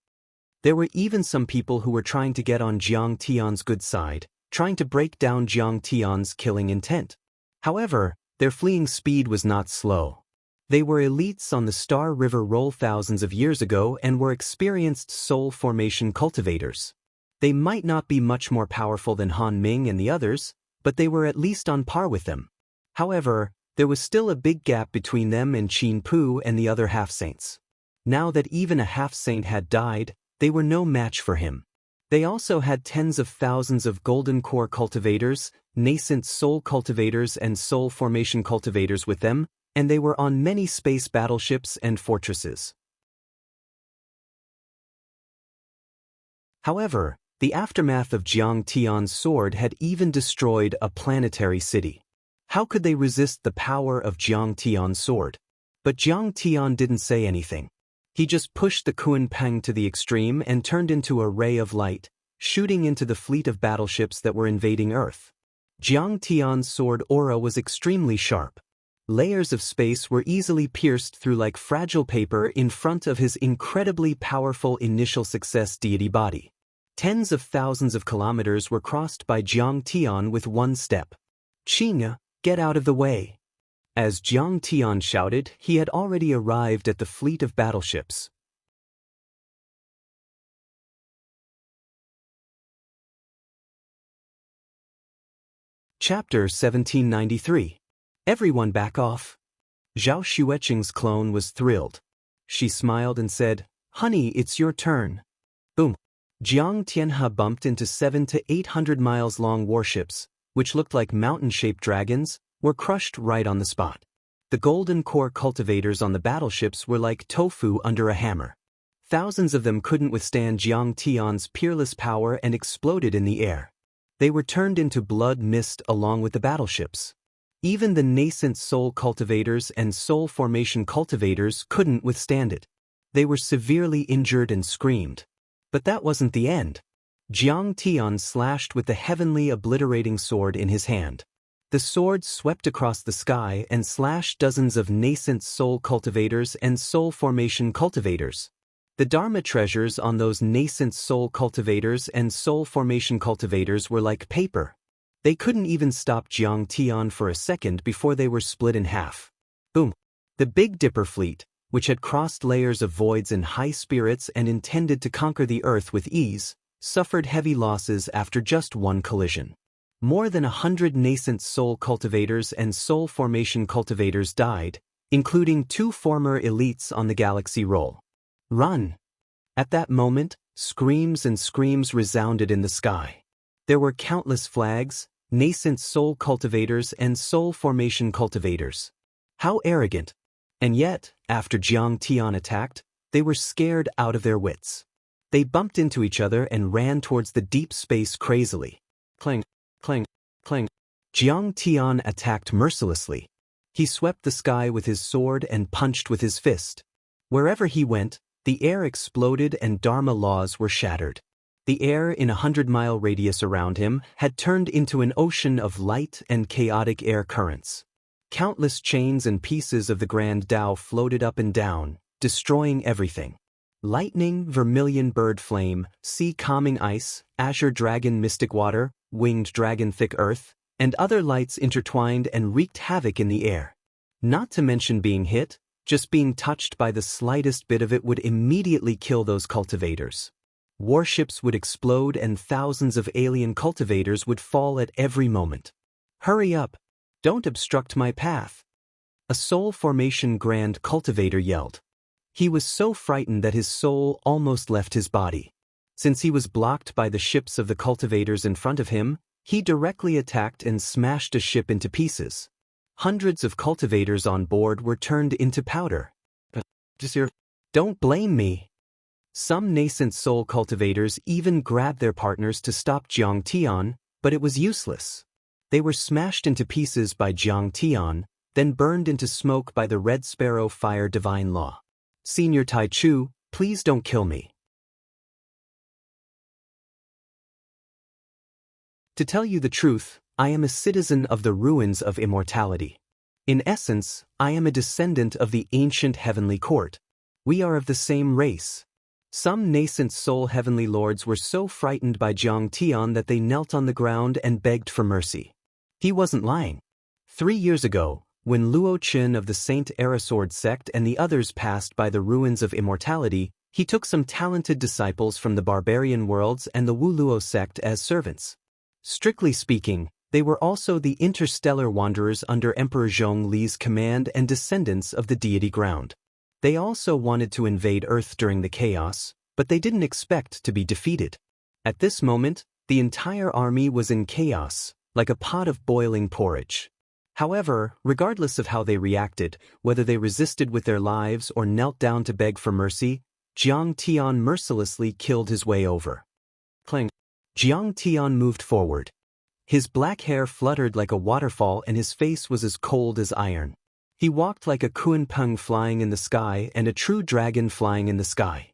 There were even some people who were trying to get on Jiang Tian's good side, trying to break down Jiang Tian's killing intent. However, their fleeing speed was not slow. They were elites on the Star River Roll thousands of years ago and were experienced soul formation cultivators. They might not be much more powerful than Han Ming and the others, but they were at least on par with them. However, there was still a big gap between them and Qin Pu and the other half-saints. Now that even a half-saint had died, they were no match for him. They also had tens of thousands of golden core cultivators, nascent soul cultivators and soul formation cultivators with them, and they were on many space battleships and fortresses. However, the aftermath of Jiang Tian's sword had even destroyed a planetary city. How could they resist the power of Jiang Tian's sword? But Jiang Tian didn't say anything. He just pushed the Kunpeng to the extreme and turned into a ray of light, shooting into the fleet of battleships that were invading Earth. Jiang Tian's sword aura was extremely sharp. Layers of space were easily pierced through like fragile paper in front of his incredibly powerful initial success deity body. Tens of thousands of kilometers were crossed by Jiang Tian with one step. "Qing, get out of the way." As Jiang Tian shouted, he had already arrived at the fleet of battleships. Chapter 1793. Everyone back off. Zhao Xueqing's clone was thrilled. She smiled and said, "Honey, it's your turn." Boom. Jiang Tianhe bumped into 700 to 800 miles long warships, which looked like mountain-shaped dragons, were crushed right on the spot. The golden core cultivators on the battleships were like tofu under a hammer. Thousands of them couldn't withstand Jiang Tian's peerless power and exploded in the air. They were turned into blood mist along with the battleships. Even the nascent soul cultivators and soul formation cultivators couldn't withstand it. They were severely injured and screamed. But that wasn't the end. Jiang Tian slashed with the heavenly obliterating sword in his hand. The sword swept across the sky and slashed dozens of nascent soul cultivators and soul formation cultivators. The Dharma treasures on those nascent soul cultivators and soul formation cultivators were like paper. They couldn't even stop Jiang Tian for a second before they were split in half. Boom. The Big Dipper fleet, which had crossed layers of voids in high spirits and intended to conquer the Earth with ease, suffered heavy losses after just one collision. More than 100 nascent soul cultivators and soul formation cultivators died, including 2 former elites on the galaxy roll. Run! At that moment, screams and screams resounded in the sky. There were countless flags, nascent soul cultivators and soul formation cultivators. How arrogant! And yet, after Jiang Tian attacked, they were scared out of their wits. They bumped into each other and ran towards the deep space crazily. Clang, clang, clang. Jiang Tian attacked mercilessly. He swept the sky with his sword and punched with his fist. Wherever he went, the air exploded and Dharma laws were shattered. The air in 100-mile radius around him had turned into an ocean of light and chaotic air currents. Countless chains and pieces of the Grand Tao floated up and down, destroying everything. Lightning, vermilion bird flame, sea calming ice, azure dragon mystic water, winged dragon thick earth, and other lights intertwined and wreaked havoc in the air. Not to mention being hit, just being touched by the slightest bit of it would immediately kill those cultivators. Warships would explode and thousands of alien cultivators would fall at every moment. Hurry up! Don't obstruct my path! A soul formation grand cultivator yelled. He was so frightened that his soul almost left his body. Since he was blocked by the ships of the cultivators in front of him, he directly attacked and smashed a ship into pieces. Hundreds of cultivators on board were turned into powder. Don't blame me. Some nascent soul cultivators even grabbed their partners to stop Jiang Tian, but it was useless. They were smashed into pieces by Jiang Tian, then burned into smoke by the Red Sparrow Fire Divine Law. Senior Tai Chu, please don't kill me. To tell you the truth, I am a citizen of the ruins of immortality. In essence, I am a descendant of the ancient heavenly court. We are of the same race. Some nascent soul heavenly lords were so frightened by Jiang Tian that they knelt on the ground and begged for mercy. He wasn't lying. 3 years ago, when Luo Qin of the Saint Aerosword sect and the others passed by the ruins of Immortality, he took some talented disciples from the barbarian worlds and the Wu Luo sect as servants. Strictly speaking, they were also the interstellar wanderers under Emperor Zhong Li's command and descendants of the deity ground. They also wanted to invade Earth during the chaos, but they didn't expect to be defeated. At this moment, the entire army was in chaos, like a pot of boiling porridge. However, regardless of how they reacted, whether they resisted with their lives or knelt down to beg for mercy, Jiang Tian mercilessly killed his way over. Clang. Jiang Tian moved forward. His black hair fluttered like a waterfall and his face was as cold as iron. He walked like a Kunpeng flying in the sky and a true dragon flying in the sky.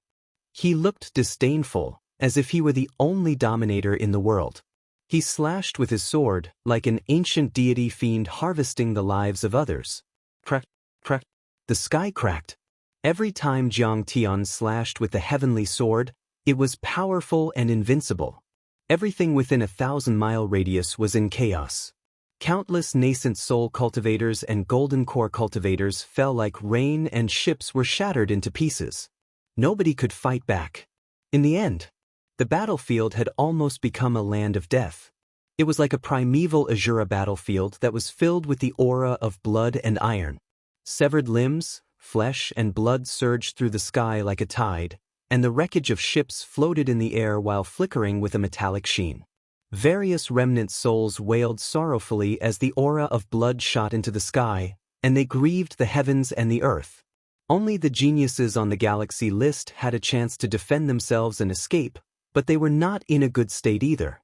He looked disdainful, as if he were the only dominator in the world. He slashed with his sword, like an ancient deity fiend harvesting the lives of others. Crack, crack. The sky cracked. Every time Jiang Tian slashed with the heavenly sword, it was powerful and invincible. Everything within a 1,000-mile radius was in chaos. Countless nascent soul cultivators and golden core cultivators fell like rain and ships were shattered into pieces. Nobody could fight back. In the end, the battlefield had almost become a land of death. It was like a primeval Azura battlefield that was filled with the aura of blood and iron. Severed limbs, flesh and blood surged through the sky like a tide, and the wreckage of ships floated in the air while flickering with a metallic sheen. Various remnant souls wailed sorrowfully as the aura of blood shot into the sky, and they grieved the heavens and the earth. Only the geniuses on the galaxy list had a chance to defend themselves and escape, but they were not in a good state either.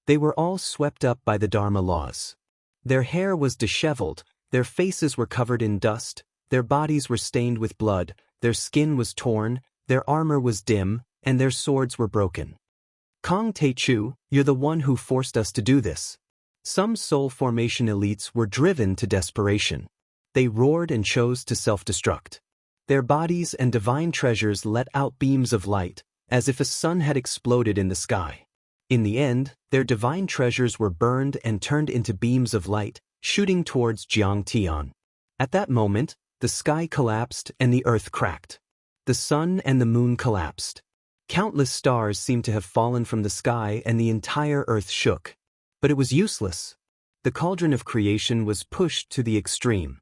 They were all swept up by the Dharma laws. Their hair was disheveled, their faces were covered in dust, their bodies were stained with blood, their skin was torn, their armor was dim, and their swords were broken. Kong Teichu, you're the one who forced us to do this. Some soul formation elites were driven to desperation. They roared and chose to self-destruct. Their bodies and divine treasures let out beams of light, as if a sun had exploded in the sky. In the end, their divine treasures were burned and turned into beams of light, shooting towards Jiang Tian. At that moment, the sky collapsed and the earth cracked. The sun and the moon collapsed. Countless stars seemed to have fallen from the sky and the entire earth shook. But it was useless. The cauldron of creation was pushed to the extreme.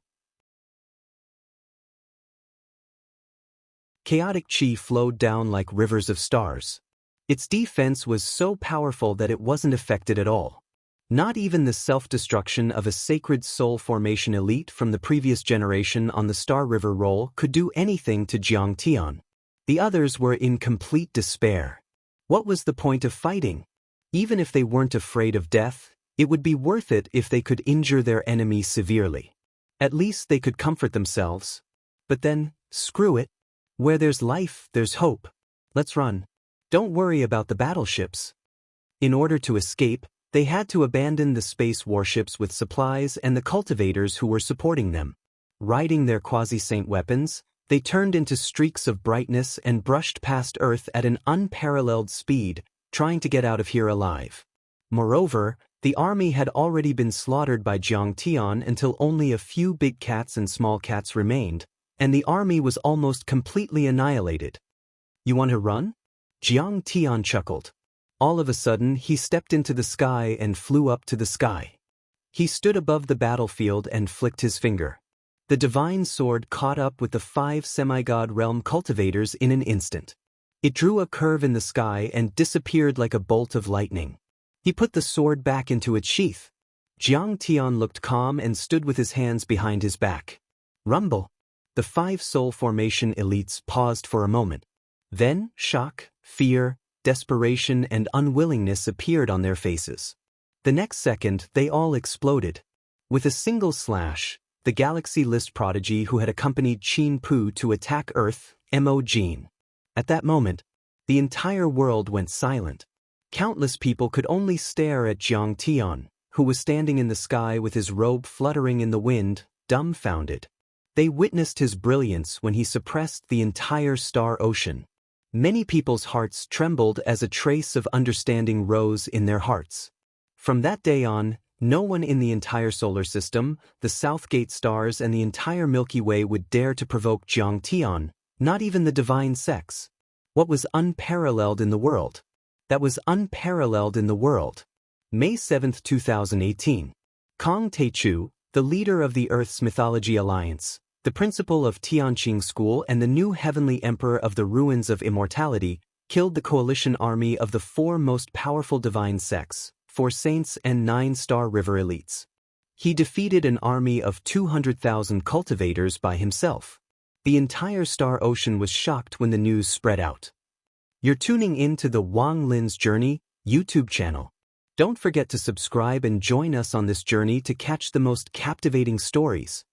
Chaotic chi flowed down like rivers of stars. Its defense was so powerful that it wasn't affected at all. Not even the self-destruction of a sacred soul formation elite from the previous generation on the Star River Roll could do anything to Jiang Tian. The others were in complete despair. What was the point of fighting? Even if they weren't afraid of death, it would be worth it if they could injure their enemy severely. At least they could comfort themselves. But then, screw it. Where there's life, there's hope. Let's run. Don't worry about the battleships. In order to escape, they had to abandon the space warships with supplies and the cultivators who were supporting them. Riding their quasi-saint weapons, they turned into streaks of brightness and brushed past Earth at an unparalleled speed, trying to get out of here alive. Moreover, the army had already been slaughtered by Jiang Tian until only a few big cats and small cats remained, and the army was almost completely annihilated. You want to run? Jiang Tian chuckled. All of a sudden, he stepped into the sky and flew up to the sky. He stood above the battlefield and flicked his finger. The divine sword caught up with the 5 semigod realm cultivators in an instant. It drew a curve in the sky and disappeared like a bolt of lightning. He put the sword back into its sheath. Jiang Tian looked calm and stood with his hands behind his back. Rumble. The 5 soul formation elites paused for a moment. Then, shock, fear, desperation, and unwillingness appeared on their faces. The next second, they all exploded. With a single slash, the Galaxy List prodigy who had accompanied Qin Pu to attack Earth, Mo Jin. At that moment, the entire world went silent. Countless people could only stare at Jiang Tian, who was standing in the sky with his robe fluttering in the wind, dumbfounded. They witnessed his brilliance when he suppressed the entire star ocean. Many people's hearts trembled as a trace of understanding rose in their hearts. From that day on, no one in the entire solar system, the Southgate stars and the entire Milky Way would dare to provoke Jiang Tian, not even the divine sex. What was unparalleled in the world? That was unparalleled in the world. May 7, 2018. Kong Teichu, the leader of the Earth's Mythology Alliance, the principal of Tianqing School and the new heavenly emperor of the ruins of immortality, killed the coalition army of the 4 most powerful divine sects, 4 saints and 9 Star River elites. He defeated an army of 200,000 cultivators by himself. The entire Star Ocean was shocked when the news spread out. You're tuning in to the Wang Lin's Journey YouTube channel. Don't forget to subscribe and join us on this journey to catch the most captivating stories,